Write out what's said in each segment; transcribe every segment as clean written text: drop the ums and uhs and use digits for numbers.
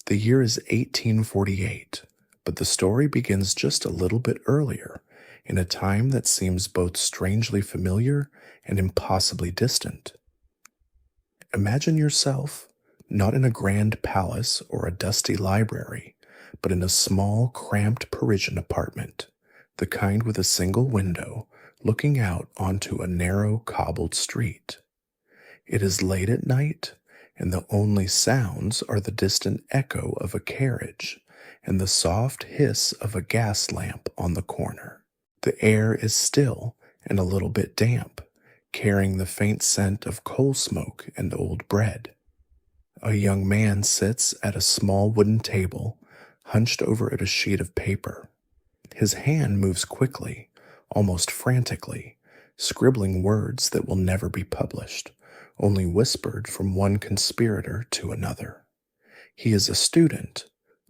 The year is 1848, but the story begins just a little bit earlier, in a time that seems both strangely familiar and impossibly distant. Imagine yourself not in a grand palace or a dusty library, but in a small, cramped Parisian apartment, the kind with a single window looking out onto a narrow, cobbled street. It is late at night, and the only sounds are the distant echo of a carriage and the soft hiss of a gas lamp on the corner. The air is still and a little bit damp, carrying the faint scent of coal smoke and old bread. A young man sits at a small wooden table, hunched over at a sheet of paper. His hand moves quickly, almost frantically, scribbling words that will never be published, only whispered from one conspirator to another. He is a student,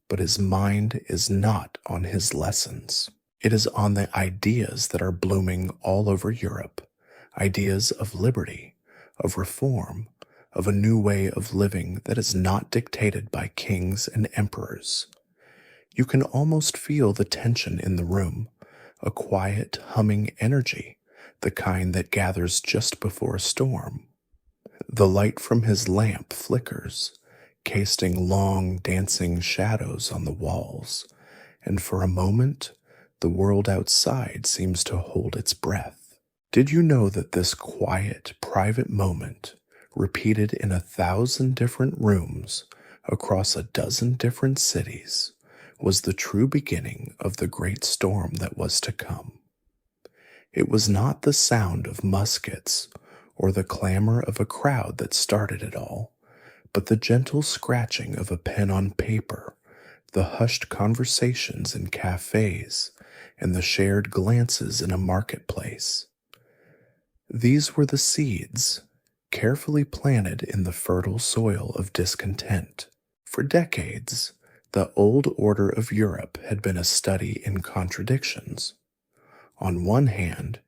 but his mind is not on his lessons. It is on the ideas that are blooming all over Europe, ideas of liberty, of reform, of a new way of living that is not dictated by kings and emperors. You can almost feel the tension in the room, a quiet, humming energy, the kind that gathers just before a storm. The light from his lamp flickers, casting long, dancing shadows on the walls, and for a moment, the world outside seems to hold its breath. Did you know that this quiet, private moment, repeated in 1,000 different rooms across 12 different cities, was the true beginning of the great storm that was to come? It was not the sound of muskets or the clamor of a crowd that started it all, but the gentle scratching of a pen on paper, the hushed conversations in cafes, and the shared glances in a marketplace. These were the seeds, carefully planted in the fertile soil of discontent. For decades, the old order of Europe had been a study in contradictions. On one hand,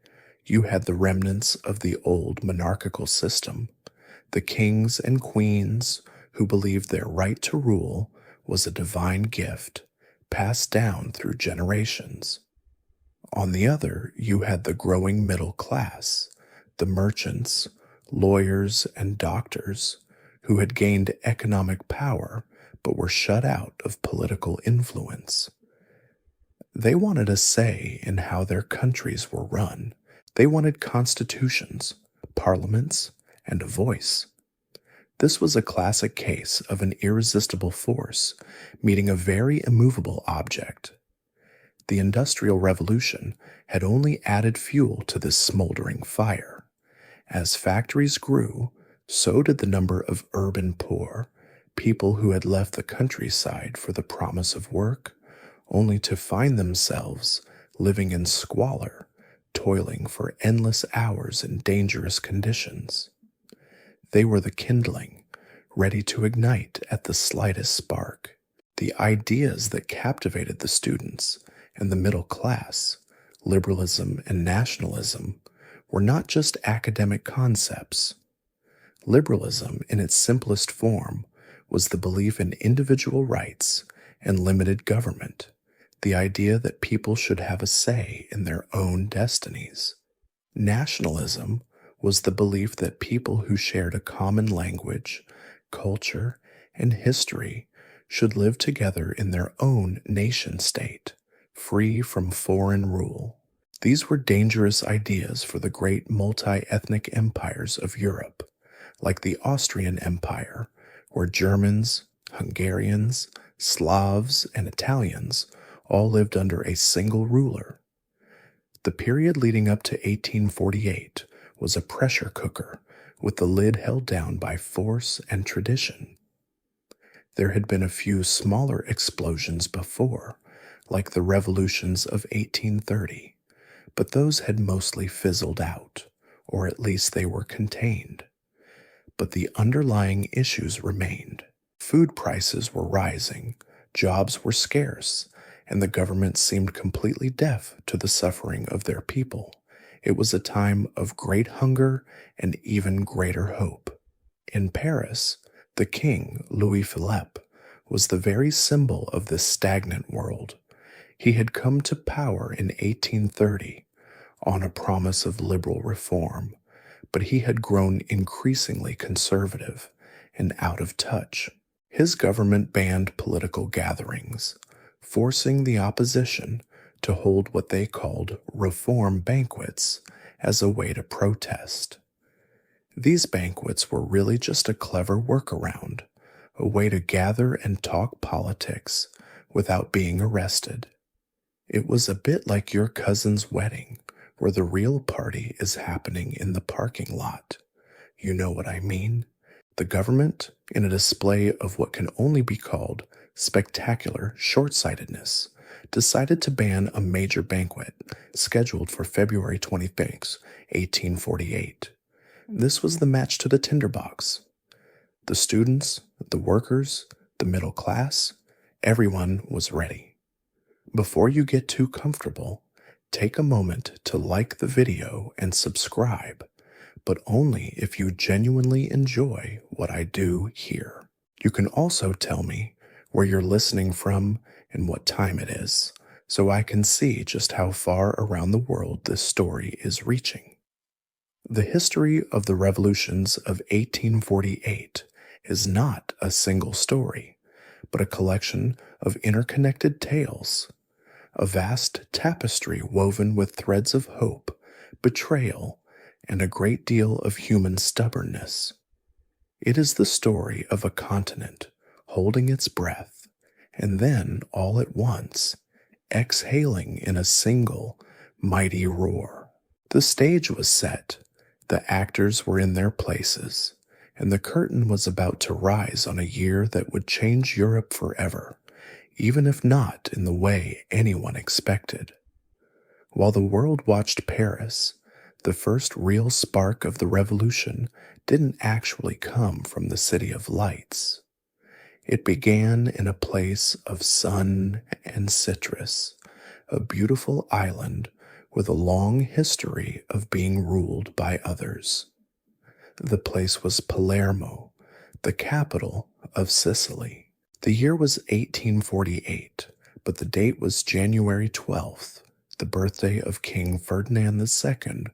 you had the remnants of the old monarchical system, the kings and queens who believed their right to rule was a divine gift passed down through generations. On the other, you had the growing middle class, the merchants, lawyers, and doctors who had gained economic power but were shut out of political influence. They wanted a say in how their countries were run. They wanted constitutions, parliaments, and a voice. This was a classic case of an irresistible force meeting a very immovable object. The Industrial Revolution had only added fuel to this smoldering fire. As factories grew, so did the number of urban poor, people who had left the countryside for the promise of work, only to find themselves living in squalor, toiling for endless hours in dangerous conditions. They were the kindling, ready to ignite at the slightest spark. The ideas that captivated the students and the middle class, liberalism and nationalism, were not just academic concepts. Liberalism, in its simplest form, was the belief in individual rights and limited government, the idea that people should have a say in their own destinies. Nationalism was the belief that people who shared a common language, culture, and history should live together in their own nation-state, free from foreign rule. These were dangerous ideas for the great multi-ethnic empires of Europe, like the Austrian Empire, where Germans, Hungarians, Slavs, and Italians all lived under a single ruler. The period leading up to 1848 was a pressure cooker with the lid held down by force and tradition. There had been a few smaller explosions before, like the revolutions of 1830, but those had mostly fizzled out, or at least they were contained. But the underlying issues remained. Food prices were rising, jobs were scarce, and the government seemed completely deaf to the suffering of their people. It was a time of great hunger and even greater hope. In Paris, the king, Louis-Philippe, was the very symbol of this stagnant world. He had come to power in 1830 on a promise of liberal reform, but he had grown increasingly conservative and out of touch. His government banned political gatherings, forcing the opposition to hold what they called reform banquets as a way to protest. These banquets were really just a clever workaround, a way to gather and talk politics without being arrested. It was a bit like your cousin's wedding, where the real party is happening in the parking lot. You know what I mean? The government, in a display of what can only be called spectacular short-sightedness, decided to ban a major banquet scheduled for February 26, 1848. This was the match to the tinderbox. The students, the workers, the middle class, everyone was ready. Before you get too comfortable, take a moment to like the video and subscribe, but only if you genuinely enjoy what I do here. You can also tell me where you're listening from and what time it is, so I can see just how far around the world this story is reaching. The history of the revolutions of 1848 is not a single story, but a collection of interconnected tales, a vast tapestry woven with threads of hope, betrayal, and a great deal of human stubbornness. It is the story of a continent holding its breath, and then, all at once, exhaling in a single, mighty roar. The stage was set, the actors were in their places, and the curtain was about to rise on a year that would change Europe forever, even if not in the way anyone expected. While the world watched Paris, the first real spark of the revolution didn't actually come from the City of Lights. It began in a place of sun and citrus, a beautiful island with a long history of being ruled by others. The place was Palermo, the capital of Sicily. The year was 1848, but the date was January 12th, the birthday of King Ferdinand II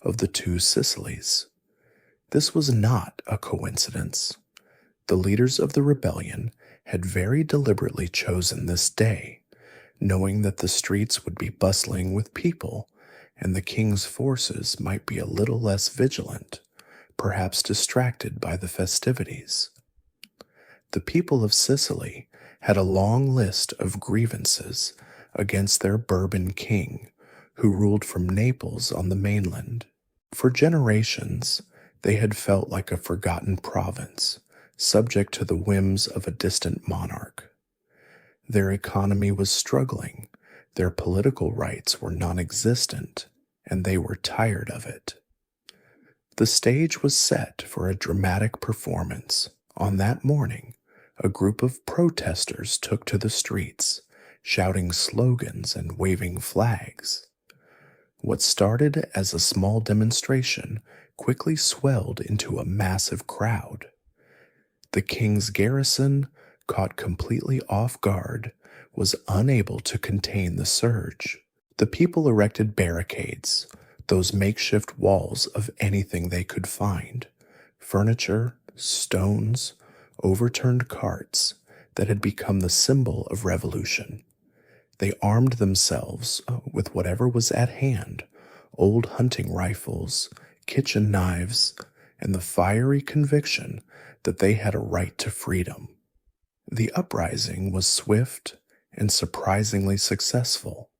of the Two Sicilies. This was not a coincidence. The leaders of the rebellion had very deliberately chosen this day, knowing that the streets would be bustling with people and the king's forces might be a little less vigilant, perhaps distracted by the festivities. The people of Sicily had a long list of grievances against their Bourbon king, who ruled from Naples on the mainland. For generations, they had felt like a forgotten province, subject to the whims of a distant monarch. Their economy was struggling, their political rights were non-existent, and they were tired of it. The stage was set for a dramatic performance. On that morning, a group of protesters took to the streets, shouting slogans and waving flags. What started as a small demonstration quickly swelled into a massive crowd. The king's garrison, caught completely off guard, was unable to contain the surge. The people erected barricades, those makeshift walls of anything they could find, furniture, stones, overturned carts that had become the symbol of revolution. They armed themselves with whatever was at hand, old hunting rifles, kitchen knives, and the fiery conviction that they had a right to freedom. The uprising was swift and surprisingly successful.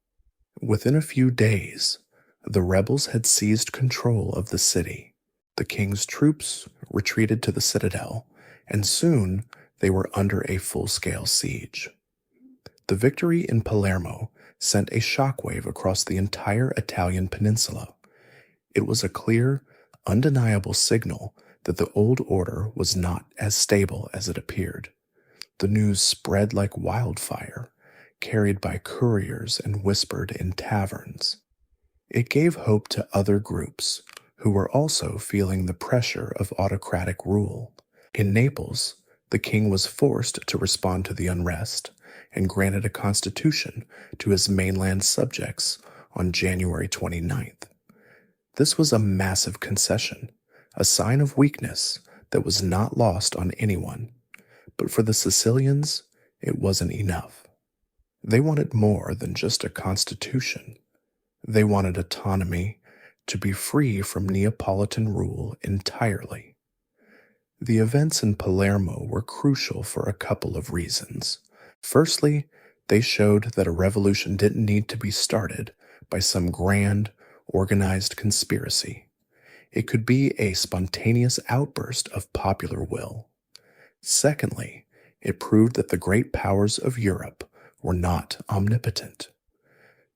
Within a few days, the rebels had seized control of the city. The king's troops retreated to the citadel, and soon they were under a full-scale siege. The victory in Palermo sent a shockwave across the entire Italian peninsula. It was a clear, undeniable signal that the old order was not as stable as it appeared. The news spread like wildfire, carried by couriers and whispered in taverns. It gave hope to other groups who were also feeling the pressure of autocratic rule. In Naples, The king was forced to respond to the unrest and granted a constitution to his mainland subjects on January 29th. This was a massive concession, a sign of weakness that was not lost on anyone. But for the Sicilians, it wasn't enough. They wanted more than just a constitution. They wanted autonomy, to be free from Neapolitan rule entirely. The events in Palermo were crucial for a couple of reasons. Firstly, they showed that a revolution didn't need to be started by some grand, organized conspiracy. It could be a spontaneous outburst of popular will. Secondly, it proved that the great powers of Europe were not omnipotent.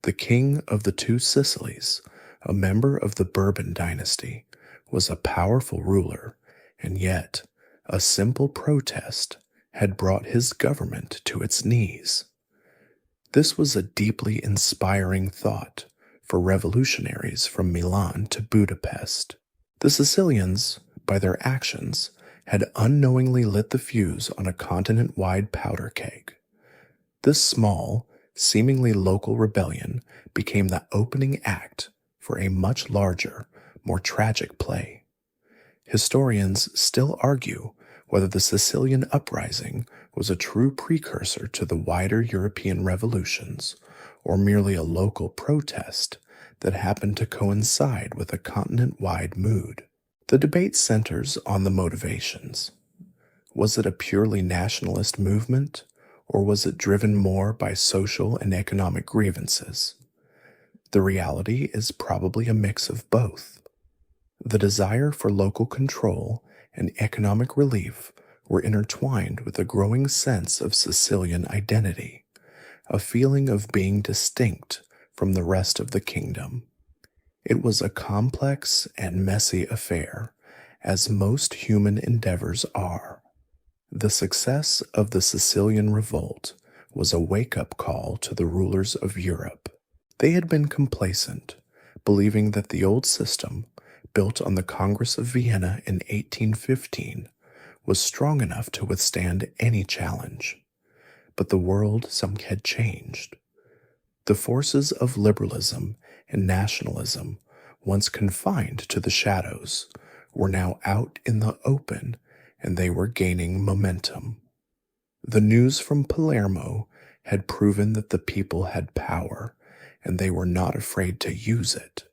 The king of the two Sicilies, a member of the Bourbon dynasty, was a powerful ruler, and yet a simple protest had brought his government to its knees. This was a deeply inspiring thought for revolutionaries from Milan to Budapest. The Sicilians, by their actions, had unknowingly lit the fuse on a continent-wide powder keg. This small, seemingly local rebellion became the opening act for a much larger, more tragic play. Historians still argue whether the Sicilian uprising was a true precursor to the wider European revolutions, or merely a local protest that happened to coincide with a continent-wide mood. The debate centers on the motivations. Was it a purely nationalist movement, or was it driven more by social and economic grievances? The reality is probably a mix of both. The desire for local control and economic relief were intertwined with a growing sense of Sicilian identity, a feeling of being distinct from the rest of the kingdom. It was a complex and messy affair, as most human endeavors are. The success of the Sicilian revolt was a wake-up call to the rulers of Europe. They had been complacent, believing that the old system, built on the Congress of Vienna in 1815, was strong enough to withstand any challenge. But the world had changed. The forces of liberalism and nationalism, once confined to the shadows, were now out in the open, and they were gaining momentum. The news from Palermo had proven that the people had power, and they were not afraid to use it.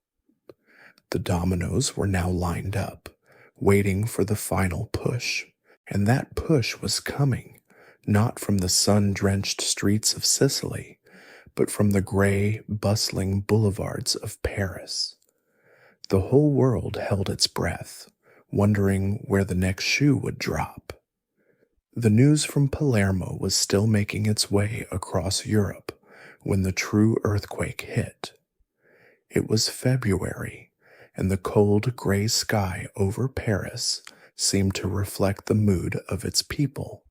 The dominoes were now lined up, waiting for the final push, and that push was coming, not from the sun-drenched streets of Sicily, but from the gray, bustling boulevards of Paris. The whole world held its breath, wondering where the next shoe would drop. The news from Palermo was still making its way across Europe when the true earthquake hit. It was February, and the cold gray sky over Paris seemed to reflect the mood of its people.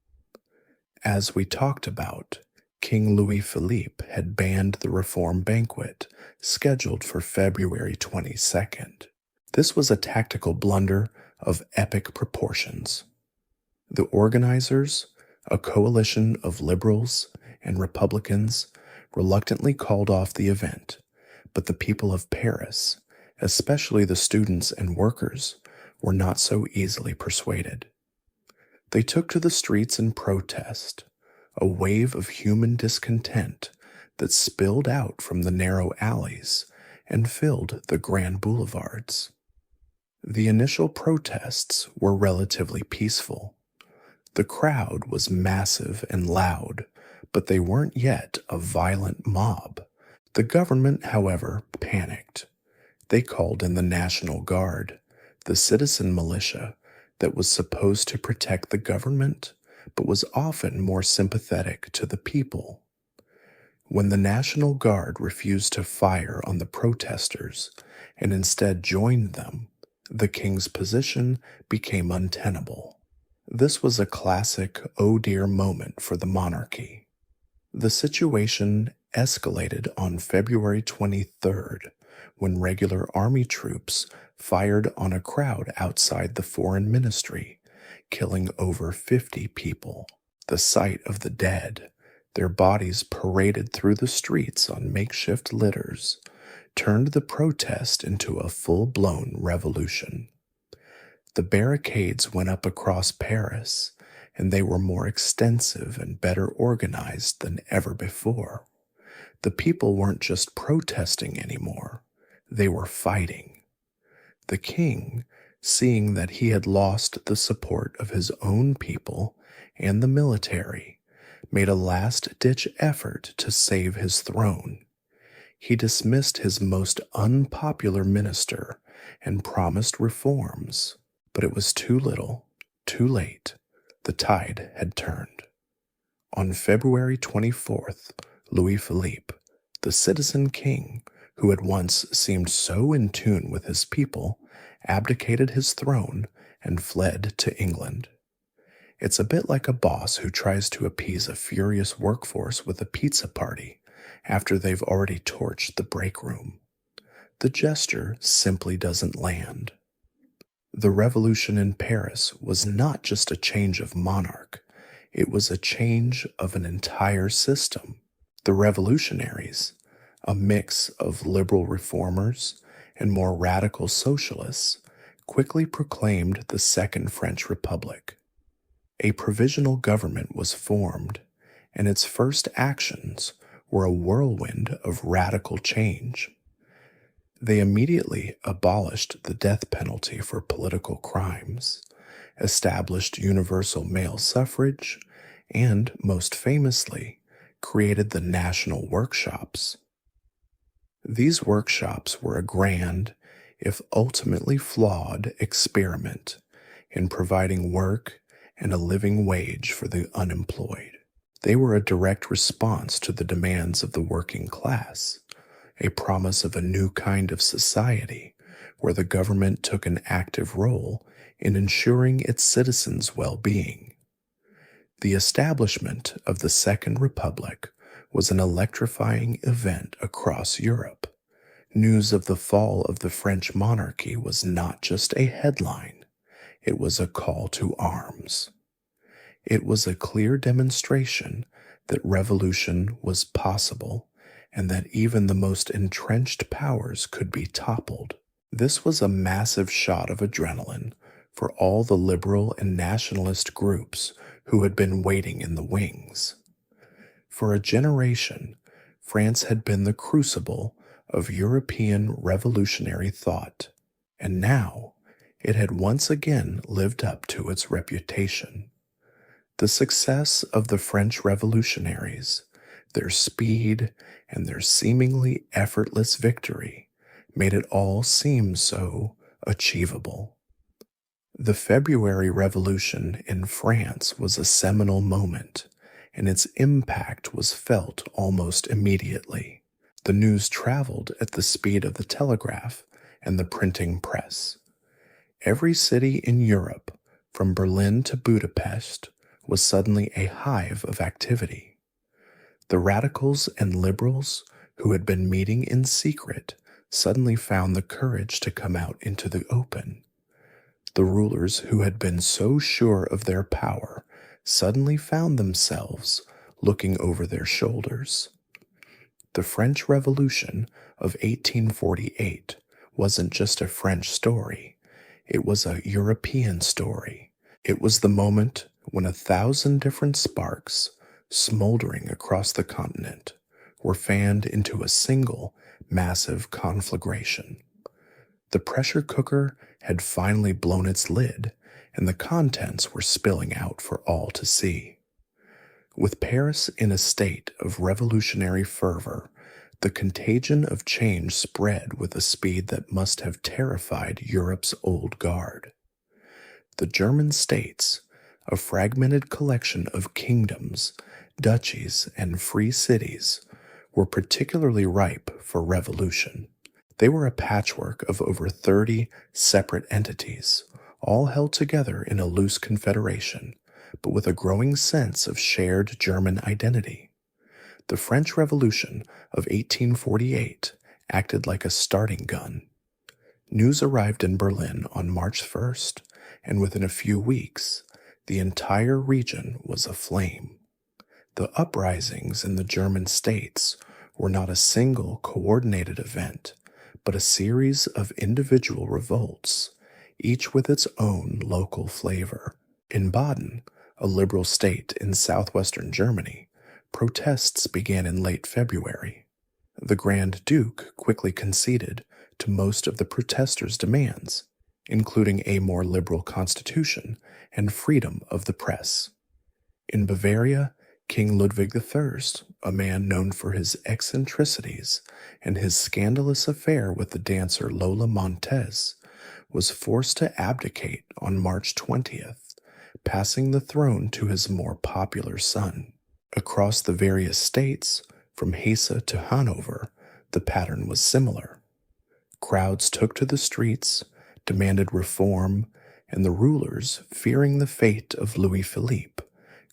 As we talked about, King Louis-Philippe had banned the reform banquet scheduled for February 22nd. This was a tactical blunder of epic proportions. The organizers, a coalition of liberals and Republicans, reluctantly called off the event, but the people of Paris, especially the students and workers, were not so easily persuaded. They took to the streets in protest, a wave of human discontent that spilled out from the narrow alleys and filled the grand boulevards. The initial protests were relatively peaceful. The crowd was massive and loud, but they weren't yet a violent mob. The government, however, panicked. They called in the National Guard, the citizen militia that was supposed to protect the government, but was often more sympathetic to the people. When the National Guard refused to fire on the protesters and instead joined them, the king's position became untenable. This was a classic oh dear moment for the monarchy. The situation escalated on February 23rd when regular army troops fired on a crowd outside the foreign ministry, killing over 50 people. The sight of the dead, their bodies paraded through the streets on makeshift litters, turned the protest into a full-blown revolution. The barricades went up across Paris, and they were more extensive and better organized than ever before. The people weren't just protesting anymore, they were fighting. The king, seeing that he had lost the support of his own people and the military, made a last-ditch effort to save his throne. He dismissed his most unpopular minister and promised reforms, but it was too little, too late. The tide had turned. On February 24th, Louis-Philippe, the citizen king, who had once seemed so in tune with his people, abdicated his throne and fled to England. It's a bit like a boss who tries to appease a furious workforce with a pizza party after they've already torched the break room. The gesture simply doesn't land. The revolution in Paris was not just a change of monarch, it was a change of an entire system. The revolutionaries, a mix of liberal reformers and more radical socialists, quickly proclaimed the Second French Republic. A provisional government was formed, and its first actions were a whirlwind of radical change. They immediately abolished the death penalty for political crimes, established universal male suffrage, and, most famously, created the national workshops. These workshops were a grand, if ultimately flawed, experiment in providing work and a living wage for the unemployed. They were a direct response to the demands of the working class, a promise of a new kind of society where the government took an active role in ensuring its citizens' well-being. The establishment of the Second Republic was an electrifying event across Europe. News of the fall of the French monarchy was not just a headline, it was a call to arms. It was a clear demonstration that revolution was possible and that even the most entrenched powers could be toppled. This was a massive shot of adrenaline for all the liberal and nationalist groups who had been waiting in the wings. For a generation, France had been the crucible of European revolutionary thought, and now it had once again lived up to its reputation. The success of the French revolutionaries, their speed, and their seemingly effortless victory made it all seem so achievable. The February Revolution in France was a seminal moment, and its impact was felt almost immediately. The news traveled at the speed of the telegraph and the printing press. Every city in Europe, from Berlin to Budapest, was suddenly a hive of activity. The radicals and liberals who had been meeting in secret suddenly found the courage to come out into the open. The rulers who had been so sure of their power suddenly found themselves looking over their shoulders. The French Revolution of 1848 wasn't just a French story, it was a European story. It was the moment when 1,000 different sparks, smoldering across the continent, were fanned into a single massive conflagration. The pressure cooker had finally blown its lid, and the contents were spilling out for all to see. With Paris in a state of revolutionary fervor, the contagion of change spread with a speed that must have terrified Europe's old guard. The German states, a fragmented collection of kingdoms, duchies, and free cities, were particularly ripe for revolution. They were a patchwork of over 30 separate entities, all held together in a loose confederation, but with a growing sense of shared German identity. The French Revolution of 1848 acted like a starting gun. News arrived in Berlin on March 1st, and within a few weeks, The entire region was aflame. The uprisings in the German states were not a single coordinated event, but a series of individual revolts, each with its own local flavor. In Baden, a liberal state in southwestern Germany, protests began in late February. The Grand Duke quickly conceded to most of the protesters' demands, including a more liberal constitution and freedom of the press. In Bavaria, King Ludwig III, a man known for his eccentricities and his scandalous affair with the dancer Lola Montez, was forced to abdicate on March 20th, passing the throne to his more popular son. Across the various states, from Hesse to Hanover, the pattern was similar. Crowds took to the streets, demanded reform, and the rulers, fearing the fate of Louis-Philippe,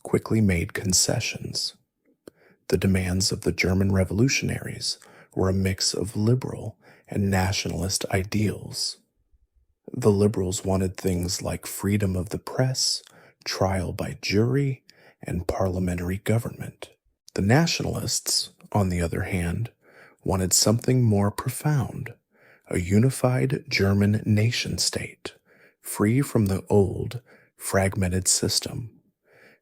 quickly made concessions. The demands of the German revolutionaries were a mix of liberal and nationalist ideals. The liberals wanted things like freedom of the press, trial by jury, and parliamentary government. The nationalists, on the other hand, wanted something more profound, a unified German nation-state, free from the old, fragmented system.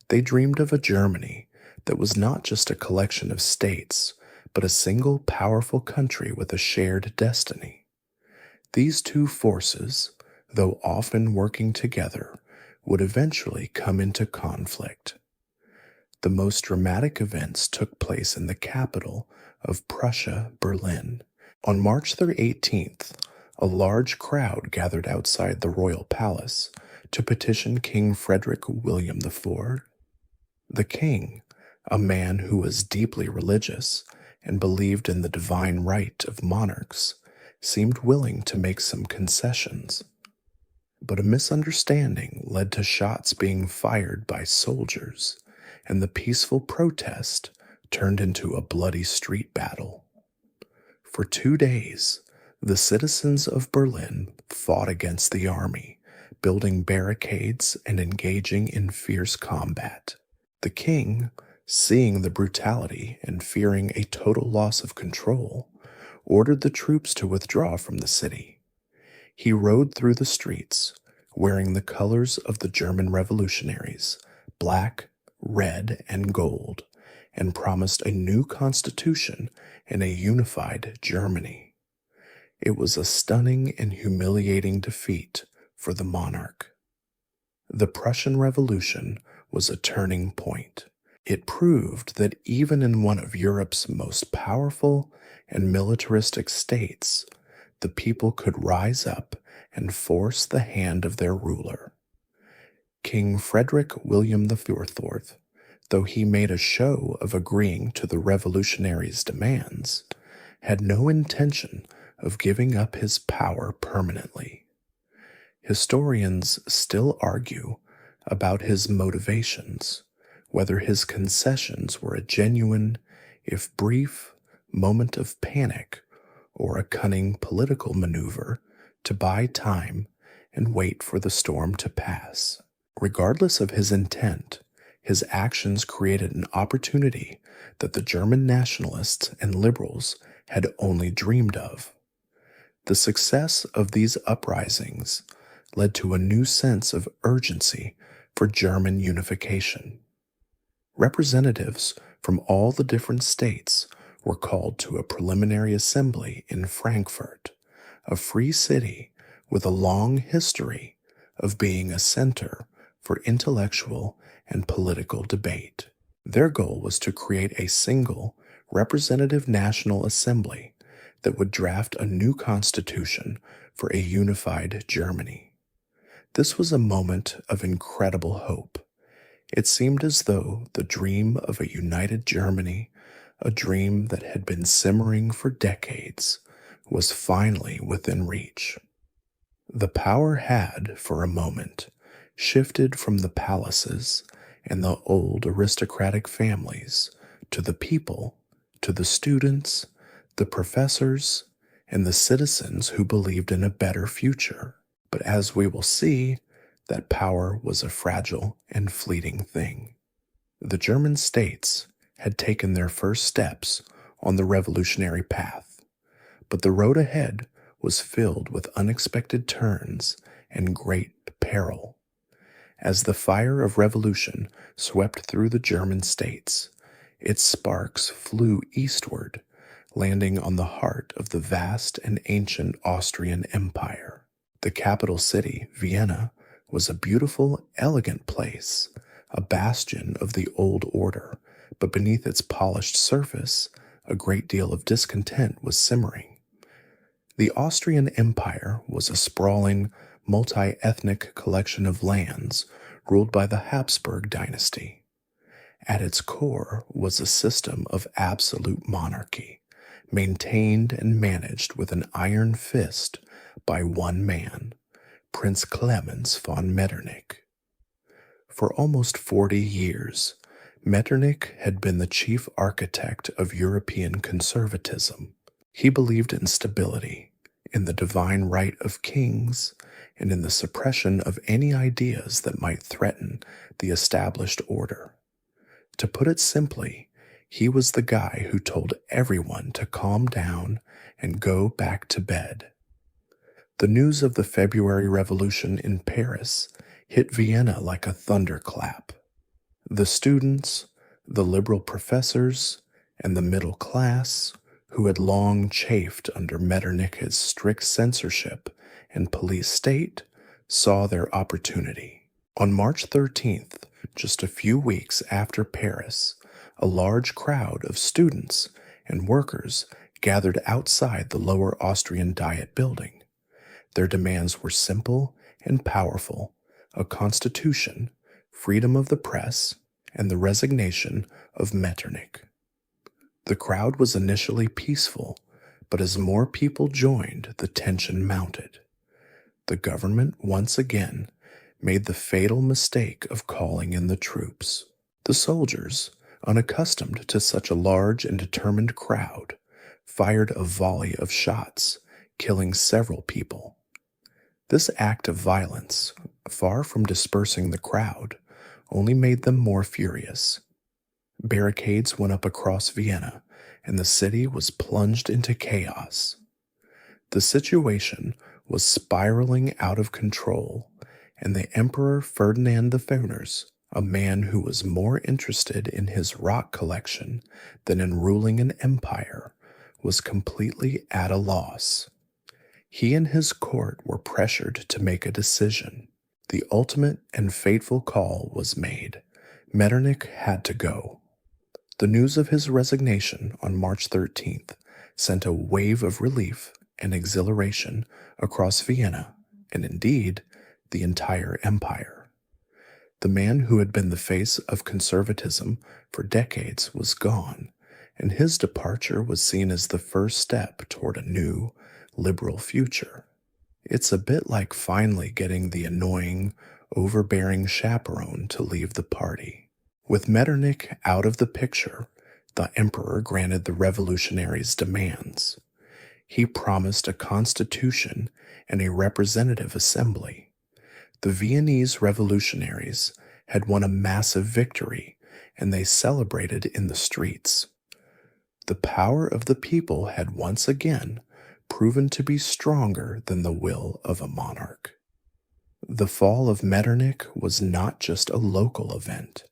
They dreamed of a Germany that was not just a collection of states, but a single powerful country with a shared destiny. These two forces, though often working together, would eventually come into conflict. The most dramatic events took place in the capital of Prussia, Berlin. On March 18th, a large crowd gathered outside the royal palace to petition King Frederick William IV. The king, a man who was deeply religious and believed in the divine right of monarchs, seemed willing to make some concessions. But a misunderstanding led to shots being fired by soldiers, and the peaceful protest turned into a bloody street battle. For 2 days, the citizens of Berlin fought against the army, building barricades and engaging in fierce combat. The king, seeing the brutality and fearing a total loss of control, ordered the troops to withdraw from the city. He rode through the streets, wearing the colors of the German revolutionaries, black, red, and gold, and promised a new constitution and a unified Germany. It was a stunning and humiliating defeat for the monarch. The Prussian Revolution was a turning point. It proved that even in one of Europe's most powerful and militaristic states, the people could rise up and force the hand of their ruler. King Frederick William IV, though he made a show of agreeing to the revolutionaries' demands, had no intention of giving up his power permanently. Historians still argue about his motivations, whether his concessions were a genuine, if brief, moment of panic or a cunning political maneuver to buy time and wait for the storm to pass. Regardless of his intent, his actions created an opportunity that the German nationalists and liberals had only dreamed of. The success of these uprisings led to a new sense of urgency for German unification. Representatives from all the different states were called to a preliminary assembly in Frankfurt, a free city with a long history of being a center for intellectual and political debate. Their goal was to create a single, representative national assembly that would draft a new constitution for a unified Germany. This was a moment of incredible hope. It seemed as though the dream of a united Germany, a dream that had been simmering for decades, was finally within reach. The power had, for a moment, shifted from the palaces and the old aristocratic families to the people, to the students, the professors, and the citizens who believed in a better future. But as we will see, that power was a fragile and fleeting thing. The German states had taken their first steps on the revolutionary path, but the road ahead was filled with unexpected turns and great peril. As the fire of revolution swept through the German states, its sparks flew eastward, landing on the heart of the vast and ancient Austrian Empire. The capital city, Vienna, was a beautiful, elegant place, a bastion of the old order, but beneath its polished surface, a great deal of discontent was simmering. The Austrian Empire was a sprawling, multi-ethnic collection of lands ruled by the Habsburg dynasty. At its core was a system of absolute monarchy, maintained and managed with an iron fist by one man, Prince Clemens von Metternich. For almost 40 years, Metternich had been the chief architect of European conservatism. He believed in stability, in the divine right of kings, and in the suppression of any ideas that might threaten the established order. To put it simply, he was the guy who told everyone to calm down and go back to bed. The news of the February Revolution in Paris hit Vienna like a thunderclap. The students, the liberal professors, and the middle class, who had long chafed under Metternich's strict censorship and police state, saw their opportunity. On March 13th, just a few weeks after Paris, a large crowd of students and workers gathered outside the Lower Austrian Diet building. Their demands were simple and powerful: a constitution, freedom of the press, and the resignation of Metternich. The crowd was initially peaceful, but as more people joined, the tension mounted. The government once again made the fatal mistake of calling in the troops. The soldiers, unaccustomed to such a large and determined crowd, fired a volley of shots, killing several people. This act of violence, far from dispersing the crowd, only made them more furious. Barricades went up across Vienna, and the city was plunged into chaos. The situation was spiraling out of control, and the Emperor Ferdinand the Fair, a man who was more interested in his rock collection than in ruling an empire, was completely at a loss. He and his court were pressured to make a decision. The ultimate and fateful call was made. Metternich had to go. The news of his resignation on March 13th sent a wave of relief and exhilaration across Vienna, and indeed, the entire empire. The man who had been the face of conservatism for decades was gone, and his departure was seen as the first step toward a new, liberal future. It's a bit like finally getting the annoying, overbearing chaperone to leave the party. With Metternich out of the picture, the emperor granted the revolutionaries' demands. He promised a constitution and a representative assembly. The Viennese revolutionaries had won a massive victory, and they celebrated in the streets. The power of the people had once again proven to be stronger than the will of a monarch. The fall of Metternich was not just a local event.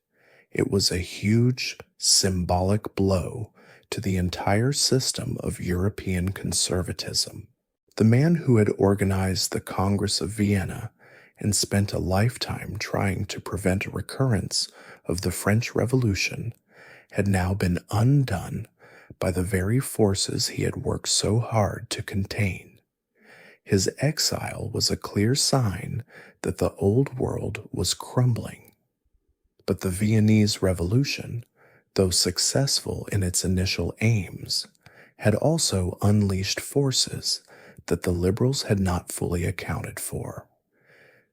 It was a huge, symbolic blow to the entire system of European conservatism. The man who had organized the Congress of Vienna and spent a lifetime trying to prevent a recurrence of the French Revolution had now been undone by the very forces he had worked so hard to contain. His exile was a clear sign that the old world was crumbling. But the Viennese Revolution, though successful in its initial aims, had also unleashed forces that the liberals had not fully accounted for.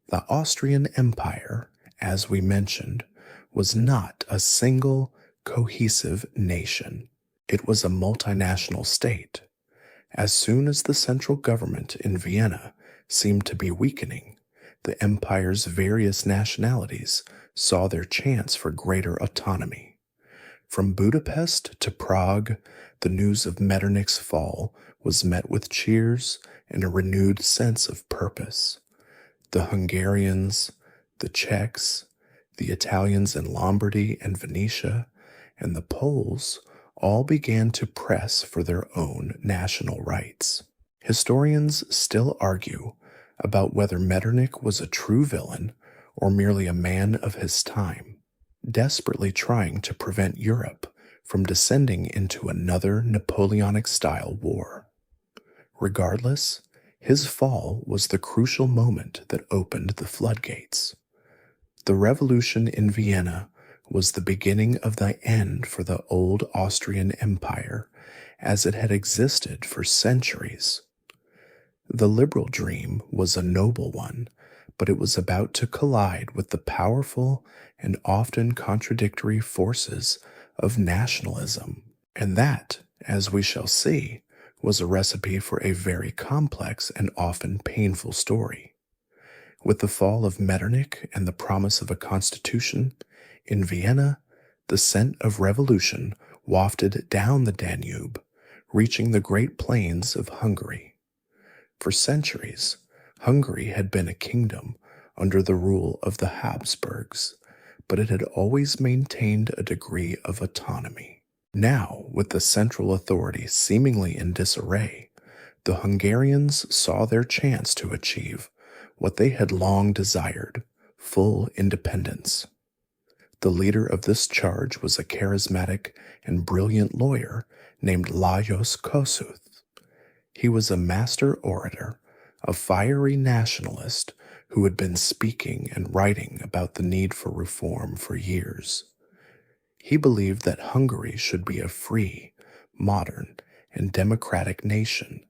The Austrian Empire, as we mentioned, was not a single, cohesive nation. It was a multinational state. As soon as the central government in Vienna seemed to be weakening, the empire's various nationalities saw their chance for greater autonomy. From Budapest to Prague, the news of Metternich's fall was met with cheers and a renewed sense of purpose. The Hungarians, the Czechs, the Italians in Lombardy and Venetia, and the Poles all began to press for their own national rights. Historians still argue about whether Metternich was a true villain or merely a man of his time, desperately trying to prevent Europe from descending into another Napoleonic-style war. Regardless, his fall was the crucial moment that opened the floodgates. The revolution in Vienna was the beginning of the end for the old Austrian Empire as it had existed for centuries. The liberal dream was a noble one, but it was about to collide with the powerful and often contradictory forces of nationalism. And that, as we shall see, was a recipe for a very complex and often painful story. With the fall of Metternich and the promise of a constitution, in Vienna, the scent of revolution wafted down the Danube, reaching the great plains of Hungary. For centuries, Hungary had been a kingdom under the rule of the Habsburgs, but it had always maintained a degree of autonomy. Now, with the central authority seemingly in disarray, the Hungarians saw their chance to achieve what they had long desired: full independence. The leader of this charge was a charismatic and brilliant lawyer named Lajos Kossuth. He was a master orator, a fiery nationalist who had been speaking and writing about the need for reform for years. He believed that Hungary should be a free, modern, and democratic nation,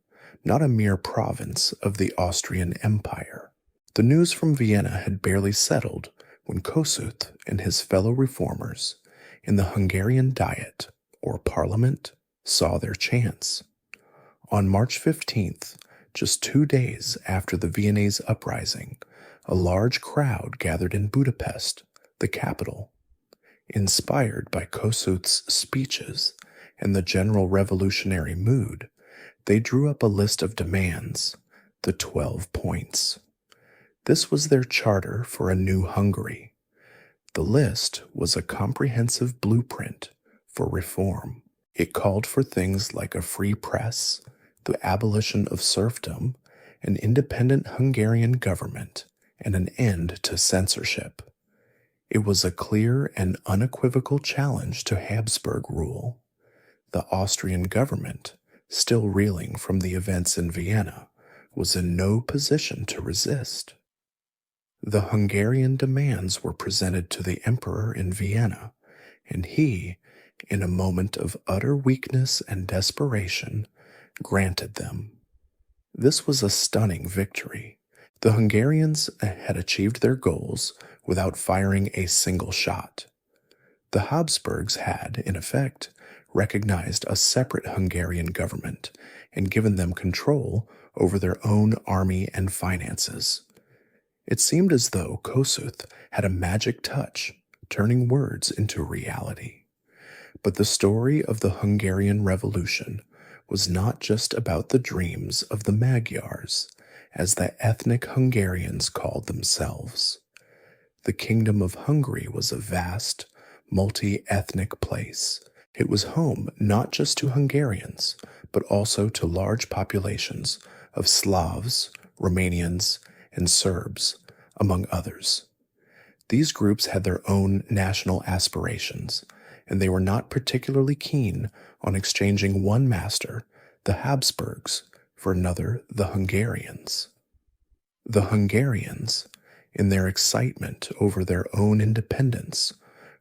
not a mere province of the Austrian Empire. The news from Vienna had barely settled when Kossuth and his fellow reformers in the Hungarian Diet, or Parliament, saw their chance. On March 15th, just 2 days after the Viennese Uprising, a large crowd gathered in Budapest, the capital. Inspired by Kossuth's speeches and the general revolutionary mood, they drew up a list of demands, the 12 points. This was their charter for a new Hungary. The list was a comprehensive blueprint for reform. It called for things like a free press, the abolition of serfdom, an independent Hungarian government, and an end to censorship. It was a clear and unequivocal challenge to Habsburg rule. The Austrian government, still reeling from the events in Vienna, was in no position to resist. The Hungarian demands were presented to the emperor in Vienna, and he, in a moment of utter weakness and desperation, granted them. This was a stunning victory. The Hungarians had achieved their goals without firing a single shot. The Habsburgs had, in effect, recognized a separate Hungarian government and given them control over their own army and finances. It seemed as though Kossuth had a magic touch, turning words into reality. But the story of the Hungarian Revolution was not just about the dreams of the Magyars, as the ethnic Hungarians called themselves. The Kingdom of Hungary was a vast, multi-ethnic place. It was home not just to Hungarians, but also to large populations of Slavs, Romanians, and Serbs, among others. These groups had their own national aspirations, and they were not particularly keen on exchanging one master, the Habsburgs, for another, the Hungarians. The Hungarians, in their excitement over their own independence,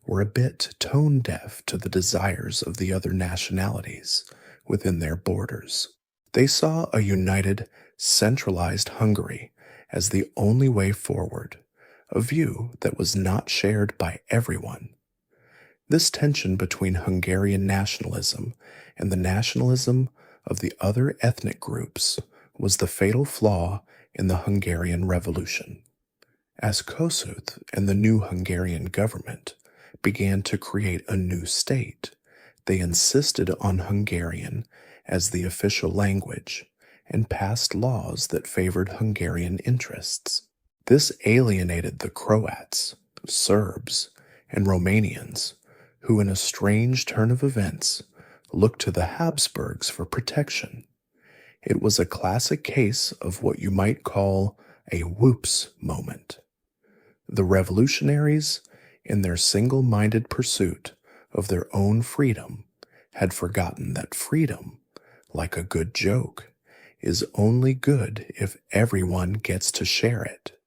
were a bit tone-deaf to the desires of the other nationalities within their borders. They saw a united, centralized Hungary as the only way forward, a view that was not shared by everyone. This tension between Hungarian nationalism and the nationalism of the other ethnic groups was the fatal flaw in the Hungarian Revolution. As Kossuth and the new Hungarian government began to create a new state, they insisted on Hungarian as the official language and passed laws that favored Hungarian interests. This alienated the Croats, Serbs, and Romanians, who, in a strange turn of events, looked to the Habsburgs for protection. It was a classic case of what you might call a whoops moment. The revolutionaries, in their single-minded pursuit of their own freedom, had forgotten that freedom, like a good joke, is only good if everyone gets to share it.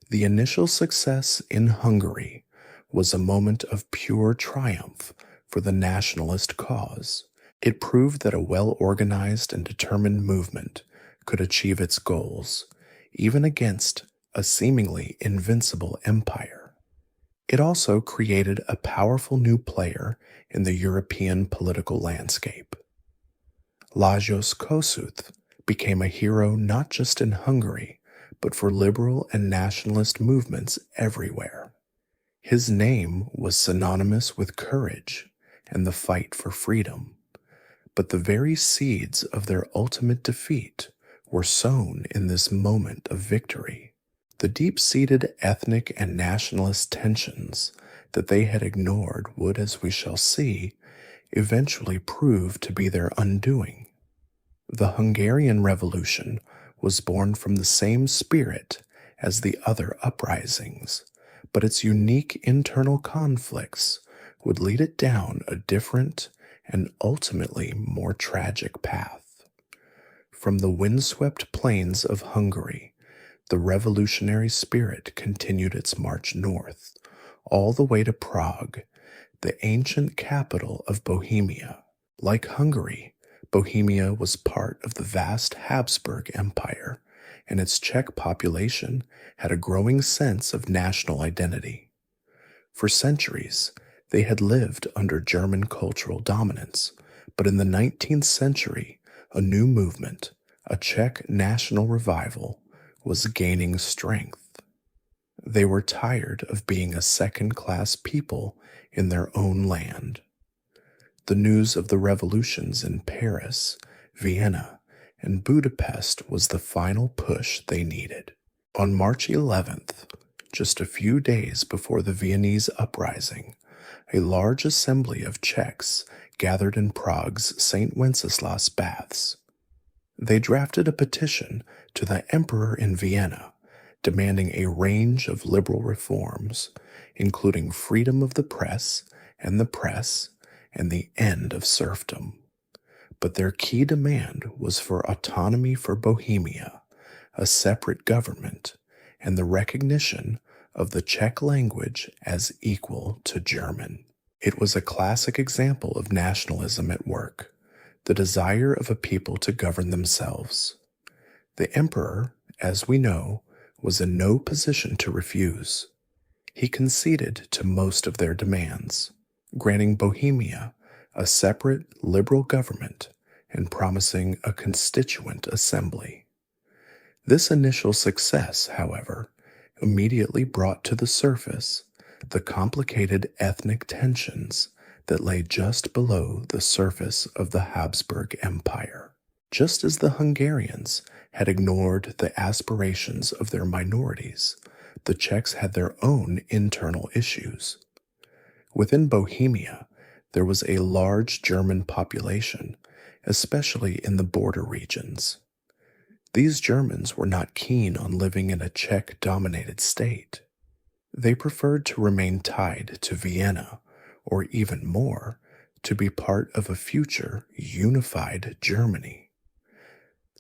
The initial success in Hungary was a moment of pure triumph for the nationalist cause. It proved that a well-organized and determined movement could achieve its goals, even against a seemingly invincible empire. It also created a powerful new player in the European political landscape. Lajos Kossuth became a hero not just in Hungary, but for liberal and nationalist movements everywhere. His name was synonymous with courage and the fight for freedom, but the very seeds of their ultimate defeat were sown in this moment of victory. The deep-seated ethnic and nationalist tensions that they had ignored would, as we shall see, eventually prove to be their undoing. The Hungarian Revolution was born from the same spirit as the other uprisings, but its unique internal conflicts would lead it down a different and ultimately more tragic path. From the windswept plains of Hungary, the revolutionary spirit continued its march north, all the way to Prague, the ancient capital of Bohemia. Like Hungary, Bohemia was part of the vast Habsburg Empire, and its Czech population had a growing sense of national identity. For centuries, they had lived under German cultural dominance, but in the 19th century, a new movement, a Czech national revival, was gaining strength. They were tired of being a second-class people in their own land. The news of the revolutions in Paris, Vienna, and Budapest was the final push they needed. On March 11th, just a few days before the Viennese uprising, a large assembly of Czechs gathered in Prague's St. Wenceslas baths. They drafted a petition to the emperor in Vienna, demanding a range of liberal reforms, including freedom of the press and the end of serfdom. But their key demand was for autonomy for Bohemia, a separate government, and the recognition of the Czech language as equal to German. It was a classic example of nationalism at work, the desire of a people to govern themselves. The emperor, as we know, was in no position to refuse. He conceded to most of their demands, granting Bohemia a separate liberal government and promising a constituent assembly. This initial success, however, immediately brought to the surface the complicated ethnic tensions that lay just below the surface of the Habsburg Empire. Just as the Hungarians had ignored the aspirations of their minorities, the Czechs had their own internal issues. Within Bohemia, there was a large German population, especially in the border regions. These Germans were not keen on living in a Czech-dominated state. They preferred to remain tied to Vienna, or even more, to be part of a future unified Germany.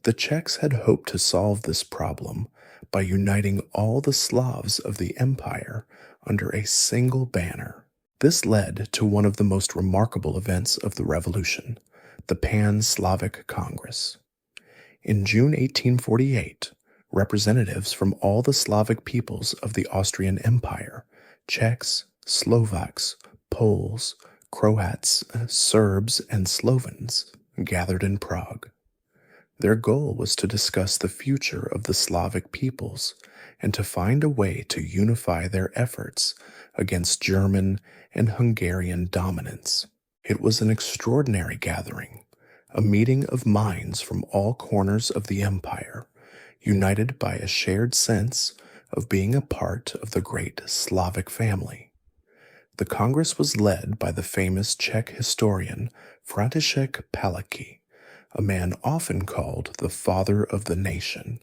The Czechs had hoped to solve this problem by uniting all the Slavs of the empire under a single banner. This led to one of the most remarkable events of the Revolution, the Pan-Slavic Congress. In June 1848, representatives from all the Slavic peoples of the Austrian Empire, Czechs, Slovaks, Poles, Croats, Serbs, and Slovens, gathered in Prague. Their goal was to discuss the future of the Slavic peoples and to find a way to unify their efforts against German and Hungarian dominance. It was an extraordinary gathering, a meeting of minds from all corners of the empire, united by a shared sense of being a part of the great Slavic family. The Congress was led by the famous Czech historian František Palacký, a man often called the father of the nation.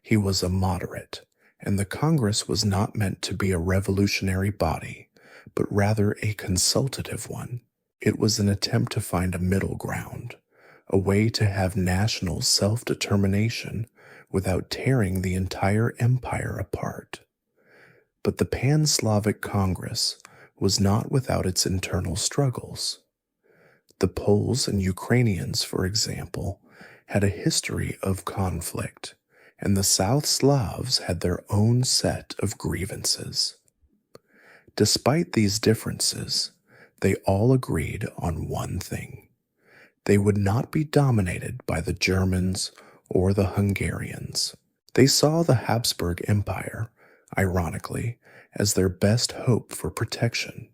He was a moderate, and the Congress was not meant to be a revolutionary body, but rather a consultative one. It was an attempt to find a middle ground, a way to have national self-determination without tearing the entire empire apart. But the Pan-Slavic Congress was not without its internal struggles. The Poles and Ukrainians, for example, had a history of conflict, and the South Slavs had their own set of grievances. Despite these differences, they all agreed on one thing. They would not be dominated by the Germans or the Hungarians. They saw the Habsburg Empire, ironically, as their best hope for protection.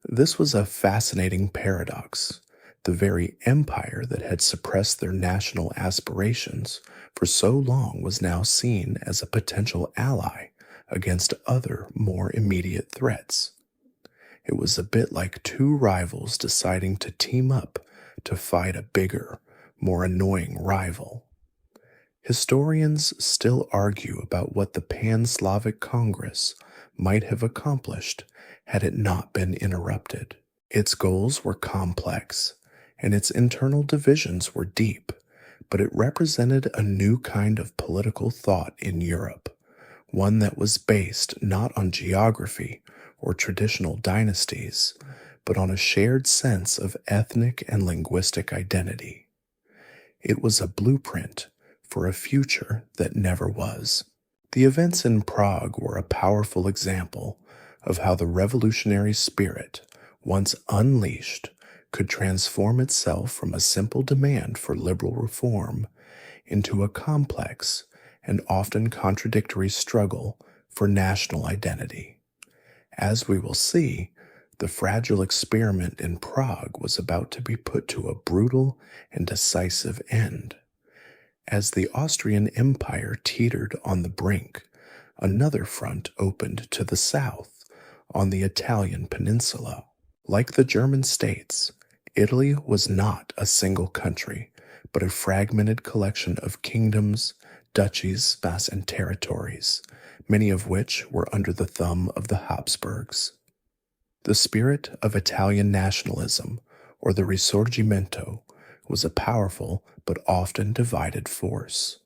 This was a fascinating paradox. The very empire that had suppressed their national aspirations for so long was now seen as a potential ally against other, more immediate threats. It was a bit like two rivals deciding to team up to fight a bigger, more annoying rival. Historians still argue about what the Pan-Slavic Congress might have accomplished had it not been interrupted. Its goals were complex, and its internal divisions were deep, but it represented a new kind of political thought in Europe, one that was based not on geography or traditional dynasties, but on a shared sense of ethnic and linguistic identity. It was a blueprint for a future that never was. The events in Prague were a powerful example of how the revolutionary spirit, once unleashed, could transform itself from a simple demand for liberal reform into a complex and often contradictory struggle for national identity. As we will see, the fragile experiment in Prague was about to be put to a brutal and decisive end. As the Austrian Empire teetered on the brink, another front opened to the south on the Italian peninsula. Like the German states, Italy was not a single country, but a fragmented collection of kingdoms, duchies, and territories, many of which were under the thumb of the Habsburgs. The spirit of Italian nationalism, or the Risorgimento, was a powerful but often divided force.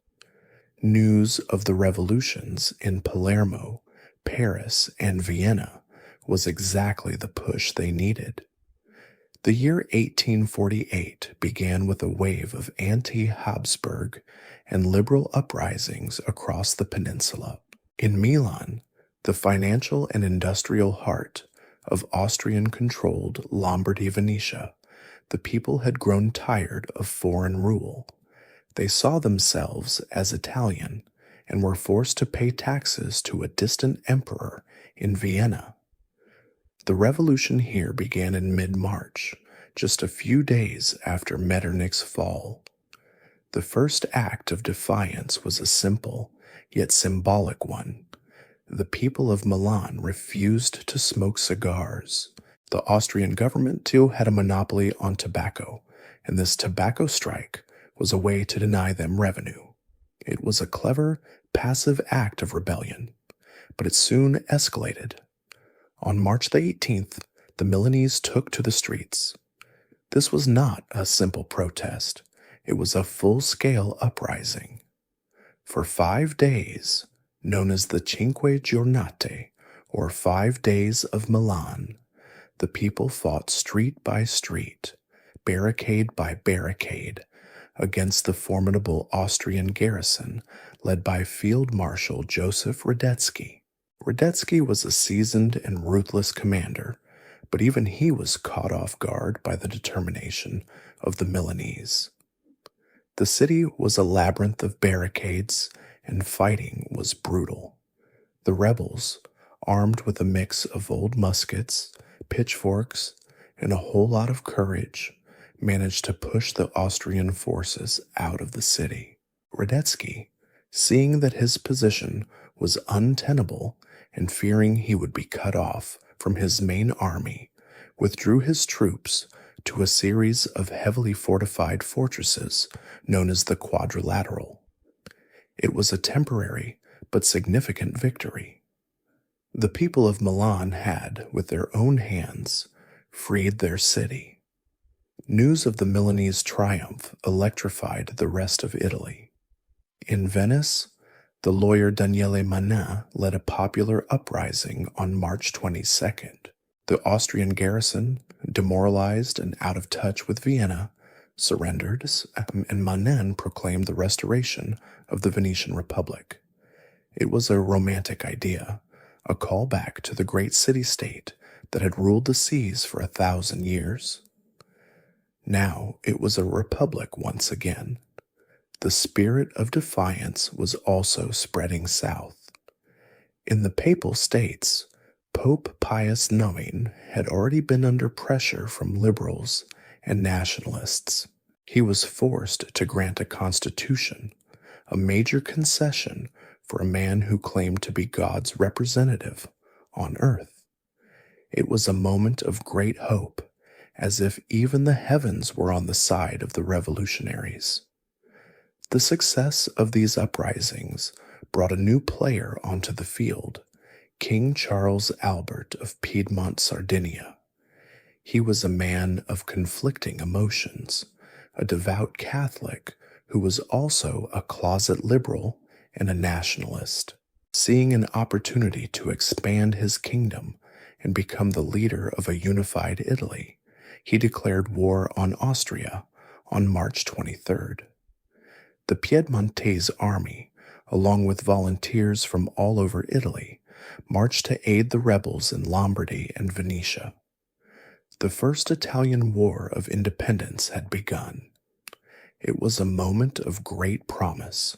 News of the revolutions in Palermo, Paris, and Vienna was exactly the push they needed. The year 1848 began with a wave of anti-Habsburg and liberal uprisings across the peninsula. In Milan, the financial and industrial heart of Austrian-controlled Lombardy-Venetia, the people had grown tired of foreign rule. They saw themselves as Italian and were forced to pay taxes to a distant emperor in Vienna. The revolution here began in mid-March, just a few days after Metternich's fall. The first act of defiance was a simple, yet symbolic one. The people of Milan refused to smoke cigars. The Austrian government, too, had a monopoly on tobacco, and this tobacco strike was a way to deny them revenue. It was a clever, passive act of rebellion, but it soon escalated. On March the 18th, the Milanese took to the streets. This was not a simple protest. It was a full-scale uprising. For 5 days, known as the Cinque Giornate, or 5 Days of Milan, the people fought street by street, barricade by barricade, against the formidable Austrian garrison led by Field Marshal Joseph Radetzky. Radetzky was a seasoned and ruthless commander, but even he was caught off guard by the determination of the Milanese. The city was a labyrinth of barricades, and fighting was brutal. The rebels, armed with a mix of old muskets, pitchforks, and a whole lot of courage, managed to push the Austrian forces out of the city. Radetzky, seeing that his position was untenable and fearing he would be cut off from his main army, withdrew his troops to a series of heavily fortified fortresses known as the Quadrilateral. It was a temporary but significant victory. The people of Milan had, with their own hands, freed their city. News of the Milanese triumph electrified the rest of Italy. In Venice, the lawyer Daniele Manin led a popular uprising on March 22nd. The Austrian garrison, demoralized and out of touch with Vienna, surrendered, and Manin proclaimed the restoration of the Venetian Republic. It was a romantic idea, a callback to the great city-state that had ruled the seas for 1,000 years. Now it was a republic once again. The spirit of defiance was also spreading south. In the Papal States, Pope Pius IX had already been under pressure from liberals and nationalists. He was forced to grant a constitution, a major concession for a man who claimed to be God's representative on earth. It was a moment of great hope, as if even the heavens were on the side of the revolutionaries. The success of these uprisings brought a new player onto the field, King Charles Albert of Piedmont, Sardinia. He was a man of conflicting emotions, a devout Catholic who was also a closet liberal and a nationalist. Seeing an opportunity to expand his kingdom and become the leader of a unified Italy, he declared war on Austria on March 23rd. The Piedmontese army, along with volunteers from all over Italy, marched to aid the rebels in Lombardy and Venetia. The First Italian War of Independence had begun. It was a moment of great promise,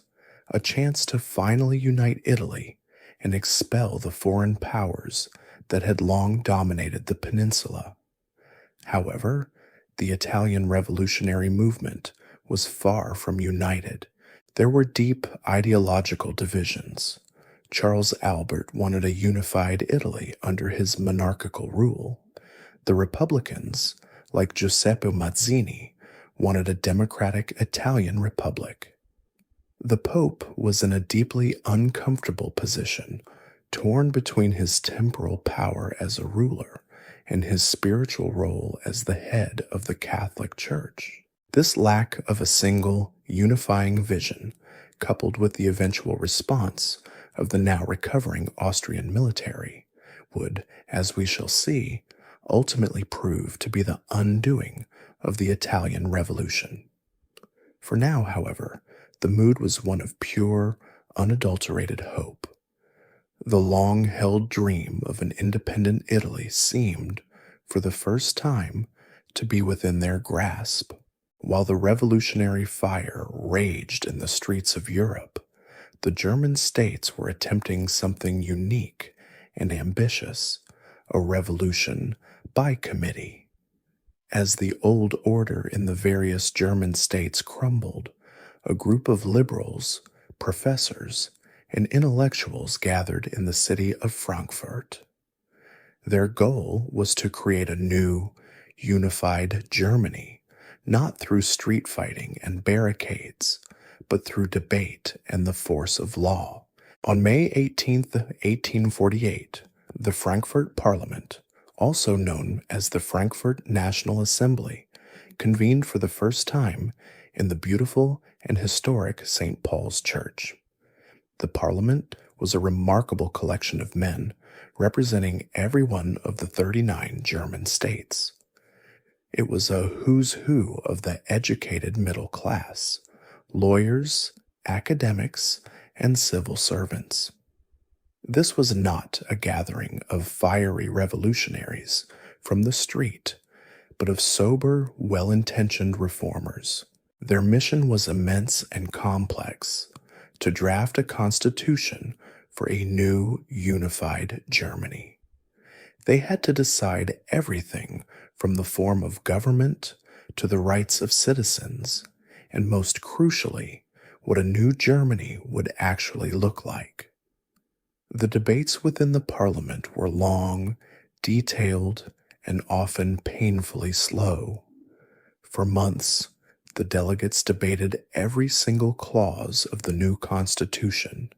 a chance to finally unite Italy and expel the foreign powers that had long dominated the peninsula. However, the Italian revolutionary movement was far from united. There were deep ideological divisions. Charles Albert wanted a unified Italy under his monarchical rule. The Republicans, like Giuseppe Mazzini, wanted a democratic Italian republic. The Pope was in a deeply uncomfortable position, torn between his temporal power as a ruler and his spiritual role as the head of the Catholic Church. This lack of a single, unifying vision, coupled with the eventual response of the now recovering Austrian military, would, as we shall see, ultimately prove to be the undoing of the Italian Revolution. For now, however, the mood was one of pure, unadulterated hope. The long-held dream of an independent Italy seemed, for the first time, to be within their grasp. While the revolutionary fire raged in the streets of Europe, the German states were attempting something unique and ambitious, a revolution by committee. As the old order in the various German states crumbled, a group of liberals, professors, and intellectuals gathered in the city of Frankfurt. Their goal was to create a new, unified Germany, not through street fighting and barricades, but through debate and the force of law. On May 18, 1848, the Frankfurt Parliament, also known as the Frankfurt National Assembly, convened for the first time in the beautiful and historic St. Paul's Church. The Parliament was a remarkable collection of men representing every one of the 39 German states. It was a who's who of the educated middle class, lawyers, academics, and civil servants. This was not a gathering of fiery revolutionaries from the street, but of sober, well-intentioned reformers. Their mission was immense and complex: to draft a constitution for a new unified Germany. They had to decide everything from the form of government to the rights of citizens, and most crucially, what a new Germany would actually look like. The debates within the parliament were long, detailed, and often painfully slow. For months, the delegates debated every single clause of the new constitution.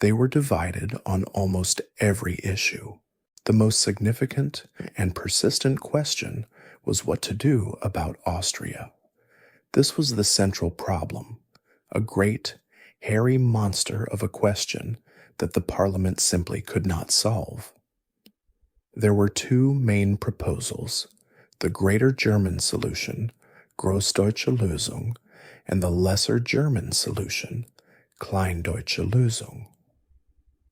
They were divided on almost every issue. The most significant and persistent question was what to do about Austria. This was the central problem, a great, hairy monster of a question that the parliament simply could not solve. There were two main proposals, the Greater German solution, Großdeutsche Lösung, and the Lesser German solution, Kleindeutsche Lösung.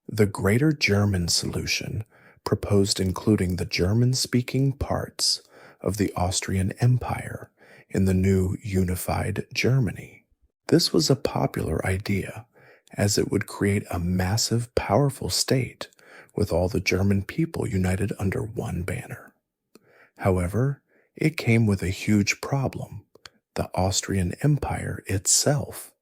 The Greater German solution proposed including the German-speaking parts of the Austrian Empire in the new unified Germany. This was a popular idea, as it would create a massive, powerful state with all the German people united under one banner. However, it came with a huge problem, the Austrian Empire itself.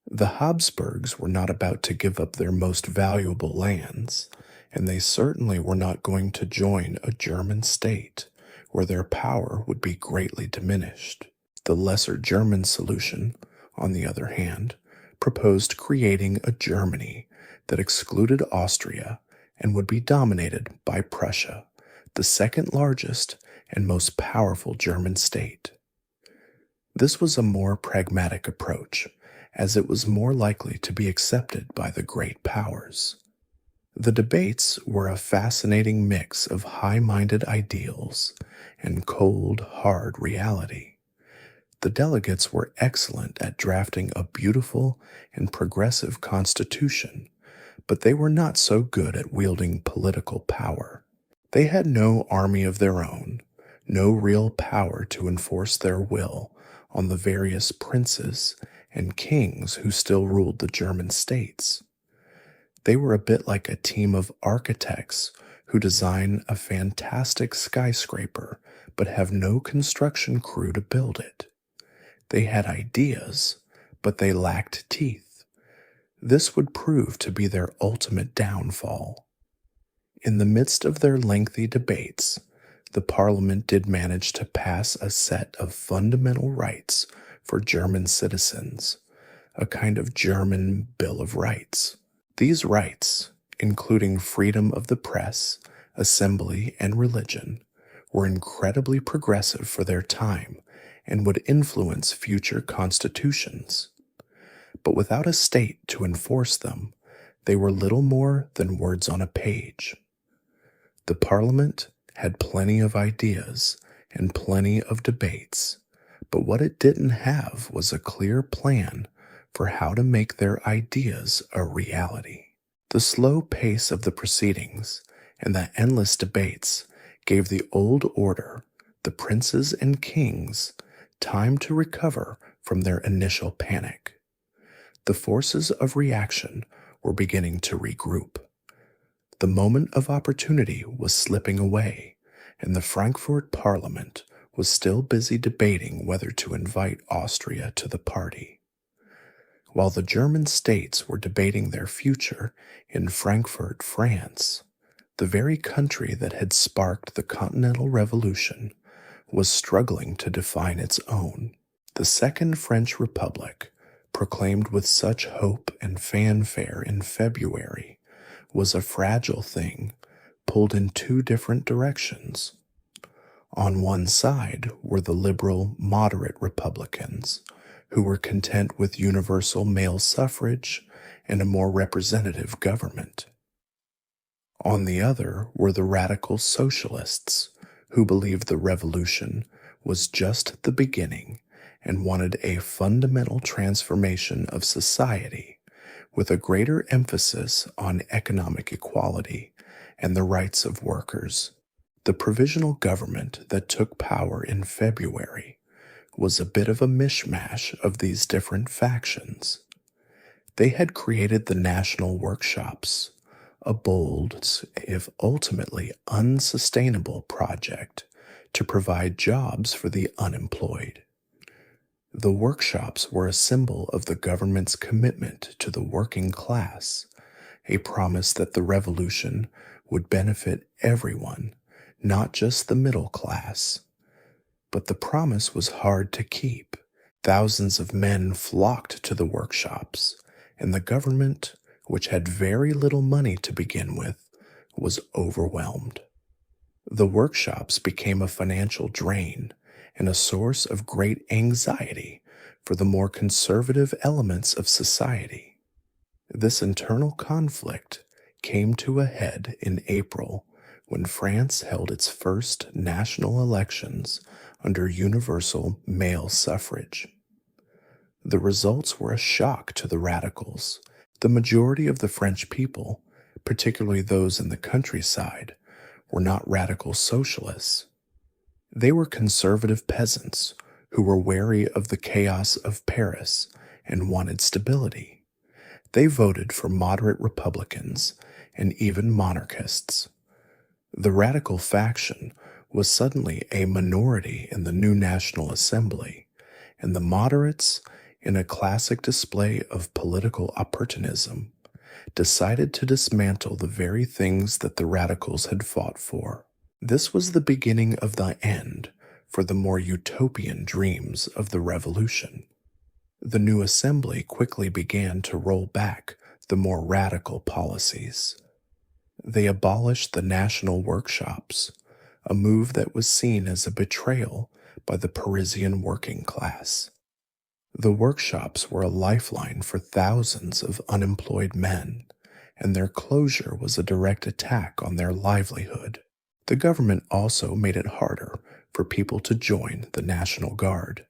The Habsburgs were not about to give up their most valuable lands, and they certainly were not going to join a German state where their power would be greatly diminished. The Lesser German solution, on the other hand, proposed creating a Germany that excluded Austria and would be dominated by Prussia, the second largest and most powerful German state. This was a more pragmatic approach, as it was more likely to be accepted by the great powers. The debates were a fascinating mix of high-minded ideals and cold, hard reality. The delegates were excellent at drafting a beautiful and progressive constitution, but they were not so good at wielding political power. They had no army of their own, no real power to enforce their will on the various princes and kings who still ruled the German states. They were a bit like a team of architects who design a fantastic skyscraper but have no construction crew to build it. They had ideas, but they lacked teeth. This would prove to be their ultimate downfall. In the midst of their lengthy debates, the parliament did manage to pass a set of fundamental rights for German citizens, a kind of German Bill of Rights. These rights, including freedom of the press, assembly, and religion, were incredibly progressive for their time and would influence future constitutions. But without a state to enforce them, they were little more than words on a page. The parliament had plenty of ideas and plenty of debates, but what it didn't have was a clear plan for how to make their ideas a reality. The slow pace of the proceedings and the endless debates gave the old order, the princes and kings, time to recover from their initial panic. The forces of reaction were beginning to regroup. The moment of opportunity was slipping away, and the Frankfurt Parliament was still busy debating whether to invite Austria to the party. While the German states were debating their future in Frankfurt, France, the very country that had sparked the Continental Revolution was struggling to define its own. The Second French Republic, proclaimed with such hope and fanfare in February, was a fragile thing, pulled in two different directions. On one side were the liberal, moderate Republicans, who were content with universal male suffrage and a more representative government. On the other were the radical socialists, who believed the revolution was just the beginning and wanted a fundamental transformation of society with a greater emphasis on economic equality and the rights of workers. The provisional government that took power in February was a bit of a mishmash of these different factions. They had created the national workshops, a bold, if ultimately unsustainable project to provide jobs for the unemployed. The workshops were a symbol of the government's commitment to the working class, a promise that the revolution would benefit everyone, not just the middle class. But the promise was hard to keep. Thousands of men flocked to the workshops, and the government, which had very little money to begin with, was overwhelmed. The workshops became a financial drain and a source of great anxiety for the more conservative elements of society. This internal conflict came to a head in April when France held its first national elections under universal male suffrage. The results were a shock to the radicals. The majority of the French people, particularly those in the countryside, were not radical socialists. They were conservative peasants who were wary of the chaos of Paris and wanted stability. They voted for moderate Republicans and even monarchists. The radical faction was suddenly a minority in the new National Assembly, and the moderates, in a classic display of political opportunism, decided to dismantle the very things that the radicals had fought for. This was the beginning of the end for the more utopian dreams of the revolution. The new assembly quickly began to roll back the more radical policies. They abolished the national workshops, a move that was seen as a betrayal by the Parisian working class. The workshops were a lifeline for thousands of unemployed men, and their closure was a direct attack on their livelihood. The government also made it harder for people to join the National Guard,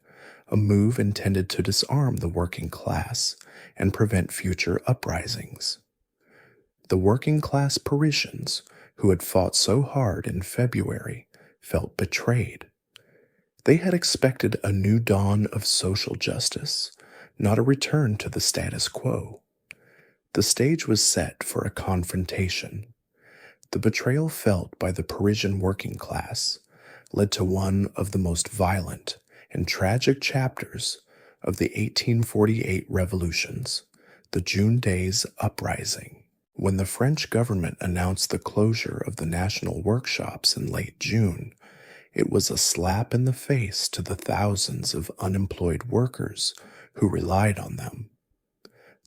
a move intended to disarm the working class and prevent future uprisings. The working class Parisians, who had fought so hard in February, felt betrayed. They had expected a new dawn of social justice, not a return to the status quo. The stage was set for a confrontation. The betrayal felt by the Parisian working class led to one of the most violent and tragic chapters of the 1848 revolutions, the June Days Uprising. When the French government announced the closure of the national workshops in late June, it was a slap in the face to the thousands of unemployed workers who relied on them.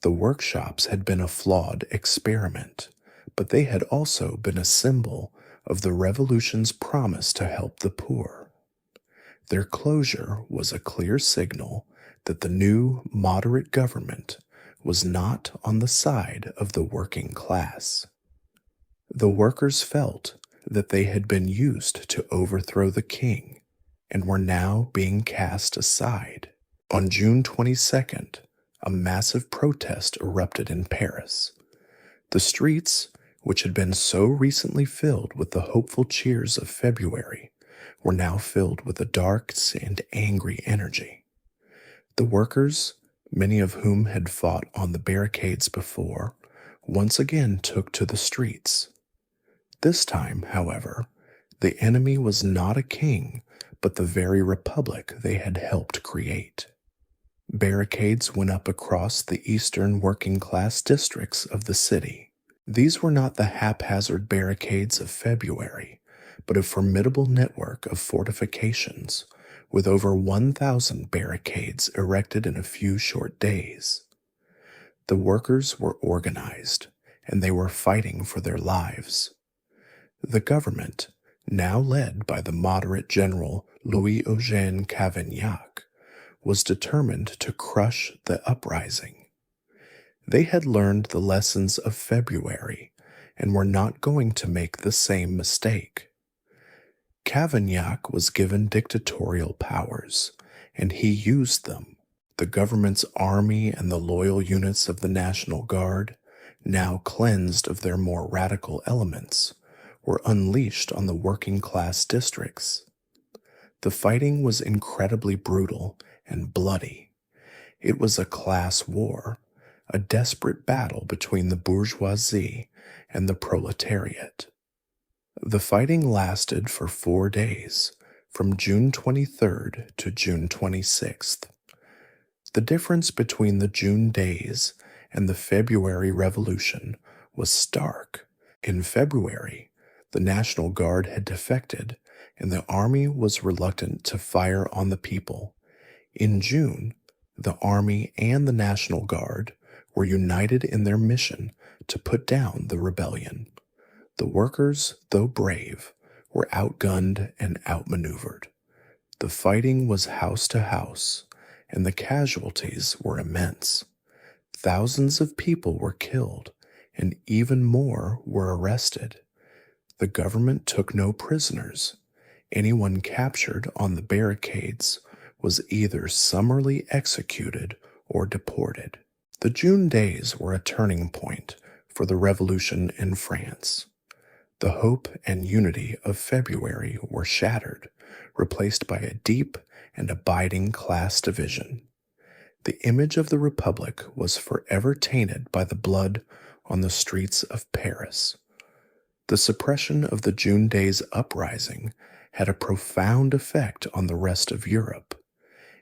The workshops had been a flawed experiment, but they had also been a symbol of the revolution's promise to help the poor. Their closure was a clear signal that the new moderate government was not on the side of the working class. The workers felt that they had been used to overthrow the king and were now being cast aside. On June 22nd, a massive protest erupted in Paris. The streets, which had been so recently filled with the hopeful cheers of February, were now filled with a dark and angry energy. The workers, many of whom had fought on the barricades before, once again took to the streets. This time, however, the enemy was not a king, but the very republic they had helped create. Barricades went up across the eastern working-class districts of the city. These were not the haphazard barricades of February, but a formidable network of fortifications, with over 1,000 barricades erected in a few short days. The workers were organized, and they were fighting for their lives. The government, now led by the moderate general Louis-Eugène Cavaignac, was determined to crush the uprising. They had learned the lessons of February and were not going to make the same mistake. Cavaignac was given dictatorial powers, and he used them. The government's army and the loyal units of the National Guard, now cleansed of their more radical elements, were unleashed on the working-class districts. The fighting was incredibly brutal and bloody. It was a class war, a desperate battle between the bourgeoisie and the proletariat. The fighting lasted for 4 days, from June 23rd to June 26th. The difference between the June days and the February Revolution was stark. In February, the National Guard had defected and the army was reluctant to fire on the people. In June, the army and the National Guard were united in their mission to put down the rebellion. The workers, though brave, were outgunned and outmaneuvered. The fighting was house to house, and the casualties were immense. Thousands of people were killed, and even more were arrested. The government took no prisoners. Anyone captured on the barricades was either summarily executed or deported. The June days were a turning point for the revolution in France. The hope and unity of February were shattered, replaced by a deep and abiding class division. The image of the Republic was forever tainted by the blood on the streets of Paris. The suppression of the June days uprising had a profound effect on the rest of Europe.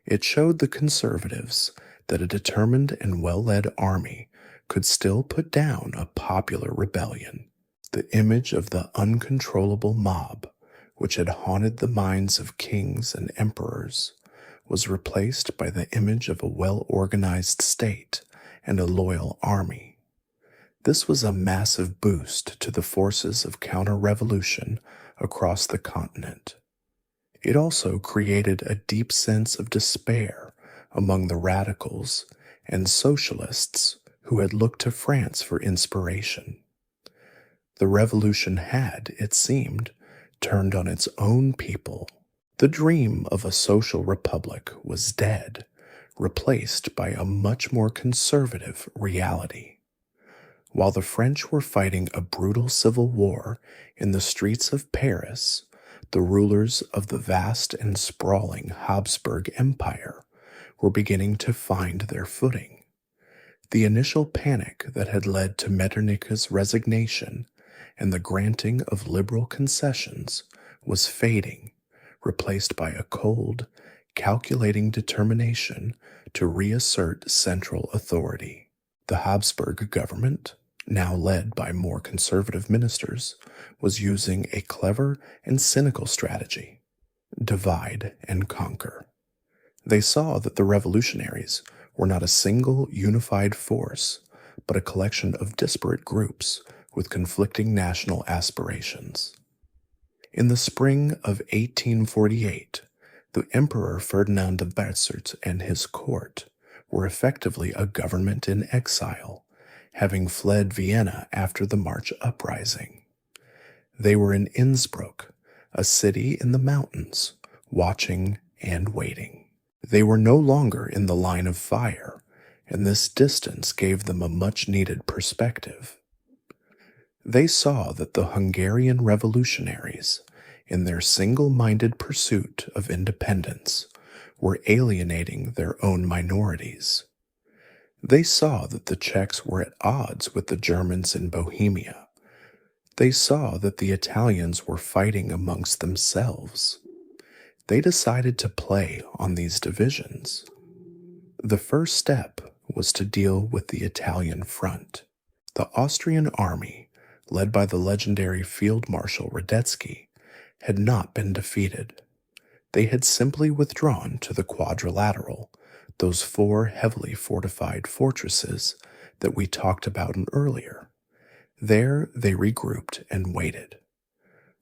It showed the conservatives that a determined and well-led army could still put down a popular rebellion. The image of the uncontrollable mob, which had haunted the minds of kings and emperors, was replaced by the image of a well-organized state and a loyal army. This was a massive boost to the forces of counter-revolution across the continent. It also created a deep sense of despair among the radicals and socialists who had looked to France for inspiration. The revolution had, it seemed, turned on its own people. The dream of a social republic was dead, replaced by a much more conservative reality. While the French were fighting a brutal civil war in the streets of Paris, the rulers of the vast and sprawling Habsburg Empire were beginning to find their footing. The initial panic that had led to Metternich's resignation and the granting of liberal concessions was fading, replaced by a cold, calculating determination to reassert central authority. The Habsburg government, now led by more conservative ministers, was using a clever and cynical strategy: divide and conquer. They saw that the revolutionaries were not a single unified force, but a collection of disparate groups with conflicting national aspirations. In the spring of 1848, the Emperor Ferdinand of Berzert and his court were effectively a government in exile, having fled Vienna after the March Uprising. They were in Innsbruck, a city in the mountains, watching and waiting. They were no longer in the line of fire, and this distance gave them a much-needed perspective. They saw that the Hungarian revolutionaries, in their single-minded pursuit of independence, were alienating their own minorities. They saw that the Czechs were at odds with the Germans in Bohemia. They saw that the Italians were fighting amongst themselves. They decided to play on these divisions. The first step was to deal with the Italian front. The Austrian army, led by the legendary Field Marshal Radetzky, had not been defeated. They had simply withdrawn to the Quadrilateral, those 4 heavily fortified fortresses that we talked about earlier. There they regrouped and waited.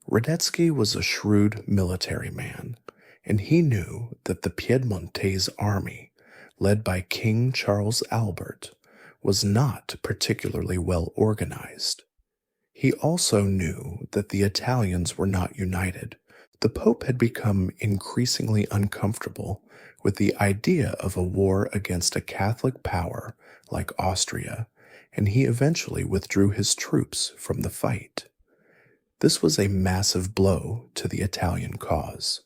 Radetzky was a shrewd military man, and he knew that the Piedmontese army, led by King Charles Albert, was not particularly well organized. He also knew that the Italians were not united. The Pope had become increasingly uncomfortable with the idea of a war against a Catholic power like Austria, and he eventually withdrew his troops from the fight. This was a massive blow to the Italian cause.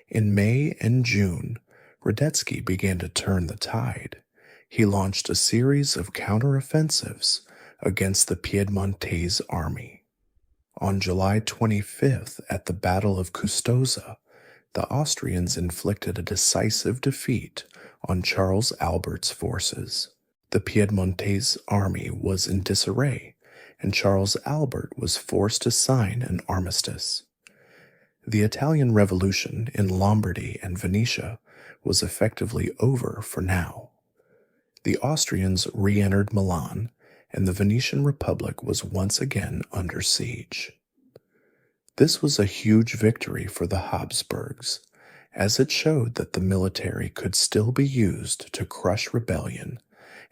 In May and June, Radetzky began to turn the tide. He launched a series of counteroffensives against the Piedmontese army. On July 25th, at the Battle of Custoza, the Austrians inflicted a decisive defeat on Charles Albert's forces. The Piedmontese army was in disarray, and Charles Albert was forced to sign an armistice. The Italian Revolution in Lombardy and Venetia was effectively over for now. The Austrians re-entered Milan, and the Venetian Republic was once again under siege. This was a huge victory for the Habsburgs, as it showed that the military could still be used to crush rebellion,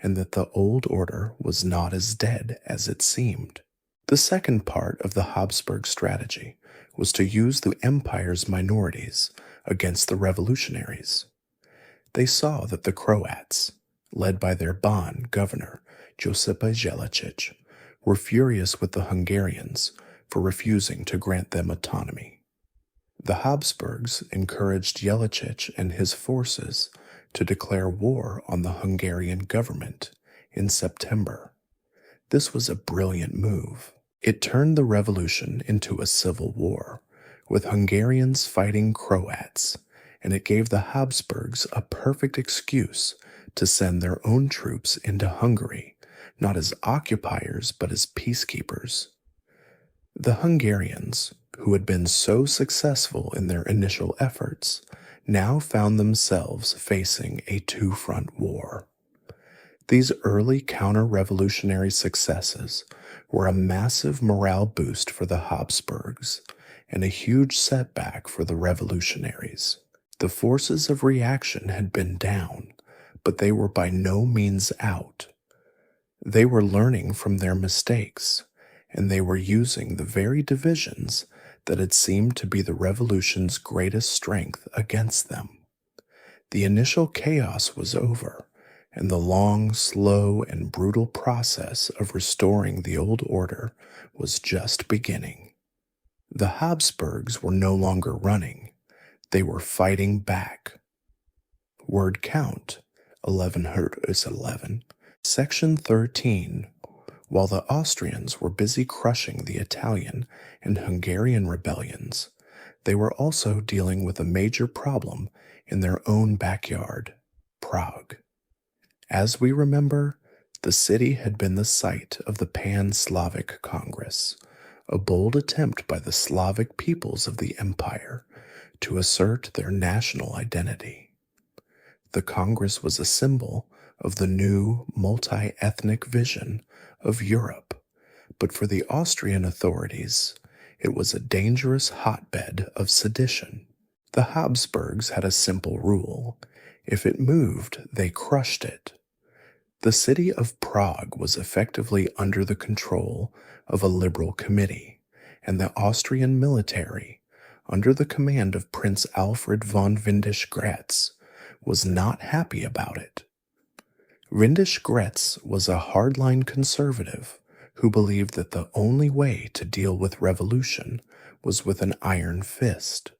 and that the old order was not as dead as it seemed. The second part of the Habsburg strategy was to use the empire's minorities against the revolutionaries. They saw that the Croats, led by their Ban governor, Josip Jelačić, were furious with the Hungarians for refusing to grant them autonomy. The Habsburgs encouraged Jelačić and his forces to declare war on the Hungarian government in September. This was a brilliant move. It turned the revolution into a civil war, with Hungarians fighting Croats, and it gave the Habsburgs a perfect excuse to send their own troops into Hungary, not as occupiers but as peacekeepers. The Hungarians, who had been so successful in their initial efforts, now found themselves facing a two-front war. These early counter-revolutionary successes were a massive morale boost for the Habsburgs and a huge setback for the revolutionaries. The forces of reaction had been down, but they were by no means out. They were learning from their mistakes, and they were using the very divisions that had seemed to be the revolution's greatest strength against them. The initial chaos was over, and the long, slow, and brutal process of restoring the old order was just beginning. The Habsburgs were no longer running. They were fighting back. Word count, 1111. Section 13. While the Austrians were busy crushing the Italian and Hungarian rebellions, they were also dealing with a major problem in their own backyard, Prague. As we remember, the city had been the site of the Pan-Slavic Congress, a bold attempt by the Slavic peoples of the empire to assert their national identity. The Congress was a symbol of the new multi-ethnic vision of Europe, but for the Austrian authorities, it was a dangerous hotbed of sedition. The Habsburgs had a simple rule: if it moved, they crushed it. The city of Prague was effectively under the control of a liberal committee, and the Austrian military, under the command of Prince Alfred von Windisch-Graetz, was not happy about it. Windisch-Graetz was a hardline conservative who believed that the only way to deal with revolution was with an iron fist.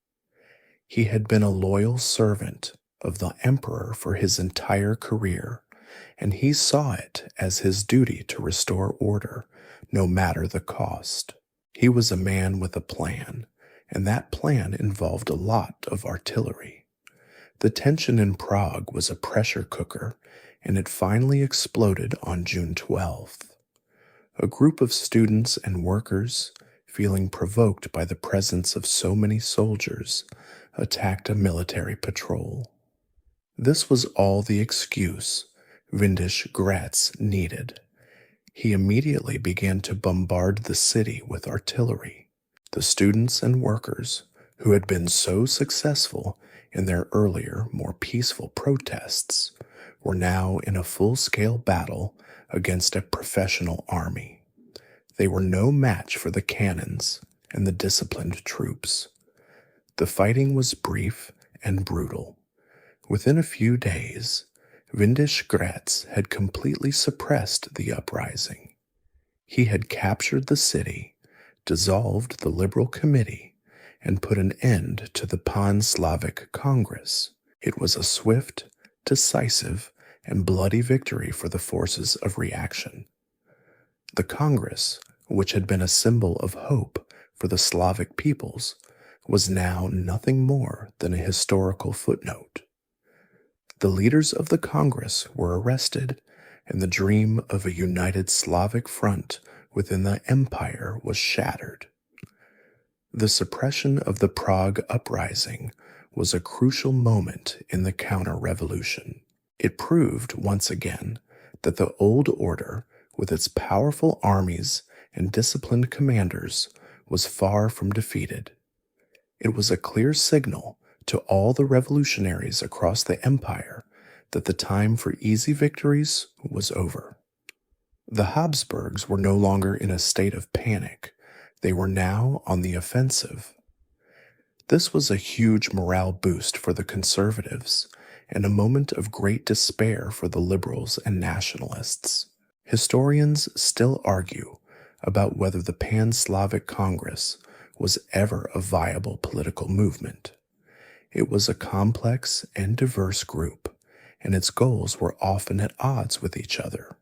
He had been a loyal servant of the emperor for his entire career, and he saw it as his duty to restore order, no matter the cost. He was a man with a plan, and that plan involved a lot of artillery. The tension in Prague was a pressure cooker, and it finally exploded on June 12th. A group of students and workers, feeling provoked by the presence of so many soldiers, attacked a military patrol. This was all the excuse Windisch-Graetz needed. He immediately began to bombard the city with artillery. The students and workers, who had been so successful in their earlier, more peaceful protests, were now in a full-scale battle against a professional army. They were no match for the cannons and the disciplined troops. The fighting was brief and brutal. Within a few days, Windisch-Graetz had completely suppressed the uprising. He had captured the city, dissolved the Liberal Committee, and put an end to the Pan-Slavic Congress. It was a swift, decisive, and bloody victory for the forces of reaction. The Congress, which had been a symbol of hope for the Slavic peoples, was now nothing more than a historical footnote. The leaders of the Congress were arrested, and the dream of a united Slavic front within the empire was shattered. The suppression of the Prague Uprising was a crucial moment in the counter-revolution. It proved once again that the old order, with its powerful armies and disciplined commanders, was far from defeated. It was a clear signal to all the revolutionaries across the empire that the time for easy victories was over. The Habsburgs were no longer in a state of panic. They were now on the offensive. This was a huge morale boost for the conservatives and a moment of great despair for the liberals and nationalists. Historians still argue about whether the Pan-Slavic Congress was ever a viable political movement. It was a complex and diverse group, and its goals were often at odds with each other.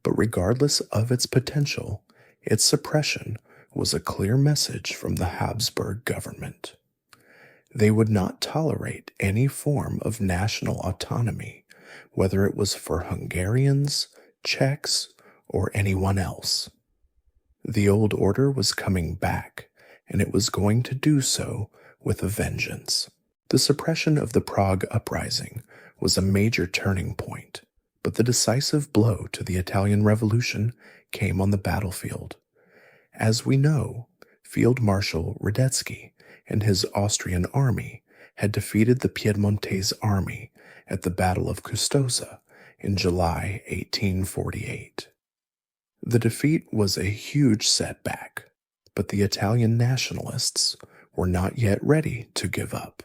But regardless of its potential, its suppression was a clear message from the Habsburg government. They would not tolerate any form of national autonomy, whether it was for Hungarians, Czechs, or anyone else. The old order was coming back, and it was going to do so with a vengeance. The suppression of the Prague Uprising was a major turning point, but the decisive blow to the Italian Revolution came on the battlefield. As we know, Field Marshal Radetzky and his Austrian army had defeated the Piedmontese army at the Battle of Kossuth in July 1848. The defeat was a huge setback, but the Italian nationalists were not yet ready to give up.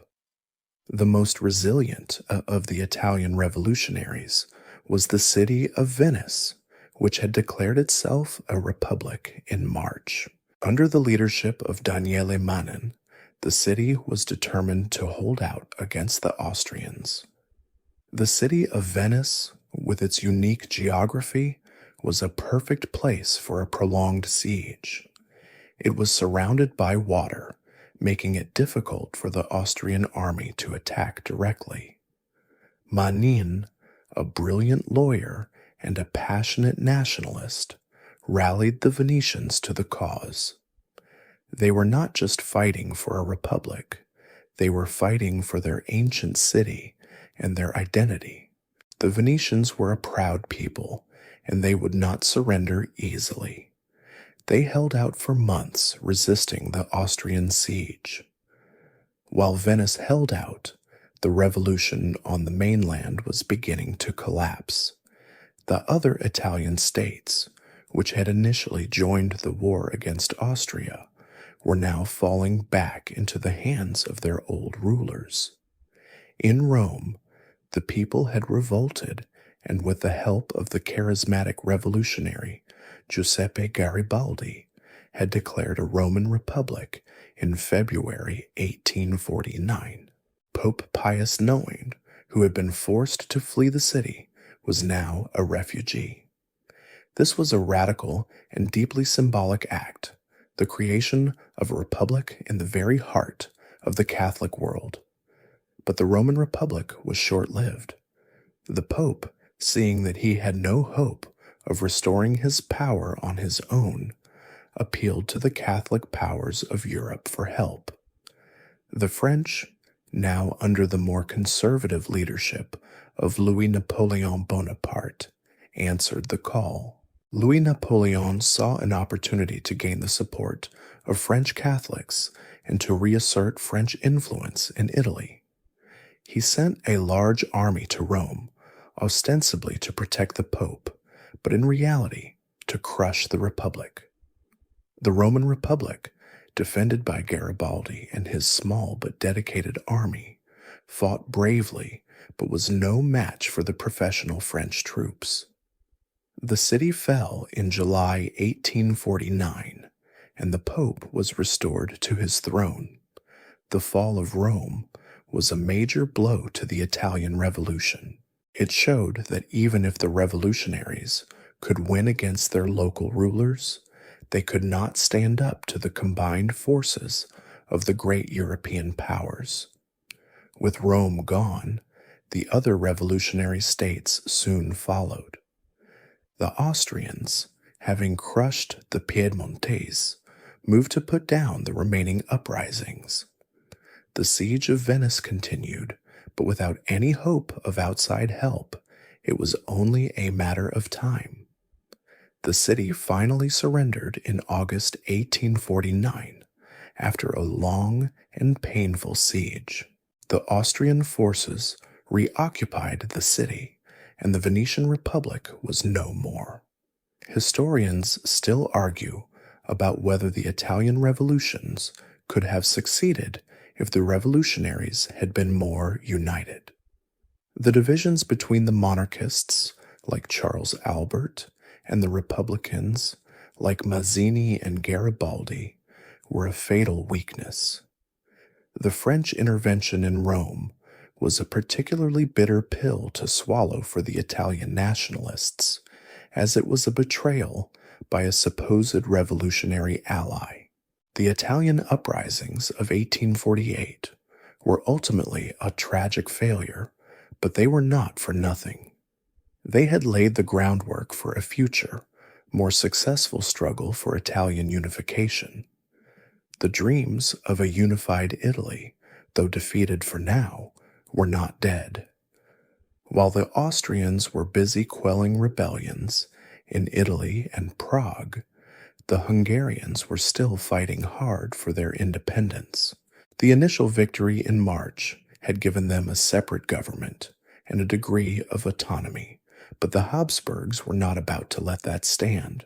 The most resilient of the Italian revolutionaries was the city of Venice, which had declared itself a republic in March. Under the leadership of Daniele Manin, the city was determined to hold out against the Austrians. The city of Venice, with its unique geography, was a perfect place for a prolonged siege. It was surrounded by water, making it difficult for the Austrian army to attack directly. Manin, a brilliant lawyer and a passionate nationalist, rallied the Venetians to the cause. They were not just fighting for a republic, they were fighting for their ancient city and their identity. The Venetians were a proud people, and they would not surrender easily. They held out for months, resisting the Austrian siege. While Venice held out, the revolution on the mainland was beginning to collapse. The other Italian states, which had initially joined the war against Austria, were now falling back into the hands of their old rulers. In Rome, the people had revolted, and with the help of the charismatic revolutionary Giuseppe Garibaldi, had declared a Roman Republic in February 1849. Pope Pius IX, who had been forced to flee the city, was now a refugee. This was a radical and deeply symbolic act, the creation of a republic in the very heart of the Catholic world. But the Roman Republic was short-lived. The Pope, seeing that he had no hope of restoring his power on his own, appealed to the Catholic powers of Europe for help. The French, now under the more conservative leadership of Louis Napoleon Bonaparte, answered the call. Louis Napoleon saw an opportunity to gain the support of French Catholics and to reassert French influence in Italy. He sent a large army to Rome, ostensibly to protect the Pope, but in reality to crush the Republic. The Roman Republic, defended by Garibaldi and his small but dedicated army, fought bravely but was no match for the professional French troops. The city fell in July 1849, and the Pope was restored to his throne. The fall of Rome was a major blow to the Italian Revolution. It showed that even if the revolutionaries could win against their local rulers, they could not stand up to the combined forces of the great European powers. With Rome gone, the other revolutionary states soon followed. The Austrians, having crushed the Piedmontese, moved to put down the remaining uprisings. The siege of Venice continued, but without any hope of outside help. It was only a matter of time. The city finally surrendered in August 1849 after a long and painful siege. The Austrian forces reoccupied the city, and the Venetian Republic was no more. Historians still argue about whether the Italian revolutions could have succeeded if the revolutionaries had been more united. The divisions between the monarchists, like Charles Albert, and the republicans, like Mazzini and Garibaldi, were a fatal weakness. The French intervention in Rome was a particularly bitter pill to swallow for the Italian nationalists, as it was a betrayal by a supposed revolutionary ally. The Italian uprisings of 1848 were ultimately a tragic failure, but they were not for nothing. They had laid the groundwork for a future, more successful struggle for Italian unification. The dreams of a unified Italy, though defeated for now, were not dead. While the Austrians were busy quelling rebellions in Italy and Prague, the Hungarians were still fighting hard for their independence. The initial victory in March had given them a separate government and a degree of autonomy, but the Habsburgs were not about to let that stand.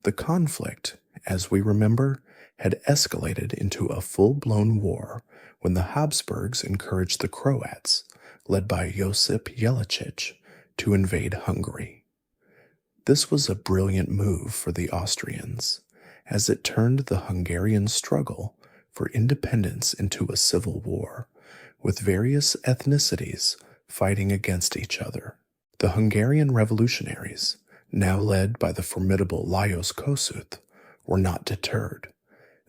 The conflict, as we remember, had escalated into a full-blown war when the Habsburgs encouraged the Croats, led by Josip Jelačić, to invade Hungary. This was a brilliant move for the Austrians, as it turned the Hungarian struggle for independence into a civil war, with various ethnicities fighting against each other. The Hungarian revolutionaries, now led by the formidable Lajos Kossuth, were not deterred.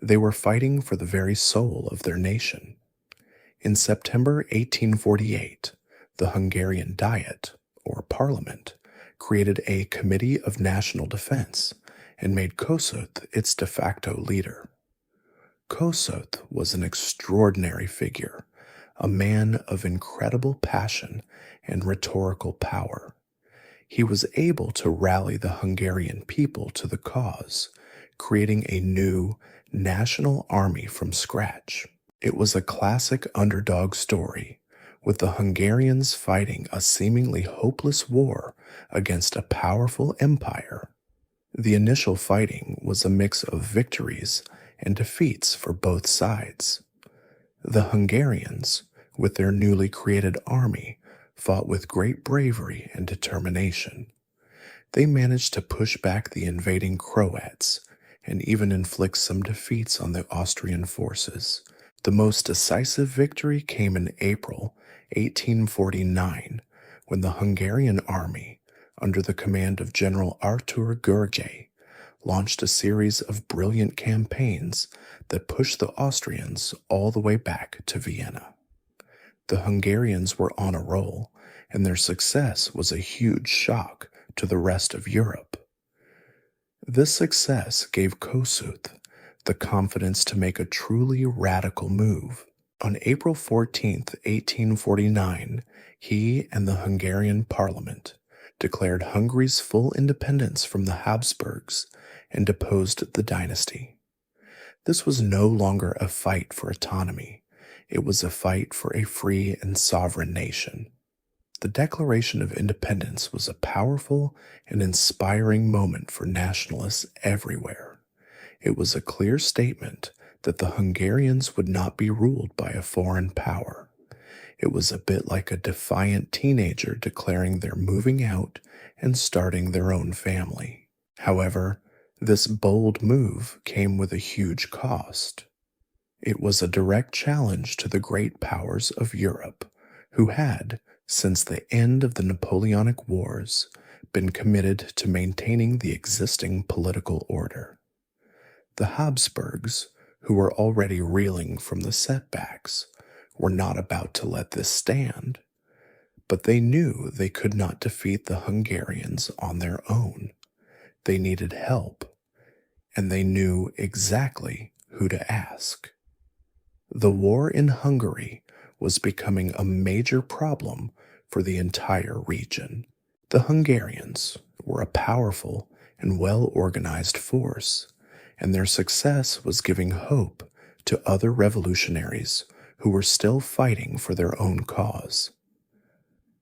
They were fighting for the very soul of their nation. In September 1848, the Hungarian Diet, or Parliament, created a Committee of National Defense and made Kossuth its de facto leader. Kossuth was an extraordinary figure, a man of incredible passion and rhetorical power. He was able to rally the Hungarian people to the cause, creating a new national army from scratch. It was a classic underdog story, with the Hungarians fighting a seemingly hopeless war against a powerful empire. The initial fighting was a mix of victories and defeats for both sides. The Hungarians, with their newly created army, fought with great bravery and determination. They managed to push back the invading Croats and even inflict some defeats on the Austrian forces. The most decisive victory came in April 1849, when the Hungarian army, under the command of General Artur Gergely, launched a series of brilliant campaigns that pushed the Austrians all the way back to Vienna. The Hungarians were on a roll, and their success was a huge shock to the rest of Europe. This success gave Kossuth the confidence to make a truly radical move. On April 14, 1849, he and the Hungarian Parliament declared Hungary's full independence from the Habsburgs and deposed the dynasty. This was no longer a fight for autonomy. It was a fight for a free and sovereign nation. The Declaration of Independence was a powerful and inspiring moment for nationalists everywhere. It was a clear statement that the Hungarians would not be ruled by a foreign power. It was a bit like a defiant teenager declaring they're moving out and starting their own family. However, this bold move came with a huge cost. It was a direct challenge to the great powers of Europe, who had, since the end of the Napoleonic Wars, been committed to maintaining the existing political order. The Habsburgs, who were already reeling from the setbacks, were not about to let this stand, but they knew they could not defeat the Hungarians on their own. They needed help, and they knew exactly who to ask. The war in Hungary was becoming a major problem for the entire region. The Hungarians were a powerful and well-organized force, and their success was giving hope to other revolutionaries who were still fighting for their own cause.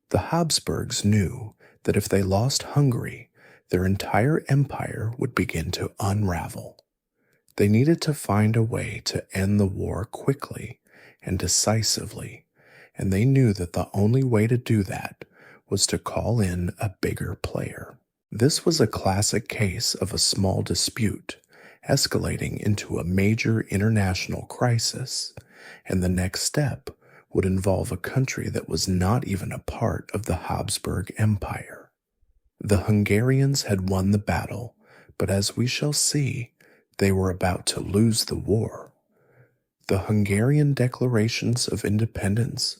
The Habsburgs knew that if they lost Hungary, their entire empire would begin to unravel. They needed to find a way to end the war quickly and decisively, and they knew that the only way to do that was to call in a bigger player. This was a classic case of a small dispute escalating into a major international crisis, and the next step would involve a country that was not even a part of the Habsburg Empire. The Hungarians had won the battle, but as we shall see, they were about to lose the war. The Hungarian Declarations of Independence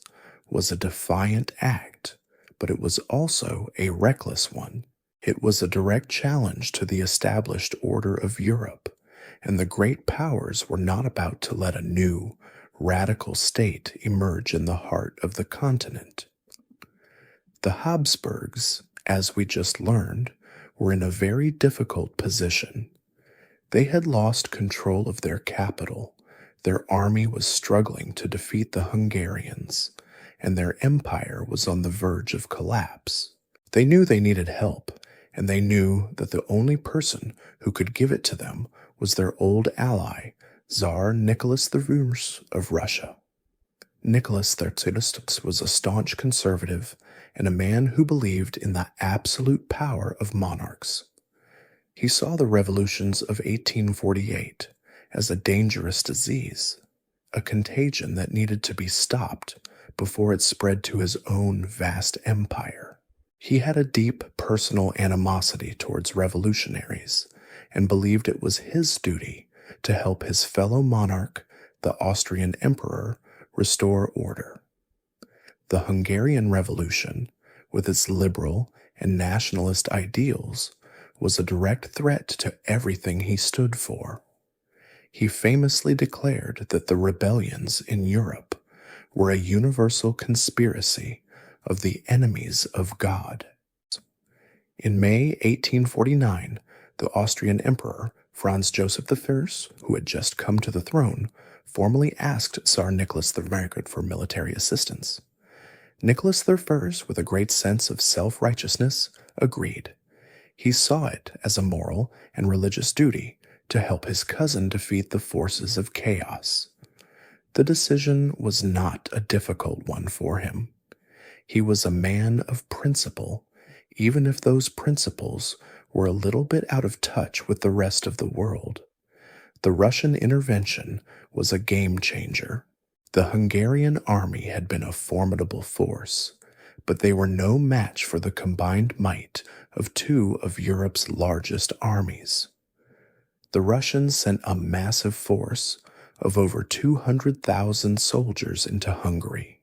was a defiant act, but it was also a reckless one. It was a direct challenge to the established order of Europe, and the great powers were not about to let a new, radical state emerge in the heart of the continent. The Habsburgs, as we just learned, were in a very difficult position. They had lost control of their capital, their army was struggling to defeat the Hungarians, and their empire was on the verge of collapse. They knew they needed help, and they knew that the only person who could give it to them was their old ally, Tsar Nicholas I of Russia. Nicholas III was a staunch conservative and a man who believed in the absolute power of monarchs. He saw the revolutions of 1848 as a dangerous disease, a contagion that needed to be stopped before it spread to his own vast empire. He had a deep personal animosity towards revolutionaries and believed it was his duty to help his fellow monarch, the Austrian emperor, restore order. The Hungarian Revolution, with its liberal and nationalist ideals, was a direct threat to everything he stood for. He famously declared that the rebellions in Europe were a universal conspiracy of the enemies of God. In May 1849, the Austrian Emperor Franz Joseph I, who had just come to the throne, formally asked Tsar Nicholas I for military assistance. Nicholas I, with a great sense of self-righteousness, agreed. He saw it as a moral and religious duty to help his cousin defeat the forces of chaos. The decision was not a difficult one for him. He was a man of principle, even if those principles were a little bit out of touch with the rest of the world. The Russian intervention was a game changer. The Hungarian army had been a formidable force, but they were no match for the combined might of two of Europe's largest armies. The Russians sent a massive force of over 200,000 soldiers into Hungary.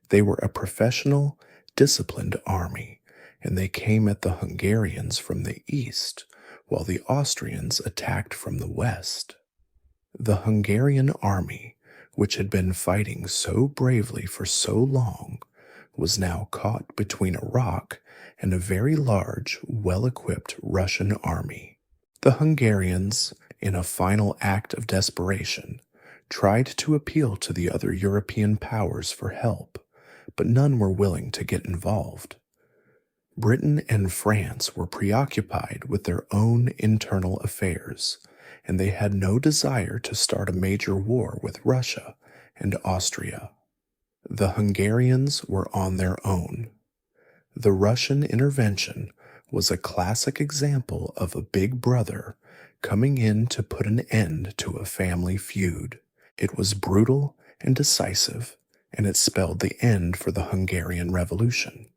They were a professional, disciplined army, and they came at the Hungarians from the east, while the Austrians attacked from the west. The Hungarian army, which had been fighting so bravely for so long, was now caught between a rock and a very large, well-equipped Russian army. The Hungarians, in a final act of desperation, tried to appeal to the other European powers for help, but none were willing to get involved. Britain and France were preoccupied with their own internal affairs, and they had no desire to start a major war with Russia and Austria. The Hungarians were on their own. The Russian intervention was a classic example of a big brother coming in to put an end to a family feud. It was brutal and decisive, and it spelled the end for the Hungarian Revolution.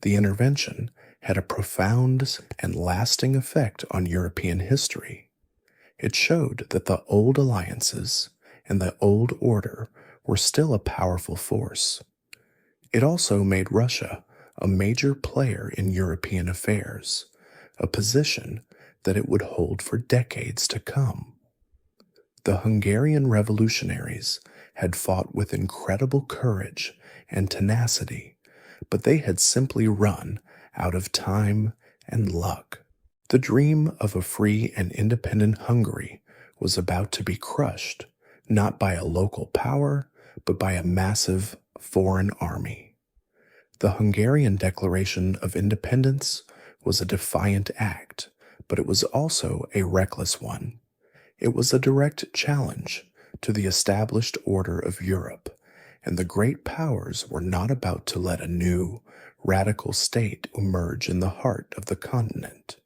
The intervention had a profound and lasting effect on European history. It showed that the old alliances and the old order were still a powerful force. It also made Russia a major player in European affairs, a position that it would hold for decades to come. The Hungarian revolutionaries had fought with incredible courage and tenacity, but they had simply run out of time and luck. The dream of a free and independent Hungary was about to be crushed, not by a local power, but by a massive foreign army. The Hungarian Declaration of Independence was a defiant act, but it was also a reckless one. It was a direct challenge to the established order of Europe, and the great powers were not about to let a new, radical state emerge in the heart of the continent.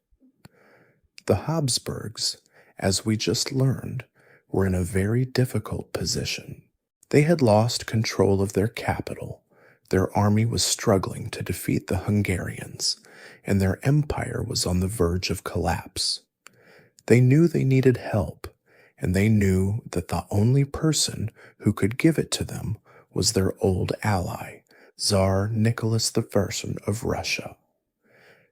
The Habsburgs, as we just learned, were in a very difficult position. They had lost control of their capital, their army was struggling to defeat the Hungarians, and their empire was on the verge of collapse. They knew they needed help, and they knew that the only person who could give it to them was their old ally, Tsar Nicholas I of Russia.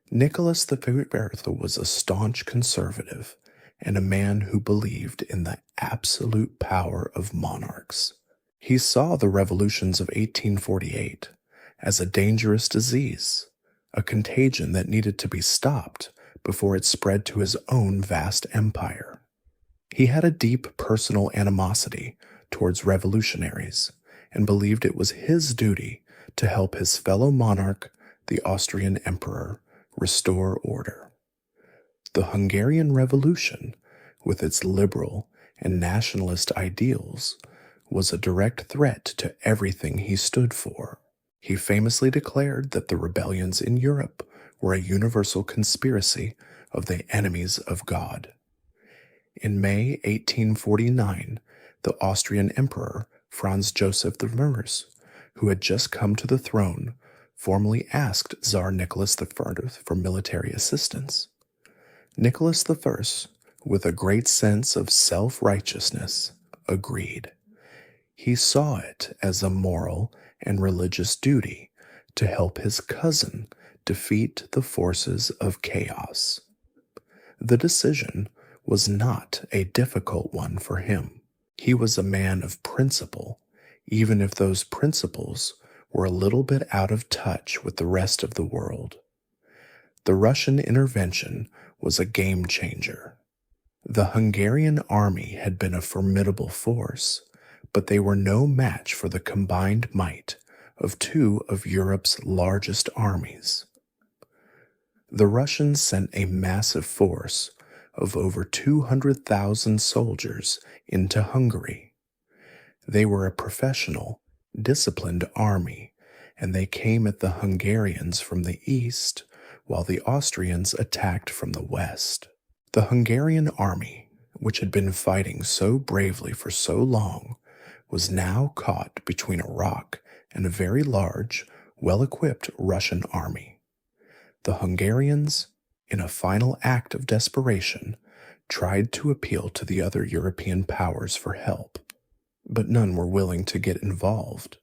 Nicholas I was a staunch conservative and a man who believed in the absolute power of monarchs. He saw the revolutions of 1848 as a dangerous disease, a contagion that needed to be stopped before it spread to his own vast empire. He had a deep personal animosity towards revolutionaries and believed it was his duty to help his fellow monarch, the Austrian emperor, restore order. The Hungarian Revolution, with its liberal and nationalist ideals, was a direct threat to everything he stood for. He famously declared that the rebellions in Europe were a universal conspiracy of the enemies of God. In May 1849, the Austrian Emperor Franz Joseph I, who had just come to the throne, formally asked Tsar Nicholas I for military assistance. Nicholas I, with a great sense of self-righteousness, agreed. He saw it as a moral and religious duty to help his cousin defeat the forces of chaos. The decision was not a difficult one for him. He was a man of principle, even if those principles were a little bit out of touch with the rest of the world. The Russian intervention was a game changer. The Hungarian army had been a formidable force, but they were no match for the combined might of two of Europe's largest armies. The Russians sent a massive force of over 200,000 soldiers into Hungary. They were a professional, disciplined army, and they came at the Hungarians from the east, while the Austrians attacked from the west. The Hungarian army, which had been fighting so bravely for so long, was now caught between a rock and a very large, well-equipped Russian army. The Hungarians, in a final act of desperation, tried to appeal to the other European powers for help, but none were willing to get involved.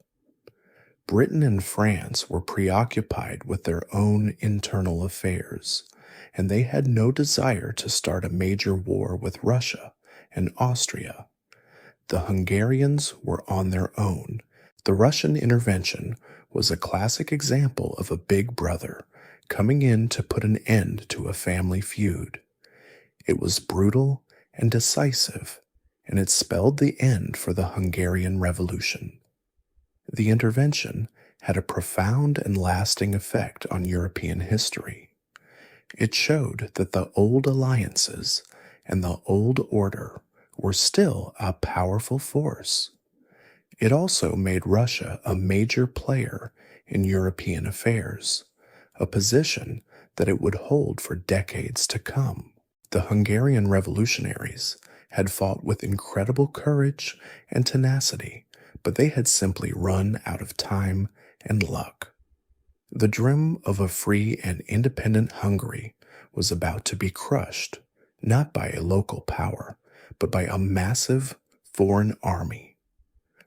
Britain and France were preoccupied with their own internal affairs, and they had no desire to start a major war with Russia and Austria. The Hungarians were on their own. The Russian intervention was a classic example of a big brother coming in to put an end to a family feud. It was brutal and decisive, and it spelled the end for the Hungarian Revolution. The intervention had a profound and lasting effect on European history. It showed that the old alliances and the old order were still a powerful force. It also made Russia a major player in European affairs, a position that it would hold for decades to come. The Hungarian revolutionaries had fought with incredible courage and tenacity, but they had simply run out of time and luck. The dream of a free and independent Hungary was about to be crushed, not by a local power, but by a massive foreign army.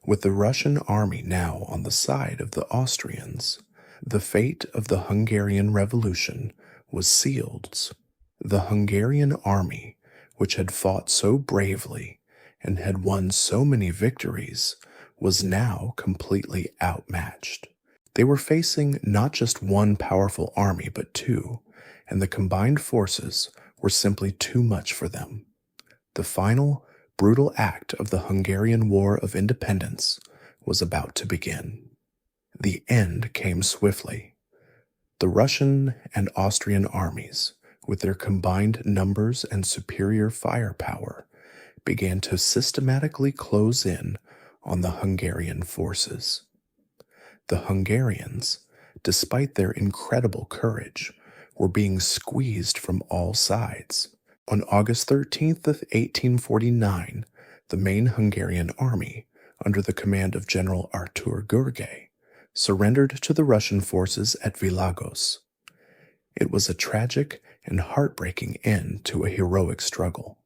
With the Russian army now on the side of the Austrians, the fate of the Hungarian Revolution was sealed. The Hungarian army, which had fought so bravely and had won so many victories, was now completely outmatched. They were facing not just one powerful army, but two, and the combined forces were simply too much for them. The final, brutal act of the Hungarian War of Independence was about to begin. The end came swiftly. The Russian and Austrian armies, with their combined numbers and superior firepower, began to systematically close in on the Hungarian forces. The Hungarians, despite their incredible courage, were being squeezed from all sides. On August 13th of 1849, the main Hungarian army, under the command of General Artur Gergely, surrendered to the Russian forces at Lajos. It was a tragic and heartbreaking end to a heroic struggle.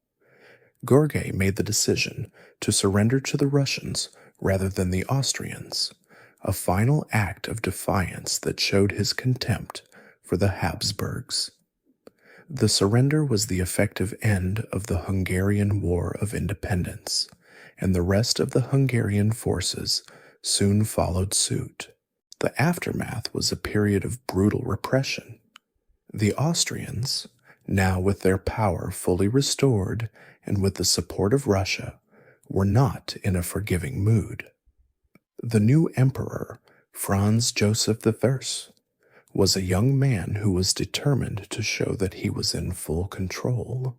Gergely made the decision to surrender to the Russians rather than the Austrians, a final act of defiance that showed his contempt for the Habsburgs. The surrender was the effective end of the Hungarian War of Independence, and the rest of the Hungarian forces soon followed suit. The aftermath was a period of brutal repression. The Austrians, now with their power fully restored and with the support of Russia, were not in a forgiving mood. The new emperor, Franz Joseph I, was a young man who was determined to show that he was in full control.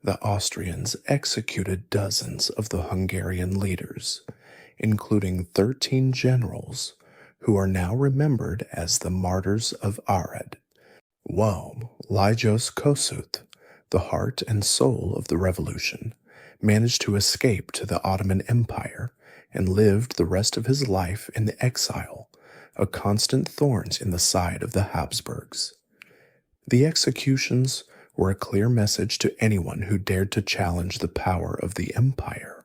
The Austrians executed dozens of the Hungarian leaders, including 13 generals, who are now remembered as the martyrs of Arad. Lajos Kossuth, the heart and soul of the revolution, managed to escape to the Ottoman Empire and lived the rest of his life in exile, a constant thorn in the side of the Habsburgs. The executions were a clear message to anyone who dared to challenge the power of the empire.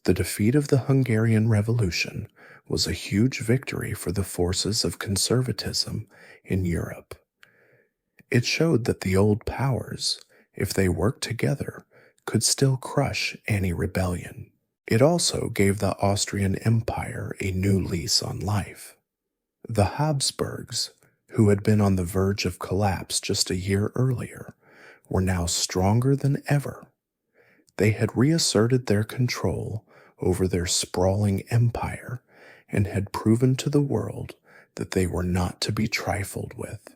The defeat of the Hungarian Revolution was a huge victory for the forces of conservatism in Europe. It showed that the old powers, if they worked together, could still crush any rebellion. It also gave the Austrian Empire a new lease on life. The Habsburgs, who had been on the verge of collapse just a year earlier, were now stronger than ever. They had reasserted their control over their sprawling empire and had proven to the world that they were not to be trifled with.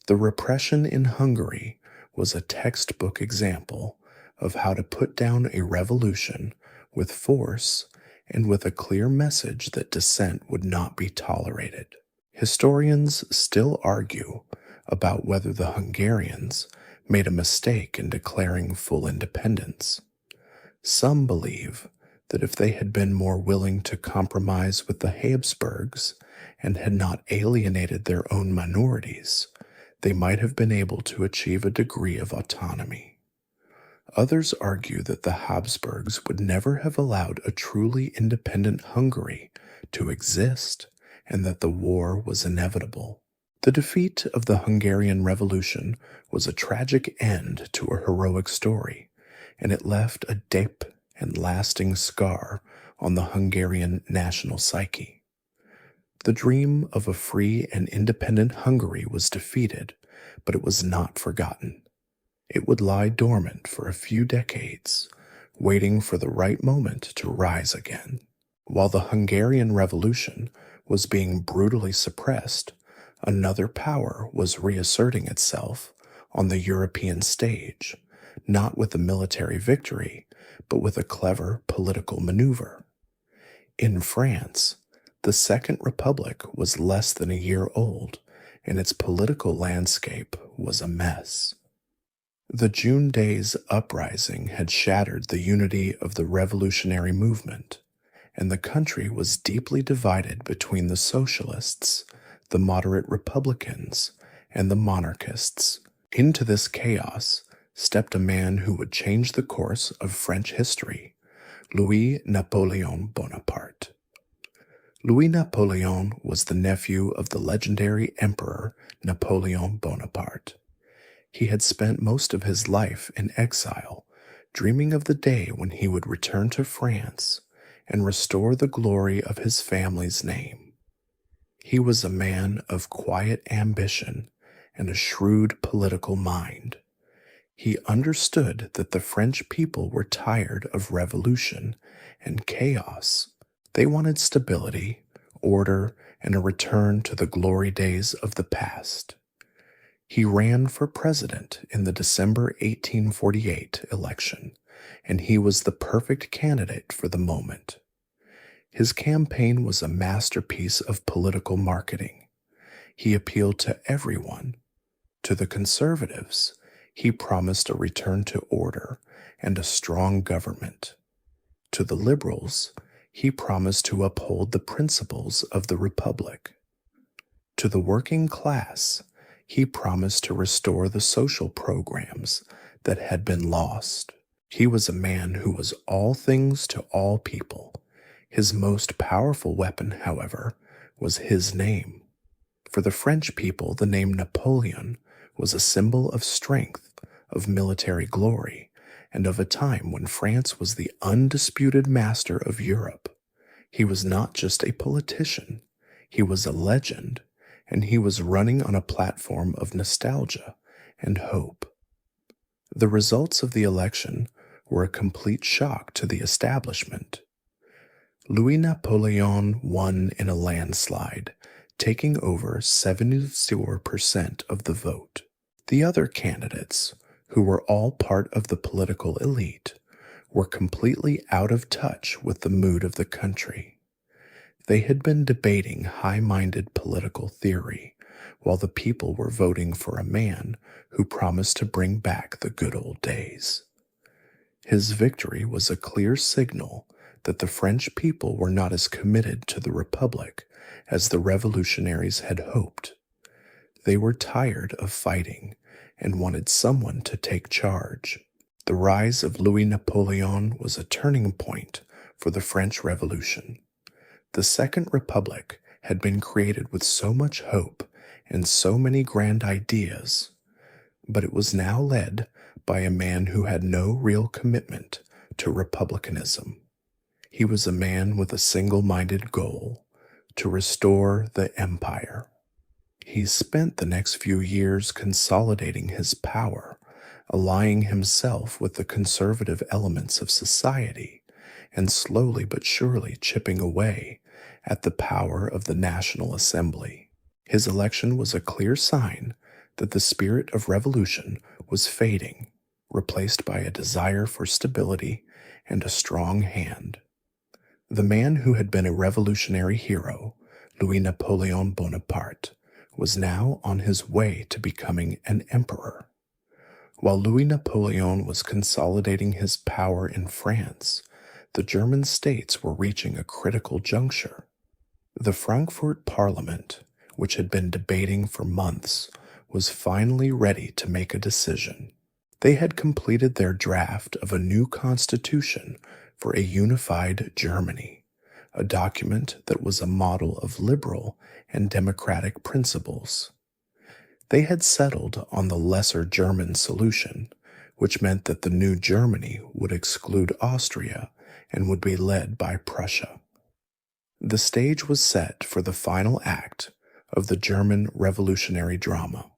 The repression in Hungary was a textbook example of how to put down a revolution with force and with a clear message that dissent would not be tolerated. Historians still argue about whether the Hungarians made a mistake in declaring full independence. Some believe that if they had been more willing to compromise with the Habsburgs and had not alienated their own minorities, they might have been able to achieve a degree of autonomy. Others argue that the Habsburgs would never have allowed a truly independent Hungary to exist, and that the war was inevitable. The defeat of the Hungarian Revolution was a tragic end to a heroic story, and it left a deep and lasting scar on the Hungarian national psyche. The dream of a free and independent Hungary was defeated, but it was not forgotten. It would lie dormant for a few decades, waiting for the right moment to rise again. While the Hungarian Revolution was being brutally suppressed, another power was reasserting itself on the European stage, not with a military victory, but with a clever political maneuver. In France, the Second Republic was less than a year old, and its political landscape was a mess. The June Days Uprising had shattered the unity of the revolutionary movement. and the country was deeply divided between the socialists, the moderate republicans, and the monarchists. Into this chaos stepped a man who would change the course of French history, Louis-Napoleon Bonaparte. Louis-Napoleon was the nephew of the legendary Emperor Napoleon Bonaparte. He had spent most of his life in exile, dreaming of the day when he would return to France and restore the glory of his family's name. He was a man of quiet ambition and a shrewd political mind. He understood that the French people were tired of revolution and chaos. They wanted stability, order, and a return to the glory days of the past. He ran for president in the December 1848 election, and he was the perfect candidate for the moment. His campaign was a masterpiece of political marketing. He appealed to everyone. To the conservatives, he promised a return to order and a strong government. To the liberals, he promised to uphold the principles of the Republic. To the working class, he promised to restore the social programs that had been lost. He was a man who was all things to all people. His most powerful weapon, however, was his name. For the French people, the name Napoleon was a symbol of strength, of military glory, and of a time when France was the undisputed master of Europe. He was not just a politician, he was a legend, and he was running on a platform of nostalgia and hope. The results of the election were a complete shock to the establishment. Louis Napoleon won in a landslide, taking over 74% of the vote. The other candidates, who were all part of the political elite, were completely out of touch with the mood of the country. They had been debating high-minded political theory, while the people were voting for a man who promised to bring back the good old days. His victory was a clear signal that the French people were not as committed to the Republic as the revolutionaries had hoped. They were tired of fighting and wanted someone to take charge. The rise of Louis Napoleon was a turning point for the French Revolution. The Second Republic had been created with so much hope and so many grand ideas, but it was now led by a man who had no real commitment to republicanism. He was a man with a single-minded goal: to restore the empire. He spent the next few years consolidating his power, allying himself with the conservative elements of society, and slowly but surely chipping away at the power of the National Assembly. His election was a clear sign that the spirit of revolution was fading, replaced by a desire for stability and a strong hand. The man who had been a revolutionary hero, Louis Napoleon Bonaparte, was now on his way to becoming an emperor. While Louis Napoleon was consolidating his power in France, the German states were reaching a critical juncture. The Frankfurt Parliament, which had been debating for months, was finally ready to make a decision. They had completed their draft of a new constitution for a unified Germany, a document that was a model of liberal and democratic principles. They had settled on the Lesser German solution, which meant that the new Germany would exclude Austria and would be led by Prussia. The stage was set for the final act of the German revolutionary drama.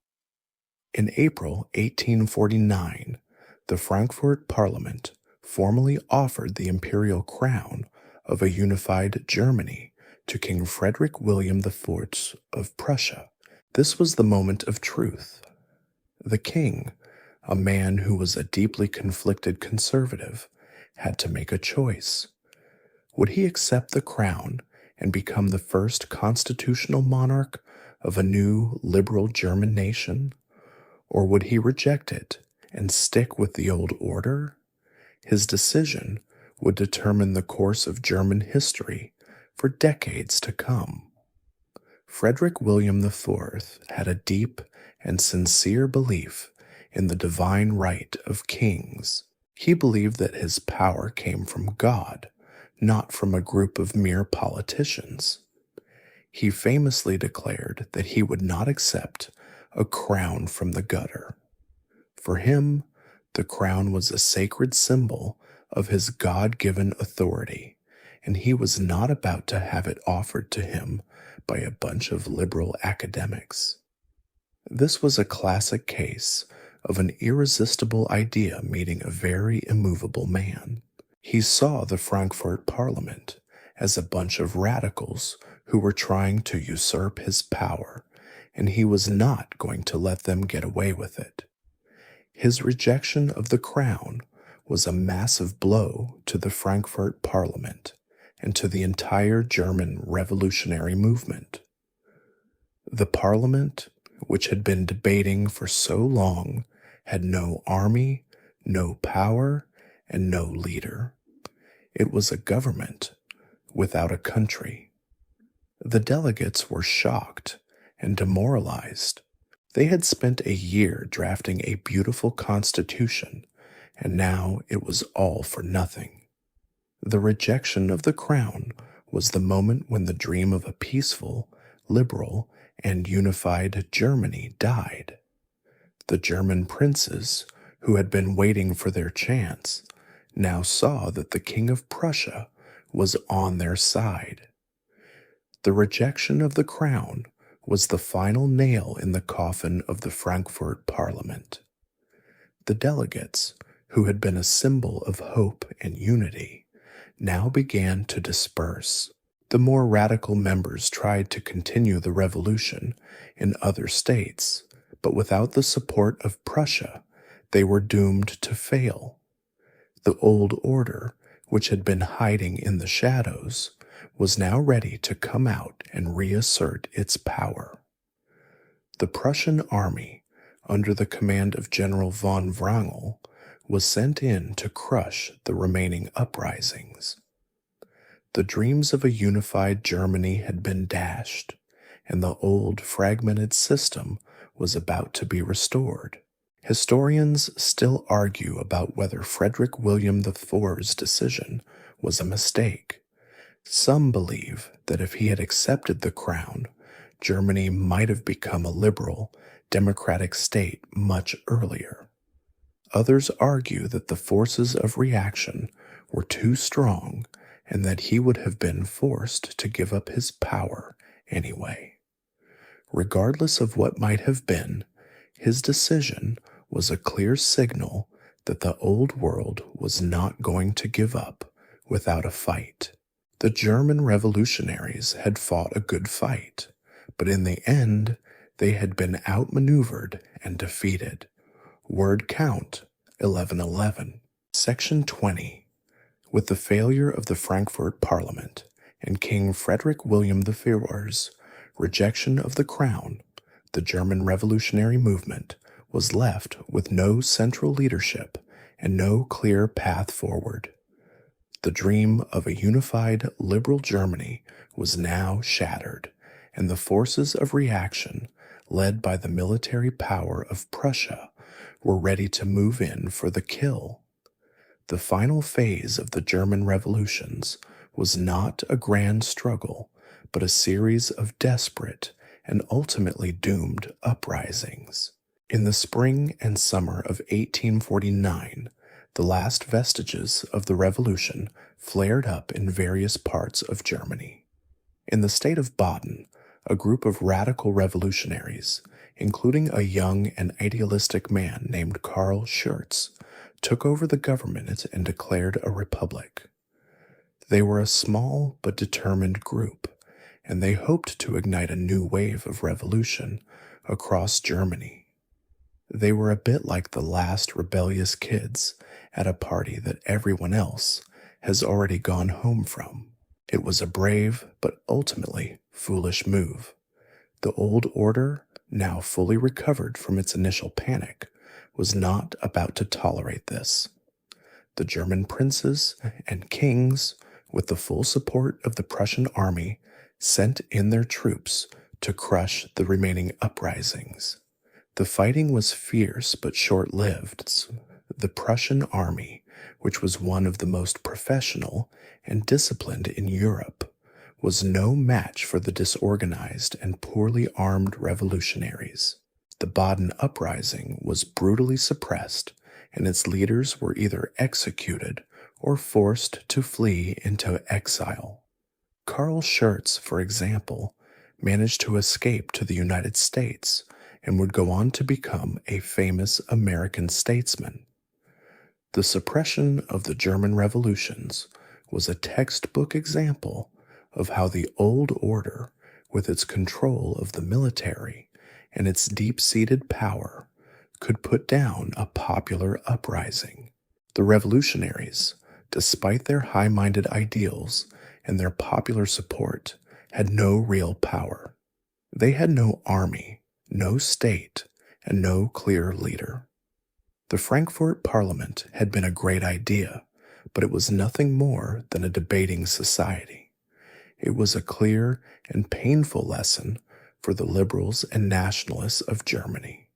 In April 1849, the Frankfurt Parliament formally offered the imperial crown of a unified Germany to King Frederick William IV of Prussia. This was the moment of truth. The king, a man who was a deeply conflicted conservative, had to make a choice. Would he accept the crown and become the first constitutional monarch of a new liberal German nation? Or would he reject it and stick with the old order? His decision would determine the course of German history for decades to come. Frederick William IV had a deep and sincere belief in the divine right of kings. He believed that his power came from God, not from a group of mere politicians. He famously declared that he would not accept a crown from the gutter. For him, the crown was a sacred symbol of his God-given authority, and he was not about to have it offered to him by a bunch of liberal academics. This was a classic case of an irresistible idea meeting a very immovable man. He saw the Frankfurt Parliament as a bunch of radicals who were trying to usurp his power, and he was not going to let them get away with it. His rejection of the crown was a massive blow to the Frankfurt Parliament and to the entire German revolutionary movement. The Parliament, which had been debating for so long, had no army, no power, and no leader. It was a government without a country. The delegates were shocked and demoralized. They had spent a year drafting a beautiful constitution, and now it was all for nothing. The rejection of the crown was the moment when the dream of a peaceful, liberal, and unified Germany died. The German princes, who had been waiting for their chance, now saw that the King of Prussia was on their side. The rejection of the crown was the final nail in the coffin of the Frankfurt Parliament. The delegates, who had been a symbol of hope and unity, now began to disperse. The more radical members tried to continue the revolution in other states, but without the support of Prussia, they were doomed to fail. The old order, which had been hiding in the shadows, was now ready to come out and reassert its power. The Prussian army, under the command of General von Wrangel, was sent in to crush the remaining uprisings. The dreams of a unified Germany had been dashed, and the old fragmented system was about to be restored. Historians still argue about whether Frederick William IV's decision was a mistake. Some believe that if he had accepted the crown, Germany might have become a liberal, democratic state much earlier. Others argue that the forces of reaction were too strong and that he would have been forced to give up his power anyway. Regardless of what might have been, his decision was a clear signal that the old world was not going to give up without a fight. The German revolutionaries had fought a good fight, but in the end, they had been outmaneuvered and defeated. Word count 1111. Section 20. With the failure of the Frankfurt Parliament and King Frederick William IV's rejection of the crown, the German revolutionary movement was left with no central leadership and no clear path forward. The dream of a unified liberal Germany was now shattered, and the forces of reaction, led by the military power of Prussia, were ready to move in for the kill. The final phase of the German revolutions was not a grand struggle, but a series of desperate and ultimately doomed uprisings. In the spring and summer of 1849, the last vestiges of the revolution flared up in various parts of Germany. In the state of Baden, a group of radical revolutionaries, including a young and idealistic man named Karl Schurz, took over the government and declared a republic. They were a small but determined group, and they hoped to ignite a new wave of revolution across Germany. They were a bit like the last rebellious kids at a party that everyone else has already gone home from. It was a brave but ultimately foolish move. The old order, now fully recovered from its initial panic, was not about to tolerate this. The German princes and kings, with the full support of the Prussian army, sent in their troops to crush the remaining uprisings. The fighting was fierce but short-lived. The Prussian army, which was one of the most professional and disciplined in Europe, was no match for the disorganized and poorly armed revolutionaries. The Baden uprising was brutally suppressed, and its leaders were either executed or forced to flee into exile. Karl Schurz, for example, managed to escape to the United States and would go on to become a famous American statesman. The suppression of the German revolutions was a textbook example of how the old order, with its control of the military and its deep-seated power, could put down a popular uprising. The revolutionaries, despite their high-minded ideals and their popular support, had no real power. They had no army, no state, and no clear leader. The Frankfurt Parliament had been a great idea, but it was nothing more than a debating society. It was a clear and painful lesson for the liberals and nationalists of Germany.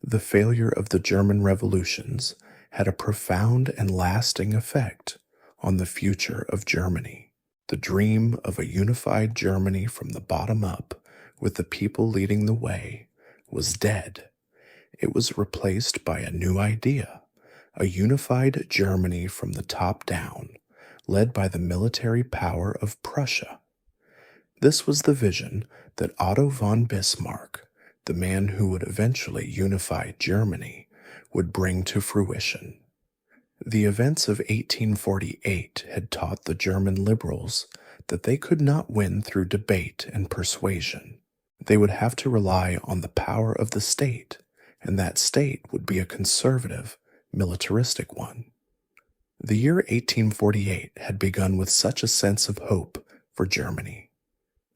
The failure of the German revolutions had a profound and lasting effect on the future of Germany. The dream of a unified Germany from the bottom up, with the people leading the way, was dead. It was replaced by a new idea, a unified Germany from the top down, led by the military power of Prussia. This was the vision that Otto von Bismarck, the man who would eventually unify Germany, would bring to fruition. The events of 1848 had taught the German liberals that they could not win through debate and persuasion. They would have to rely on the power of the state, and that state would be a conservative, militaristic one. The year 1848 had begun with such a sense of hope for Germany.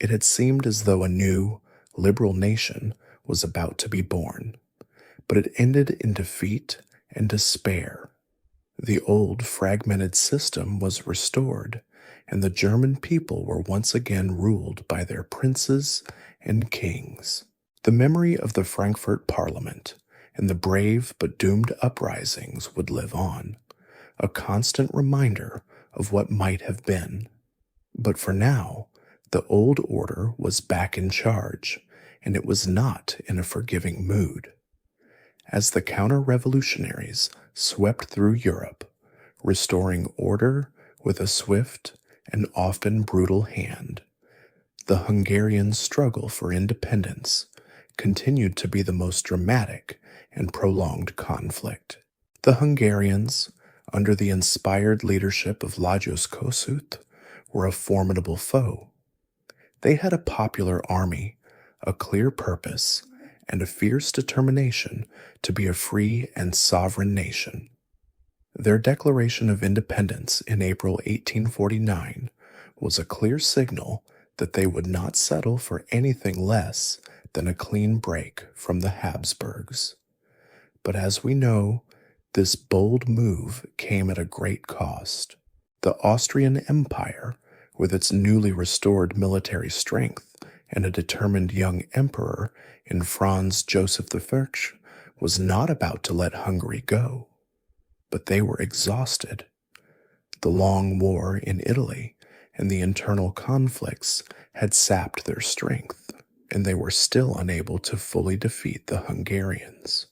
It had seemed as though a new, liberal nation was about to be born, but it ended in defeat and despair. The old fragmented system was restored, and the German people were once again ruled by their princes and kings. The memory of the Frankfurt Parliament and the brave but doomed uprisings would live on, a constant reminder of what might have been. But for now, the old order was back in charge, and it was not in a forgiving mood. As the counter-revolutionaries swept through Europe, restoring order with a swift and often brutal hand, the Hungarian struggle for independence continued to be the most dramatic and prolonged conflict. The Hungarians, under the inspired leadership of Lajos Kossuth, were a formidable foe. They had a popular army, a clear purpose, and a fierce determination to be a free and sovereign nation. Their declaration of independence in April 1849 was a clear signal that they would not settle for anything less than a clean break from the Habsburgs. But as we know, this bold move came at a great cost. The Austrian Empire, with its newly restored military strength and a determined young emperor in Franz Joseph I, was not about to let Hungary go. But they were exhausted. The long war in Italy and the internal conflicts had sapped their strength, and they were still unable to fully defeat the Hungarians.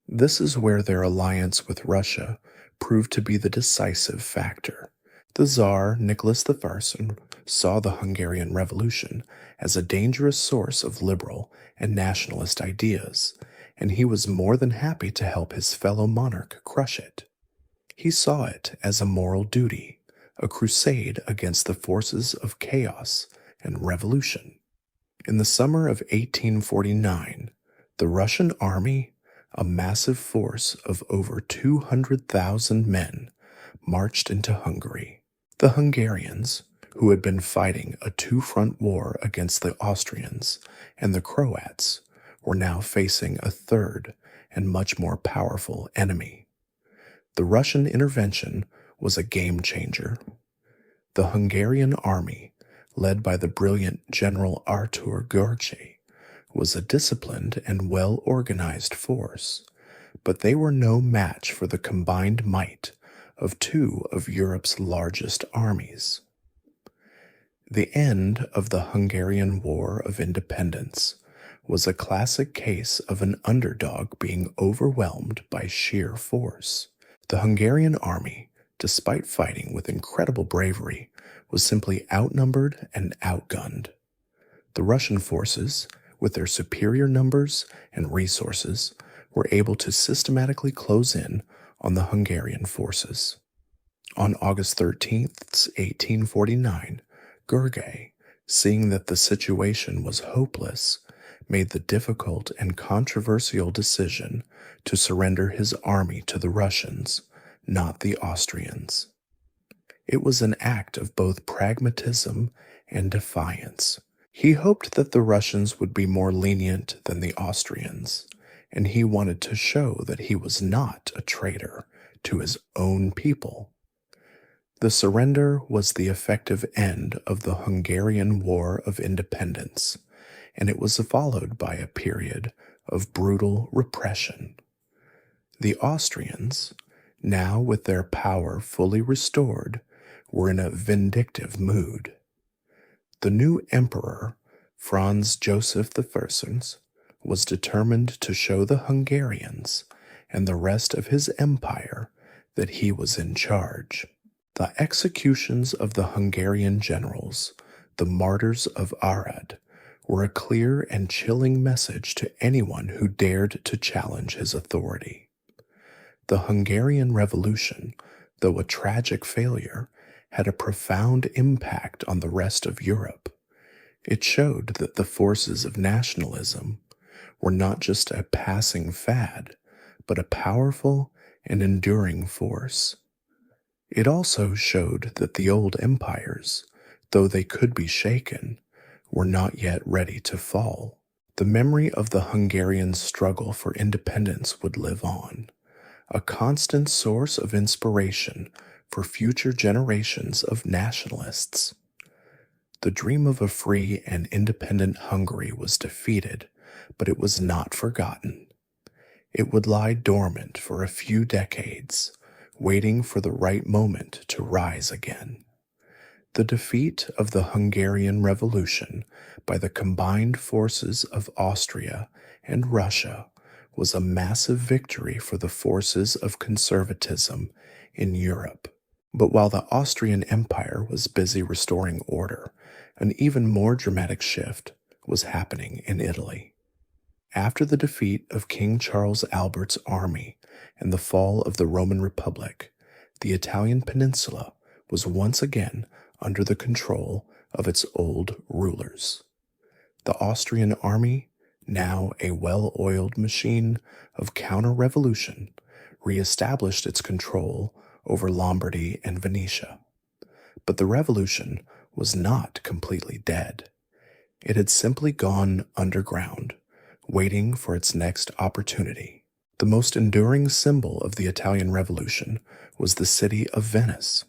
This is where their alliance with Russia proved to be the decisive factor. The Tsar Nicholas I saw the Hungarian Revolution as a dangerous source of liberal and nationalist ideas, and he was more than happy to help his fellow monarch crush it. He saw it as a moral duty, a crusade against the forces of chaos and revolution. In the summer of 1849, the Russian army, a massive force of over 200,000 men, marched into Hungary. The Hungarians, who had been fighting a two-front war against the Austrians and the Croats, were now facing a third and much more powerful enemy. The Russian intervention was a game changer. The Hungarian army, led by the brilliant General Artur Görgey, was a disciplined and well-organized force, but they were no match for the combined might of two of Europe's largest armies. The end of the Hungarian War of Independence was a classic case of an underdog being overwhelmed by sheer force. The Hungarian army, despite fighting with incredible bravery, was simply outnumbered and outgunned. The Russian forces, with their superior numbers and resources, were able to systematically close in on the Hungarian forces. On August 13th, 1849, Görgey, seeing that the situation was hopeless, made the difficult and controversial decision to surrender his army to the Russians, not the Austrians. It was an act of both pragmatism and defiance. He hoped that the Russians would be more lenient than the Austrians, and he wanted to show that he was not a traitor to his own people. The surrender was the effective end of the Hungarian War of Independence, and it was followed by a period of brutal repression. The Austrians, now with their power fully restored, were in a vindictive mood. The new emperor, Franz Joseph I, was determined to show the Hungarians and the rest of his empire that he was in charge. The executions of the Hungarian generals, the martyrs of Arad, were a clear and chilling message to anyone who dared to challenge his authority. The Hungarian Revolution, though a tragic failure, had a profound impact on the rest of Europe. It showed that the forces of nationalism were not just a passing fad, but a powerful and enduring force. It also showed that the old empires, though they could be shaken, were not yet ready to fall. The memory of the Hungarian struggle for independence would live on, a constant source of inspiration for future generations of nationalists. The dream of a free and independent Hungary was defeated, but it was not forgotten. It would lie dormant for a few decades, waiting for the right moment to rise again. The defeat of the Hungarian Revolution by the combined forces of Austria and Russia was a massive victory for the forces of conservatism in Europe. But while the Austrian Empire was busy restoring order, an even more dramatic shift was happening in Italy. After the defeat of King Charles Albert's army and the fall of the Roman Republic, the Italian peninsula was once again under the control of its old rulers. The Austrian army, now a well-oiled machine of counter-revolution, re-established its control over Lombardy and Venetia. But the revolution was not completely dead. It had simply gone underground, waiting for its next opportunity. The most enduring symbol of the Italian Revolution was the city of Venice.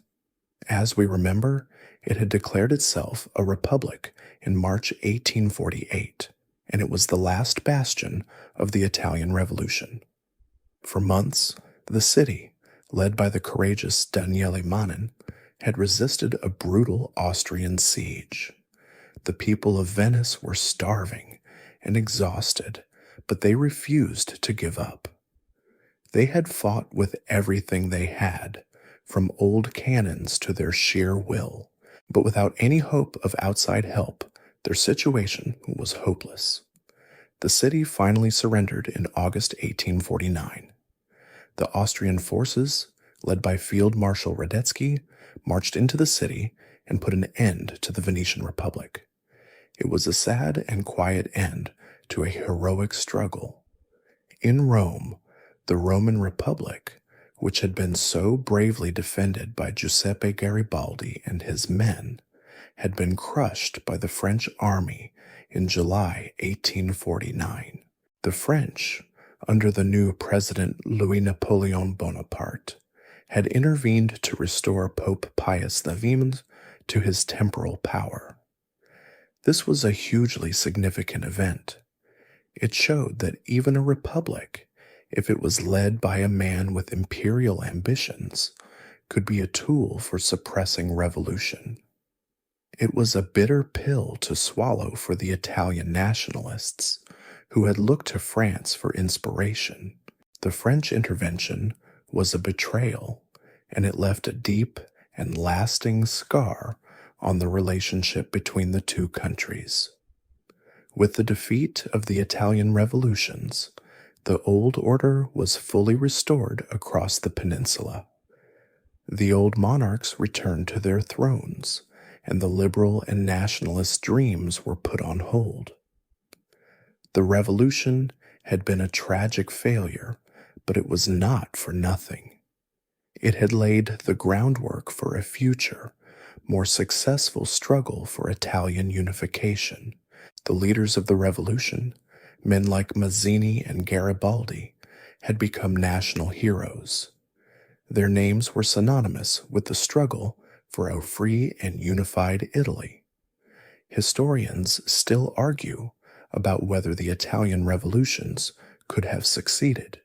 As we remember, it had declared itself a republic in March 1848, and it was the last bastion of the Italian Revolution. For months, the city, led by the courageous Daniele Manin, had resisted a brutal Austrian siege. The people of Venice were starving and exhausted, but they refused to give up. They had fought with everything they had, from old cannons to their sheer will, but without any hope of outside help, their situation was hopeless. The city finally surrendered in August 1849. The Austrian forces, led by Field Marshal Radetzky, marched into the city and put an end to the Venetian Republic. It was a sad and quiet end to a heroic struggle. In Rome, the Roman Republic, which had been so bravely defended by Giuseppe Garibaldi and his men, had been crushed by the French army in July 1849. The French, under the new President Louis-Napoleon Bonaparte, had intervened to restore Pope Pius IX to his temporal power. This was a hugely significant event. It showed that even a republic, if it was led by a man with imperial ambitions, could be a tool for suppressing revolution. It was a bitter pill to swallow for the Italian nationalists, who had looked to France for inspiration. The French intervention was a betrayal, and it left a deep and lasting scar on the relationship between the two countries. With the defeat of the Italian revolutions, the old order was fully restored across the peninsula. The old monarchs returned to their thrones, and the liberal and nationalist dreams were put on hold. The revolution had been a tragic failure, but it was not for nothing. It had laid the groundwork for a future, more successful struggle for Italian unification. The leaders of the revolution, men like Mazzini and Garibaldi, had become national heroes. Their names were synonymous with the struggle for a free and unified Italy. Historians still argue about whether the Italian revolutions could have succeeded.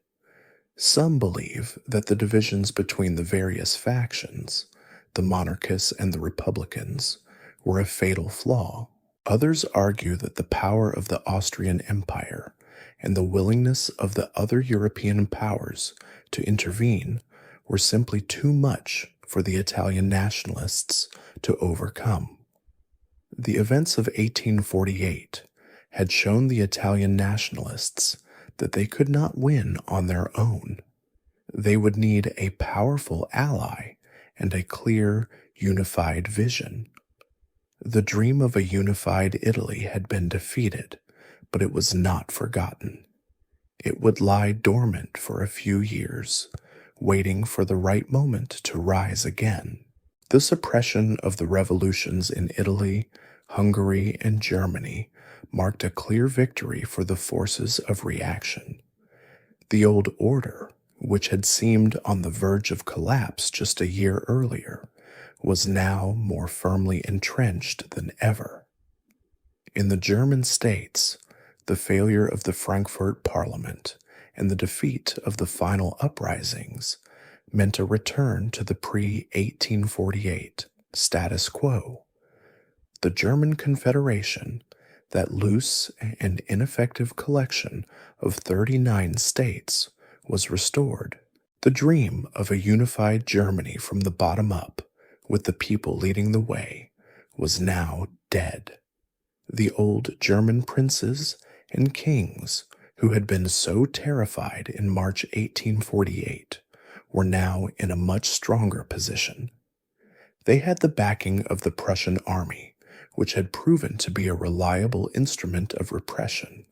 Some believe that the divisions between the various factions, the monarchists and the republicans, were a fatal flaw. Others argue that the power of the Austrian Empire and the willingness of the other European powers to intervene were simply too much for the Italian nationalists to overcome. The events of 1848 had shown the Italian nationalists that they could not win on their own. They would need a powerful ally and a clear, unified vision. The dream of a unified Italy had been defeated, but it was not forgotten. It would lie dormant for a few years, waiting for the right moment to rise again. The suppression of the revolutions in Italy, Hungary, and Germany marked a clear victory for the forces of reaction. The old order, which had seemed on the verge of collapse just a year earlier, was now more firmly entrenched than ever. In the German states, the failure of the Frankfurt Parliament and the defeat of the final uprisings meant a return to the pre-1848 status quo. The German Confederation, that loose and ineffective collection of 39 states, was restored. The dream of a unified Germany from the bottom up, with the people leading the way, was now dead. The old German princes and kings who had been so terrified in March 1848 were now in a much stronger position. They had the backing of the Prussian army, which had proven to be a reliable instrument of repression.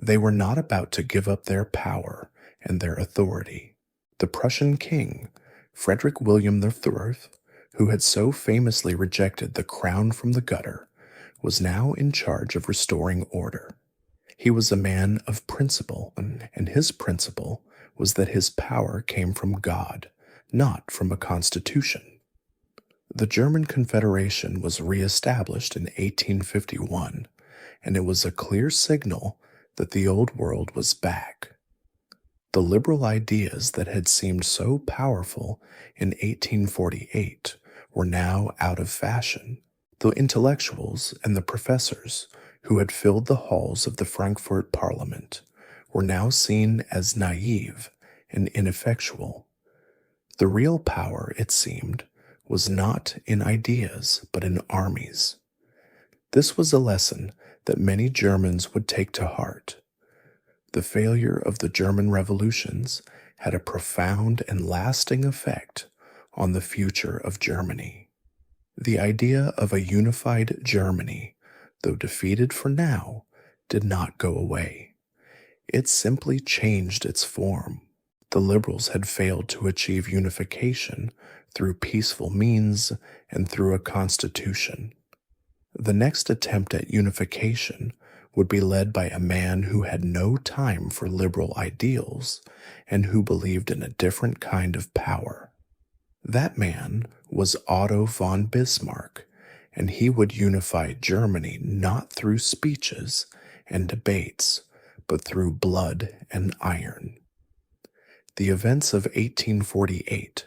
They were not about to give up their power and their authority. The Prussian king, Frederick William III, who had so famously rejected the crown from the gutter, was now in charge of restoring order. He was a man of principle, and his principle was that his power came from God, not from a constitution. The German Confederation was re-established in 1851, and it was a clear signal that the old world was back. The liberal ideas that had seemed so powerful in 1848 were now out of fashion. The intellectuals and the professors who had filled the halls of the Frankfurt Parliament were now seen as naive and ineffectual. The real power, it seemed, was not in ideas but in armies. This was a lesson that many Germans would take to heart. The failure of the German revolutions had a profound and lasting effect on the future of Germany. The idea of a unified Germany, though defeated for now, did not go away. It simply changed its form. The liberals had failed to achieve unification through peaceful means and through a constitution. The next attempt at unification would be led by a man who had no time for liberal ideals and who believed in a different kind of power. That man was Otto von Bismarck, and he would unify Germany not through speeches and debates, but through blood and iron. The events of 1848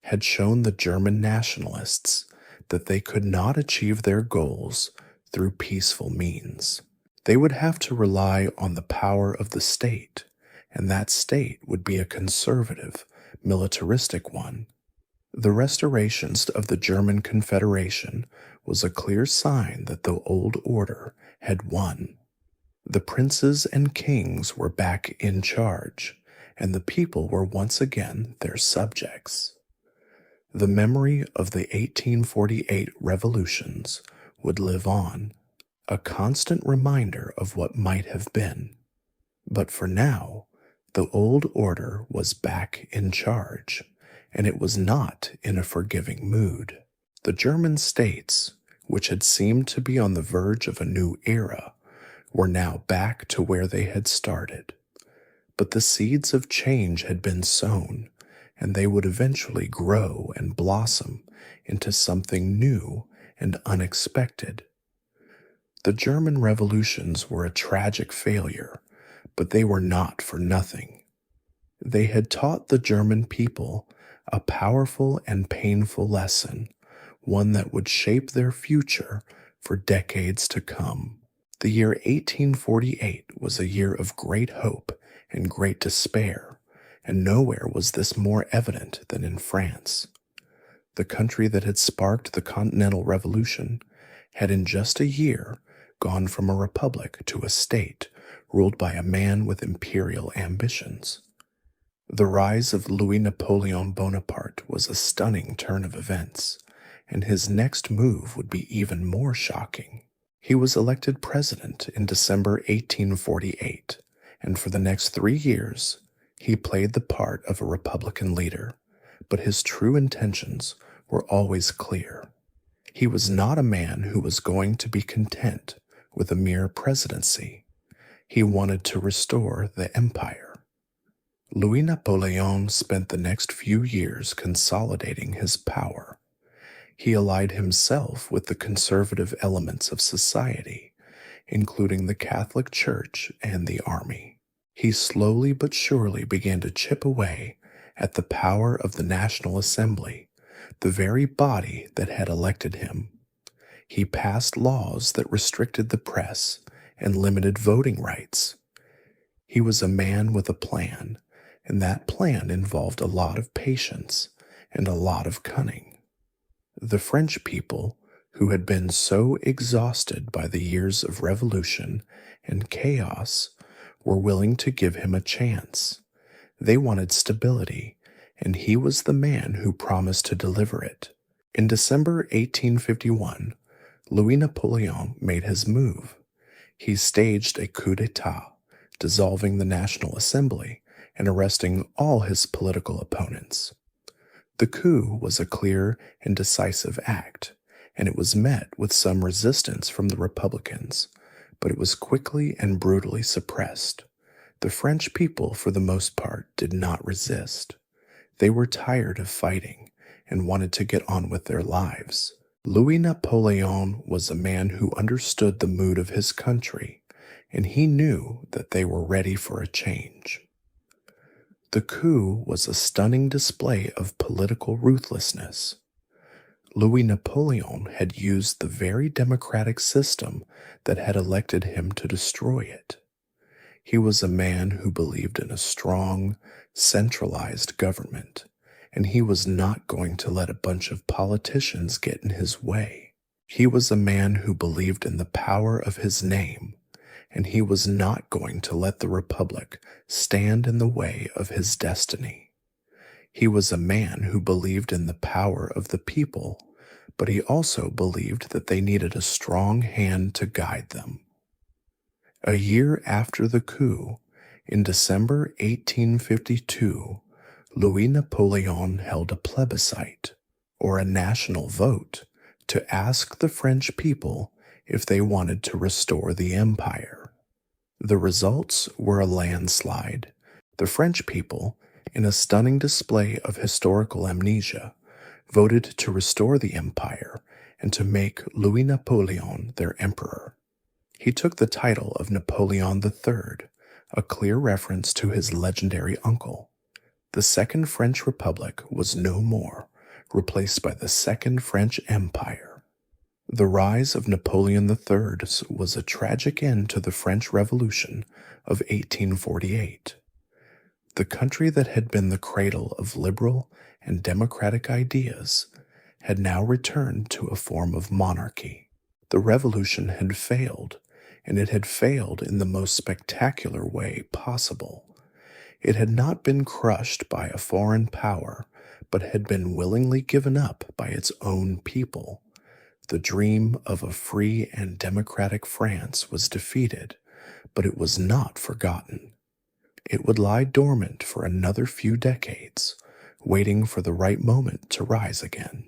had shown the German nationalists that they could not achieve their goals through peaceful means. They would have to rely on the power of the state, and that state would be a conservative, militaristic one. The restorations of the German Confederation was a clear sign that the old order had won. The princes and kings were back in charge, and the people were once again their subjects. The memory of the 1848 revolutions would live on, a constant reminder of what might have been. But for now, the old order was back in charge, and it was not in a forgiving mood. The German states, which had seemed to be on the verge of a new era, were now back to where they had started. But the seeds of change had been sown, and they would eventually grow and blossom into something new and unexpected. The German revolutions were a tragic failure, but they were not for nothing. They had taught the German people a powerful and painful lesson, one that would shape their future for decades to come. The year 1848 was a year of great hope and great despair, and nowhere was this more evident than in France. The country that had sparked the Continental Revolution had in just a year gone from a republic to a state ruled by a man with imperial ambitions. The rise of Louis-Napoleon Bonaparte was a stunning turn of events, and his next move would be even more shocking. He was elected president in December 1848, and for the next 3 years, he played the part of a Republican leader, but his true intentions were always clear. He was not a man who was going to be content with a mere presidency. He wanted to restore the empire. Louis Napoleon spent the next few years consolidating his power. He allied himself with the conservative elements of society, including the Catholic Church and the army. He slowly but surely began to chip away at the power of the National Assembly, the very body that had elected him. He passed laws that restricted the press and limited voting rights. He was a man with a plan, and that plan involved a lot of patience and a lot of cunning. The French people, who had been so exhausted by the years of revolution and chaos, were willing to give him a chance. They wanted stability, and he was the man who promised to deliver it. In December 1851, Louis Napoleon made his move. He staged a coup d'etat, dissolving the National Assembly and arresting all his political opponents. The coup was a clear and decisive act, and it was met with some resistance from the Republicans, but it was quickly and brutally suppressed. The French people, for the most part, did not resist. They were tired of fighting and wanted to get on with their lives. Louis Napoleon was a man who understood the mood of his country, and he knew that they were ready for a change. The coup was a stunning display of political ruthlessness. Louis Napoleon had used the very democratic system that had elected him to destroy it. He was a man who believed in a strong, centralized government, and he was not going to let a bunch of politicians get in his way. He was a man who believed in the power of his name, and he was not going to let the Republic stand in the way of his destiny. He was a man who believed in the power of the people, but he also believed that they needed a strong hand to guide them. A year after the coup, in December 1852, Louis Napoleon held a plebiscite, or a national vote, to ask the French people if they wanted to restore the empire. The results were a landslide. The French people, in a stunning display of historical amnesia, voted to restore the empire and to make Louis Napoleon their emperor. He took the title of Napoleon III, a clear reference to his legendary uncle. The Second French Republic was no more, replaced by the Second French Empire. The rise of Napoleon III was a tragic end to the French Revolution of 1848. The country that had been the cradle of liberal and democratic ideas had now returned to a form of monarchy. The revolution had failed, and it had failed in the most spectacular way possible. It had not been crushed by a foreign power, but had been willingly given up by its own people. The dream of a free and democratic France was defeated, but it was not forgotten. It would lie dormant for another few decades, waiting for the right moment to rise again.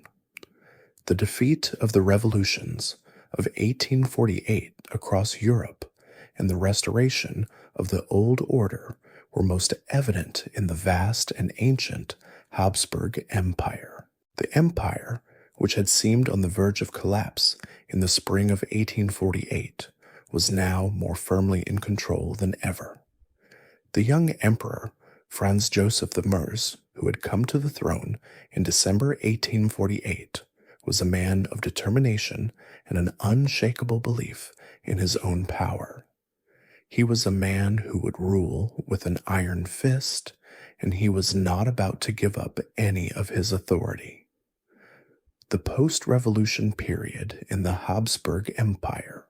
The defeat of the revolutions of 1848 across Europe and the restoration of the old order were most evident in the vast and ancient Habsburg Empire. The empire, which had seemed on the verge of collapse in the spring of 1848, was now more firmly in control than ever. The young emperor, Franz Joseph I, who had come to the throne in December 1848, was a man of determination and an unshakable belief in his own power. He was a man who would rule with an iron fist, and he was not about to give up any of his authority. The post-revolution period in the Habsburg Empire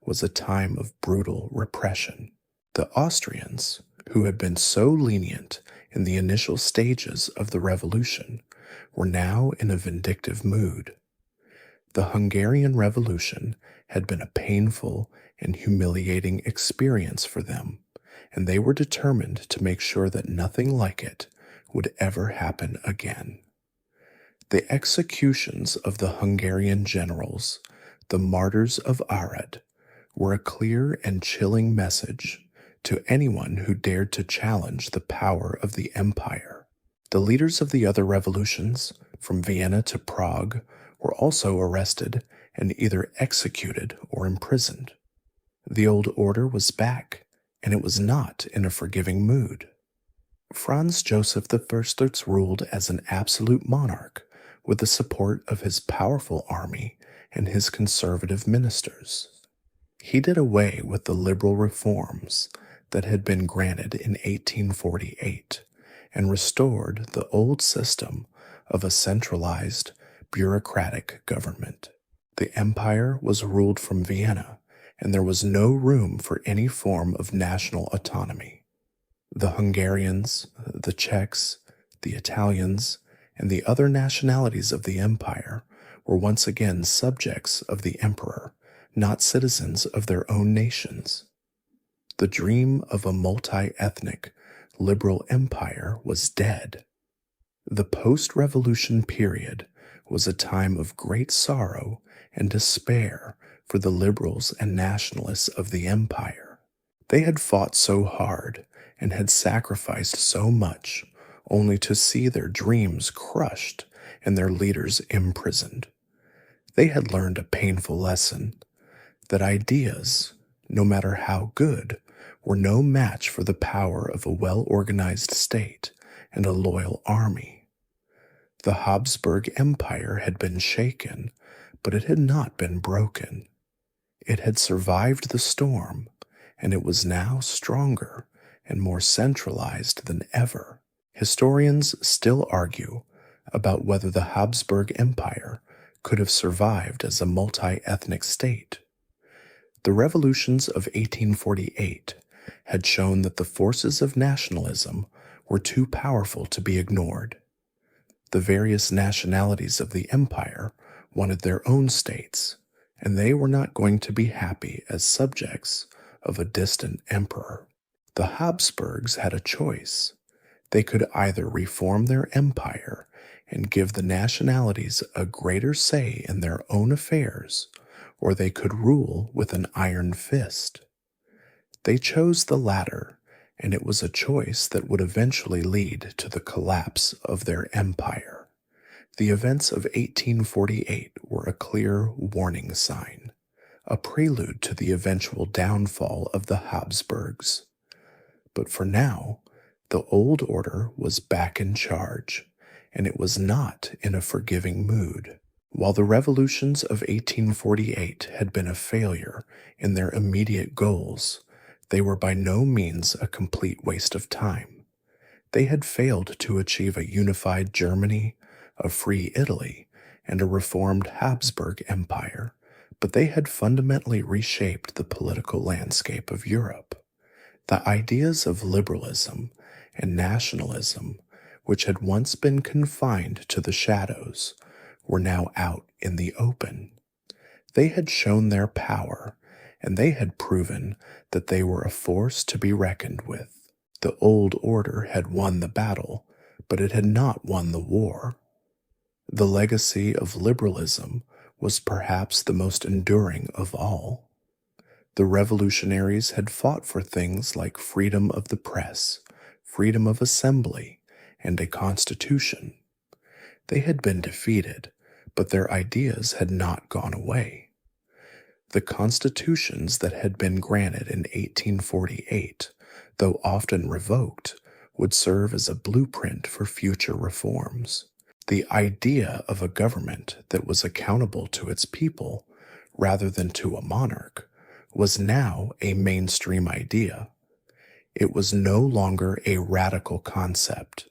was a time of brutal repression. The Austrians, who had been so lenient in the initial stages of the revolution, were now in a vindictive mood. The Hungarian Revolution had been a painful and humiliating experience for them, and they were determined to make sure that nothing like it would ever happen again. The executions of the Hungarian generals, the martyrs of Arad, were a clear and chilling message to anyone who dared to challenge the power of the empire. The leaders of the other revolutions, from Vienna to Prague, were also arrested and either executed or imprisoned. The old order was back, and it was not in a forgiving mood. Franz Joseph I ruled as an absolute monarch with the support of his powerful army and his conservative ministers. He did away with the liberal reforms that had been granted in 1848 and restored the old system of a centralized, bureaucratic government. The empire was ruled from Vienna, and there was no room for any form of national autonomy. The Hungarians, the Czechs, the Italians, and the other nationalities of the empire were once again subjects of the emperor, not citizens of their own nations. The dream of a multi-ethnic, liberal empire was dead. The post-revolution period was a time of great sorrow and despair for the liberals and nationalists of the empire. They had fought so hard and had sacrificed so much only to see their dreams crushed and their leaders imprisoned. They had learned a painful lesson that ideas, no matter how good, were no match for the power of a well-organized state and a loyal army. The Habsburg Empire had been shaken, but it had not been broken. It had survived the storm, and it was now stronger and more centralized than ever. Historians still argue about whether the Habsburg Empire could have survived as a multi-ethnic state. The revolutions of 1848 had shown that the forces of nationalism were too powerful to be ignored. The various nationalities of the empire wanted their own states, and they were not going to be happy as subjects of a distant emperor. The Habsburgs had a choice. They could either reform their empire and give the nationalities a greater say in their own affairs, or they could rule with an iron fist. They chose the latter, and it was a choice that would eventually lead to the collapse of their empire. The events of 1848 were a clear warning sign, a prelude to the eventual downfall of the Habsburgs. But for now, the old order was back in charge, and it was not in a forgiving mood. While the revolutions of 1848 had been a failure in their immediate goals, they were by no means a complete waste of time. They had failed to achieve a unified Germany, a free Italy, and a reformed Habsburg Empire, but they had fundamentally reshaped the political landscape of Europe. The ideas of liberalism and nationalism, which had once been confined to the shadows, were now out in the open. They had shown their power, and they had proven that they were a force to be reckoned with. The old order had won the battle, but it had not won the war. The legacy of liberalism was perhaps the most enduring of all. The revolutionaries had fought for things like freedom of the press, freedom of assembly, and a constitution. They had been defeated, but their ideas had not gone away. The constitutions that had been granted in 1848, though often revoked, would serve as a blueprint for future reforms. The idea of a government that was accountable to its people rather than to a monarch was now a mainstream idea. It was no longer a radical concept.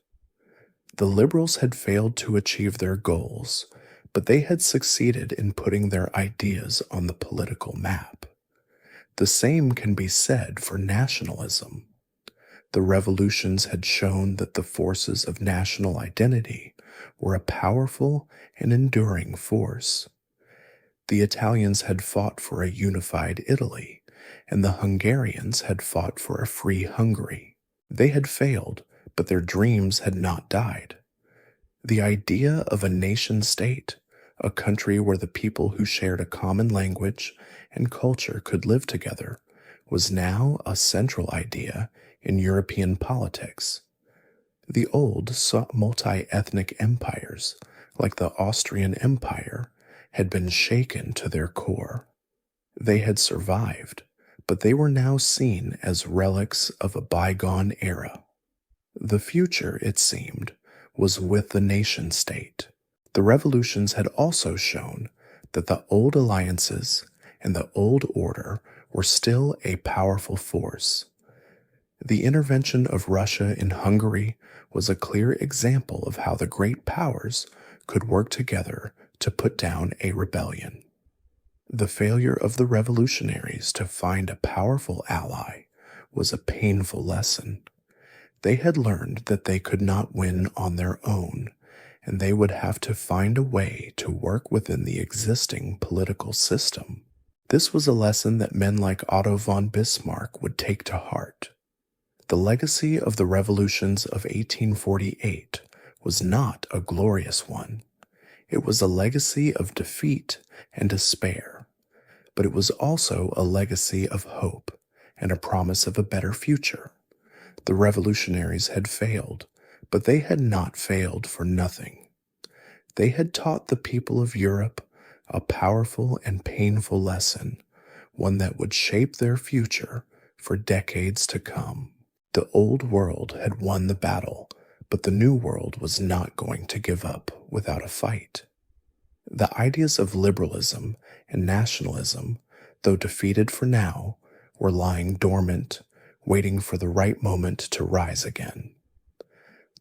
The liberals had failed to achieve their goals, but they had succeeded in putting their ideas on the political map. The same can be said for nationalism. The revolutions had shown that the forces of national identity were a powerful and enduring force. The Italians had fought for a unified Italy, and the Hungarians had fought for a free Hungary. They had failed, but their dreams had not died. The idea of a nation-state, a country where the people who shared a common language and culture could live together, was now a central idea in European politics. The old multi-ethnic empires, like the Austrian Empire, had been shaken to their core. They had survived, but they were now seen as relics of a bygone era. The future, it seemed, was with the nation-state. The revolutions had also shown that the old alliances and the old order were still a powerful force. The intervention of Russia in Hungary was a clear example of how the great powers could work together to put down a rebellion. The failure of the revolutionaries to find a powerful ally was a painful lesson. They had learned that they could not win on their own, and they would have to find a way to work within the existing political system. This was a lesson that men like Otto von Bismarck would take to heart. The legacy of the revolutions of 1848 was not a glorious one. It was a legacy of defeat and despair, but it was also a legacy of hope and a promise of a better future. The revolutionaries had failed, but they had not failed for nothing. They had taught the people of Europe a powerful and painful lesson, one that would shape their future for decades to come. The old world had won the battle, but the new world was not going to give up without a fight. The ideas of liberalism and nationalism, though defeated for now, were lying dormant, waiting for the right moment to rise again.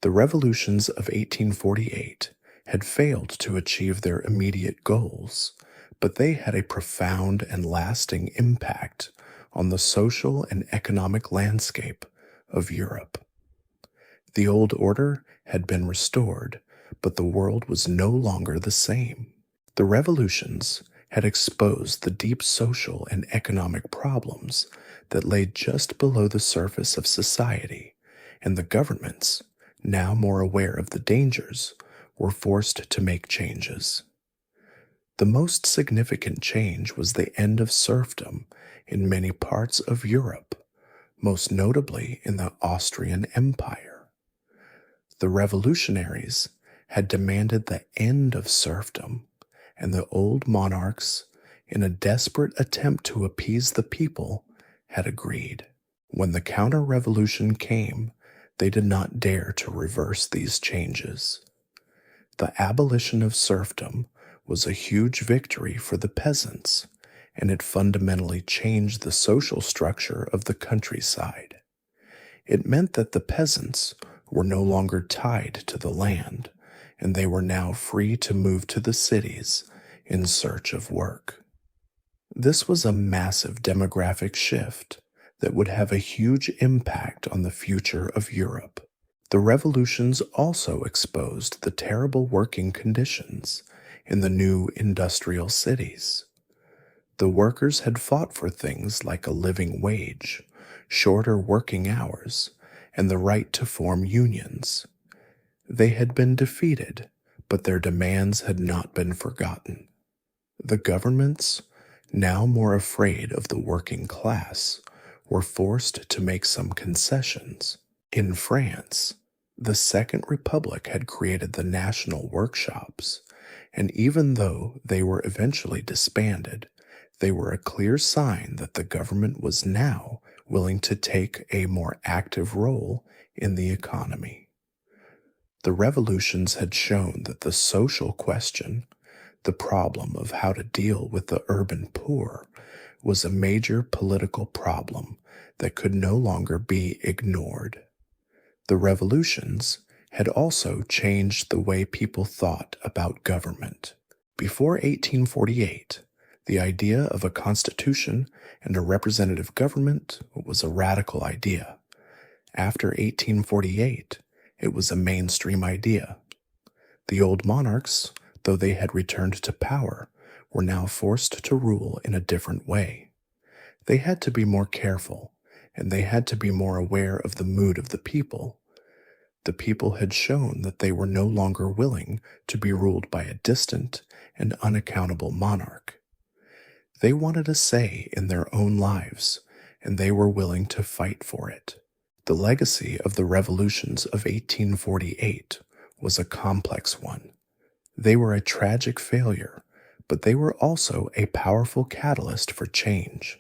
The revolutions of 1848 had failed to achieve their immediate goals, but they had a profound and lasting impact on the social and economic landscape of Europe. The old order had been restored, but the world was no longer the same. The revolutions had exposed the deep social and economic problems that lay just below the surface of society, and the governments, now more aware of the dangers, were forced to make changes. The most significant change was the end of serfdom in many parts of Europe, most notably in the Austrian Empire. The revolutionaries had demanded the end of serfdom, and the old monarchs, in a desperate attempt to appease the people, had agreed. When the counter-revolution came, they did not dare to reverse these changes. The abolition of serfdom was a huge victory for the peasants, and it fundamentally changed the social structure of the countryside. It meant that the peasants were no longer tied to the land, and they were now free to move to the cities in search of work. This was a massive demographic shift that would have a huge impact on the future of Europe. The revolutions also exposed the terrible working conditions in the new industrial cities. The workers had fought for things like a living wage, shorter working hours, and the right to form unions. They had been defeated, but their demands had not been forgotten. The governments, now more afraid of the working class, were forced to make some concessions. In France, the Second Republic had created the national workshops, and even though they were eventually disbanded, they were a clear sign that the government was now willing to take a more active role in the economy. The revolutions had shown that the social question, the problem of how to deal with the urban poor, was a major political problem that could no longer be ignored. The revolutions had also changed the way people thought about government. Before 1848, the idea of a constitution and a representative government was a radical idea. After 1848, it was a mainstream idea. The old monarchs, though they had returned to power, were now forced to rule in a different way. They had to be more careful, and they had to be more aware of the mood of the people. The people had shown that they were no longer willing to be ruled by a distant and unaccountable monarch. They wanted a say in their own lives, and they were willing to fight for it. The legacy of the revolutions of 1848 was a complex one. They were a tragic failure, but they were also a powerful catalyst for change.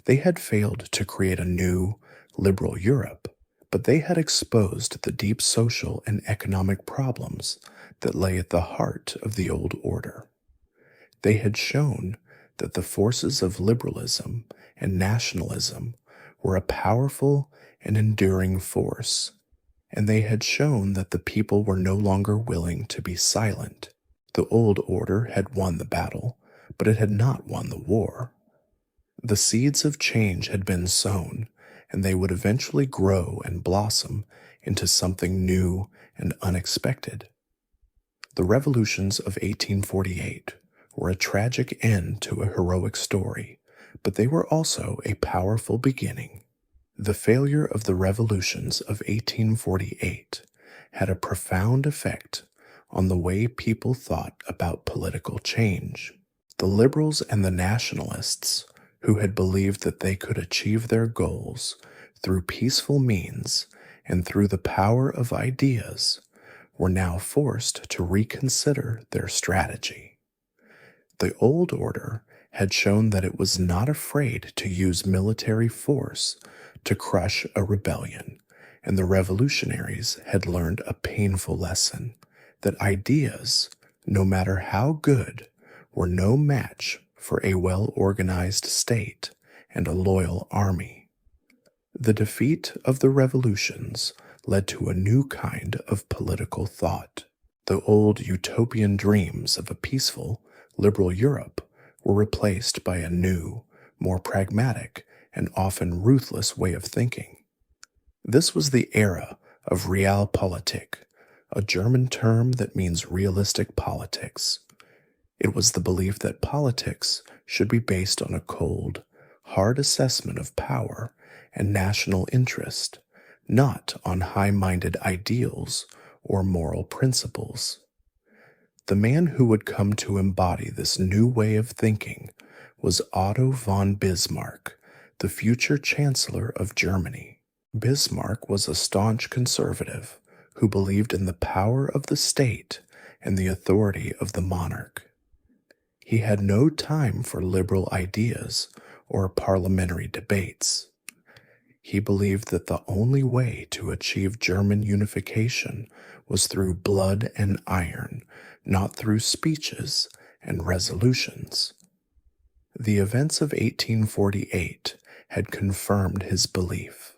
They had failed to create a new, liberal Europe, but they had exposed the deep social and economic problems that lay at the heart of the old order. They had shown that the forces of liberalism and nationalism were a powerful and enduring force, and they had shown that the people were no longer willing to be silent. The old order had won the battle, but it had not won the war. The seeds of change had been sown, and they would eventually grow and blossom into something new and unexpected. The revolutions of 1848 were a tragic end to a heroic story, but they were also a powerful beginning. The failure of the revolutions of 1848 had a profound effect on the way people thought about political change. The liberals and the nationalists, who had believed that they could achieve their goals through peaceful means and through the power of ideas, were now forced to reconsider their strategy. The old order had shown that it was not afraid to use military force to crush a rebellion, and the revolutionaries had learned a painful lesson that ideas, no matter how good, were no match for a well-organized state and a loyal army. The defeat of the revolutions led to a new kind of political thought. The old utopian dreams of a peaceful, liberal Europe were replaced by a new, more pragmatic, and often ruthless way of thinking. This was the era of Realpolitik, a German term that means realistic politics. It was the belief that politics should be based on a cold, hard assessment of power and national interest, not on high-minded ideals or moral principles. The man who would come to embody this new way of thinking was Otto von Bismarck, the future Chancellor of Germany. Bismarck was a staunch conservative who believed in the power of the state and the authority of the monarch. He had no time for liberal ideas or parliamentary debates. He believed that the only way to achieve German unification was through blood and iron, not through speeches and resolutions. The events of 1848 had confirmed his belief.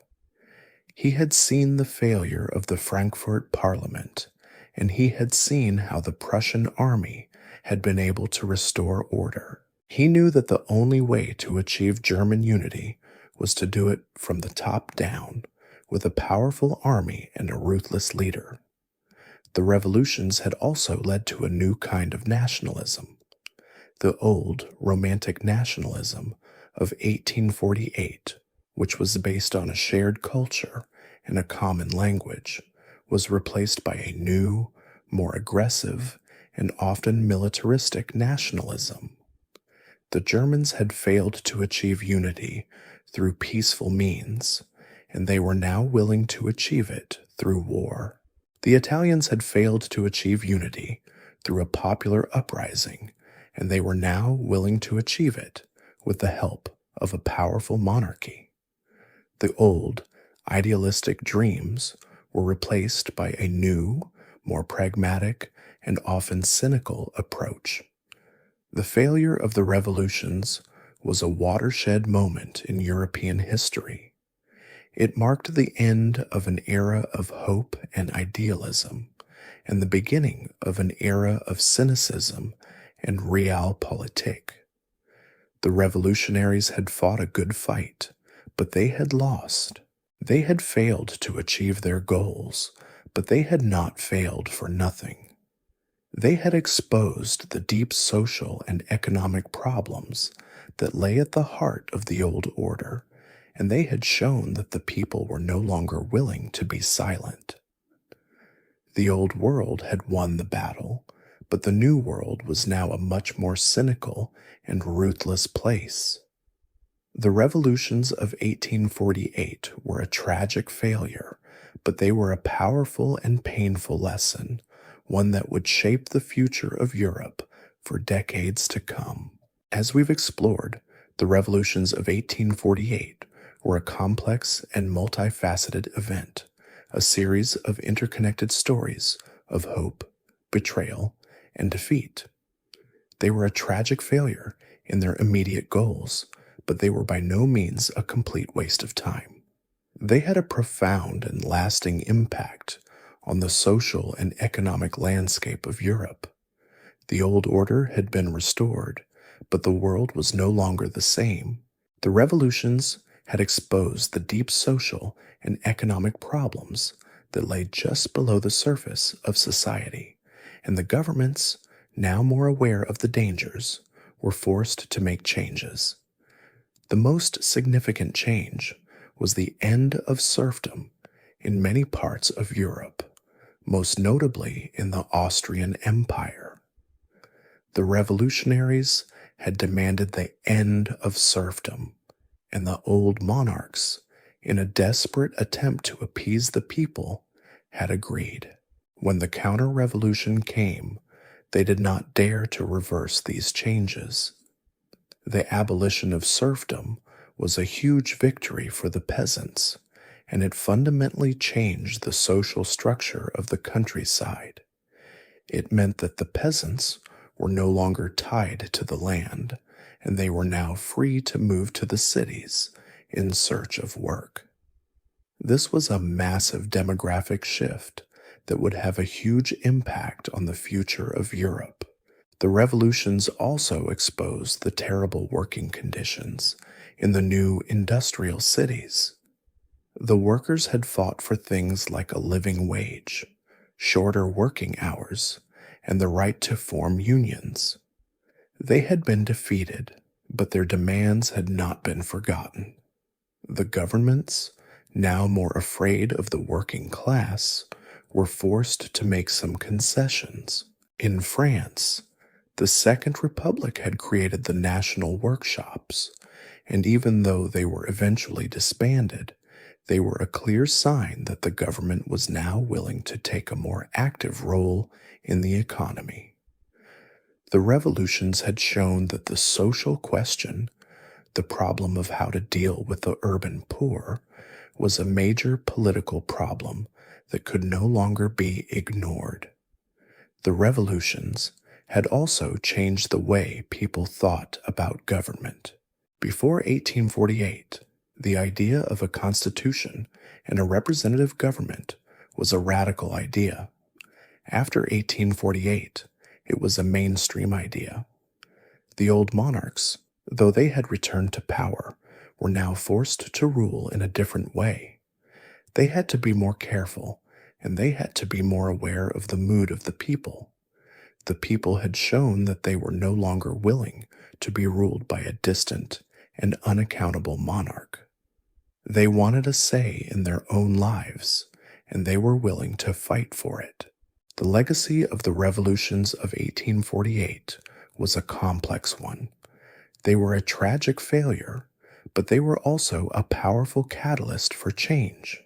He had seen the failure of the Frankfurt Parliament, and he had seen how the Prussian army had been able to restore order. He knew that the only way to achieve German unity was to do it from the top down, with a powerful army and a ruthless leader. The revolutions had also led to a new kind of nationalism. The old Romantic nationalism of 1848, which was based on a shared culture and a common language, was replaced by a new, more aggressive, and often militaristic nationalism. The Germans had failed to achieve unity through peaceful means, and they were now willing to achieve it through war. The Italians had failed to achieve unity through a popular uprising, and they were now willing to achieve it with the help of a powerful monarchy. The old, idealistic dreams were replaced by a new, more pragmatic, and often cynical approach. The failure of the revolutions was a watershed moment in European history. It marked the end of an era of hope and idealism, and the beginning of an era of cynicism and realpolitik. The revolutionaries had fought a good fight, but they had lost. They had failed to achieve their goals, but they had not failed for nothing. They had exposed the deep social and economic problems that lay at the heart of the old order, and they had shown that the people were no longer willing to be silent. The old world had won the battle, but the new world was now a much more cynical and ruthless place. The revolutions of 1848 were a tragic failure, but they were a powerful and painful lesson, one that would shape the future of Europe for decades to come. As we've explored, the revolutions of 1848 were a complex and multifaceted event, a series of interconnected stories of hope, betrayal, and defeat. They were a tragic failure in their immediate goals, but they were by no means a complete waste of time. They had a profound and lasting impact on the social and economic landscape of Europe. The old order had been restored, but the world was no longer the same. The revolutions had exposed the deep social and economic problems that lay just below the surface of society, and the governments, now more aware of the dangers, were forced to make changes. The most significant change was the end of serfdom in many parts of Europe, most notably in the Austrian Empire. The revolutionaries had demanded the end of serfdom, and the old monarchs, in a desperate attempt to appease the people, had agreed. When the counter-revolution came, they did not dare to reverse these changes. The abolition of serfdom was a huge victory for the peasants, and it fundamentally changed the social structure of the countryside. It meant that the peasants were no longer tied to the land, and they were now free to move to the cities in search of work. This was a massive demographic shift that would have a huge impact on the future of Europe. The revolutions also exposed the terrible working conditions in the new industrial cities. The workers had fought for things like a living wage, shorter working hours, and the right to form unions. They had been defeated, but their demands had not been forgotten. The governments, now more afraid of the working class, were forced to make some concessions. In France, the Second Republic had created the national workshops, and even though they were eventually disbanded, They were a clear sign that the government was now willing to take a more active role in the economy. The revolutions had shown that the social question, the problem of how to deal with the urban poor, was a major political problem that could no longer be ignored. The revolutions had also changed the way people thought about government. Before 1848, the idea of a constitution and a representative government was a radical idea. After 1848, it was a mainstream idea. The old monarchs, though they had returned to power, were now forced to rule in a different way. They had to be more careful, and they had to be more aware of the mood of the people. The people had shown that they were no longer willing to be ruled by a distant and unaccountable monarch. They wanted a say in their own lives, and they were willing to fight for it. The legacy of the revolutions of 1848 was a complex one. They were a tragic failure, but they were also a powerful catalyst for change.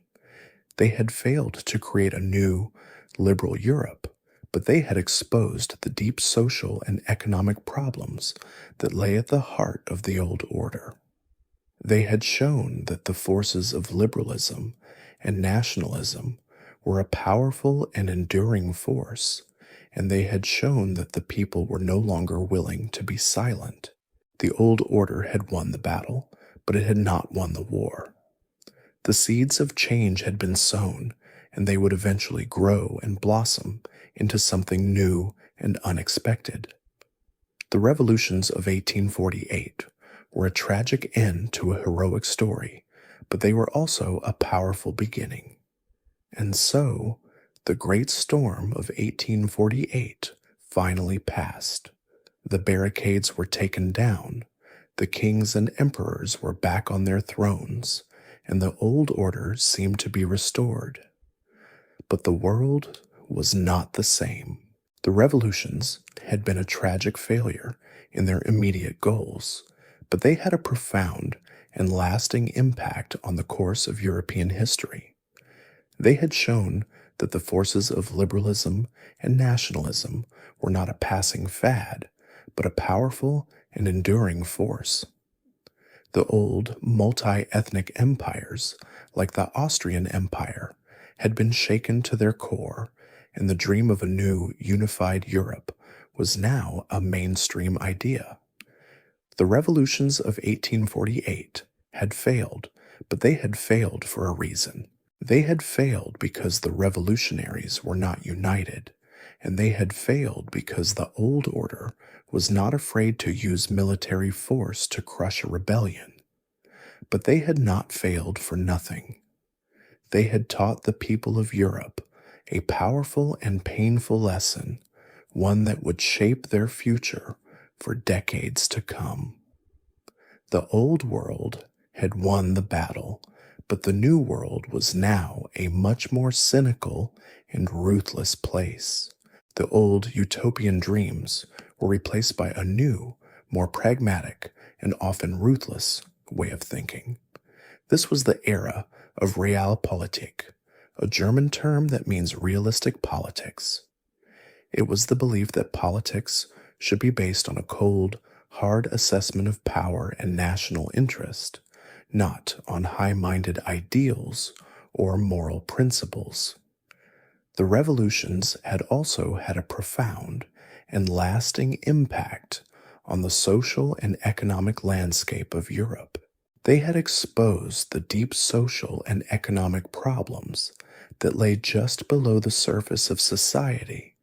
They had failed to create a new, liberal Europe, but they had exposed the deep social and economic problems that lay at the heart of the old order. They had shown that the forces of liberalism and nationalism were a powerful and enduring force, and they had shown that the people were no longer willing to be silent. The old order had won the battle, but it had not won the war. The seeds of change had been sown, and they would eventually grow and blossom into something new and unexpected. The revolutions of 1848 were a tragic end to a heroic story, but they were also a powerful beginning. And so, the great storm of 1848 finally passed. The barricades were taken down, the kings and emperors were back on their thrones, and the old order seemed to be restored. But the world was not the same. The revolutions had been a tragic failure in their immediate goals, but they had a profound and lasting impact on the course of European history. They had shown that the forces of liberalism and nationalism were not a passing fad, but a powerful and enduring force. The old multi-ethnic empires, like the Austrian Empire, had been shaken to their core, and the dream of a new, unified Europe was now a mainstream idea. The revolutions of 1848 had failed, but they had failed for a reason. They had failed because the revolutionaries were not united, and they had failed because the old order was not afraid to use military force to crush a rebellion. But they had not failed for nothing. They had taught the people of Europe a powerful and painful lesson, one that would shape their future for decades to come. The old world had won the battle, but the new world was now a much more cynical and ruthless place. The old utopian dreams were replaced by a new, more pragmatic, and often ruthless way of thinking. This was the era of Realpolitik, a German term that means realistic politics. It was the belief that politics should be based on a cold, hard assessment of power and national interest, not on high-minded ideals or moral principles. The revolutions had also had a profound and lasting impact on the social and economic landscape of Europe. They had exposed the deep social and economic problems that lay just below the surface of society,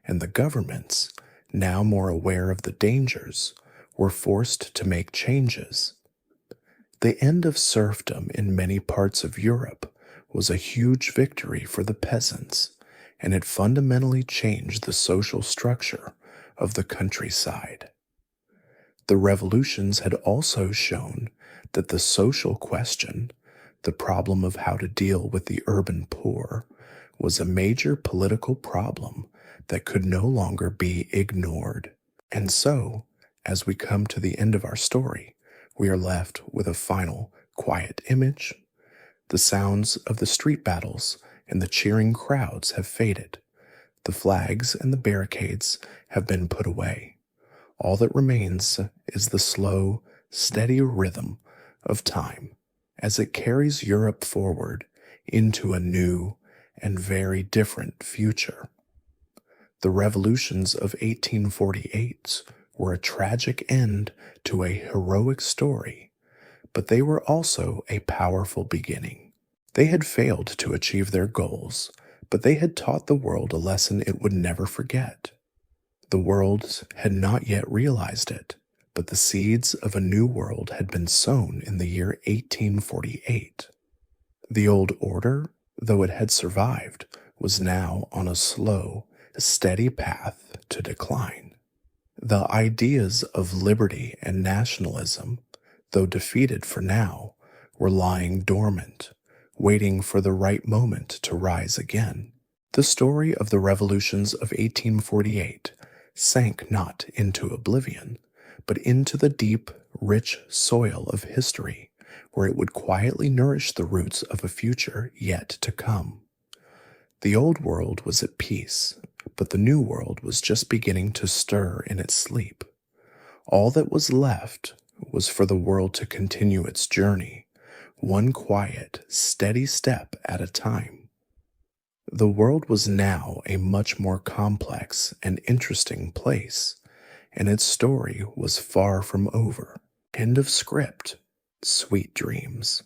and the governments, now more aware of the dangers, were forced to make changes. The end of serfdom in many parts of Europe was a huge victory for the peasants, and it fundamentally changed the social structure of the countryside. The revolutions had also shown that the social question, the problem of how to deal with the urban poor, was a major political problem that could no longer be ignored. And so, as we come to the end of our story, we are left with a final quiet image, The sounds of the street battles and the cheering crowds have faded. The flags and the barricades have been put away. All that remains is the slow, steady rhythm of time as it carries Europe forward into a new and very different future. The revolutions of 1848 were a tragic end to a heroic story, but they were also a powerful beginning. They had failed to achieve their goals, but they had taught the world a lesson it would never forget. The world had not yet realized it, but the seeds of a new world had been sown in the year 1848. The old order, though it had survived, was now on a slow, steady path to decline. The ideas of liberty and nationalism, though defeated for now, were lying dormant, waiting for the right moment to rise again. The story of the revolutions of 1848 sank not into oblivion, but into the deep, rich soil of history, where it would quietly nourish the roots of a future yet to come. The old world was at peace, but the new world was just beginning to stir in its sleep. All that was left was for the world to continue its journey, one quiet, steady step at a time. The world was now a much more complex and interesting place, and its story was far from over. End of script. Sweet dreams.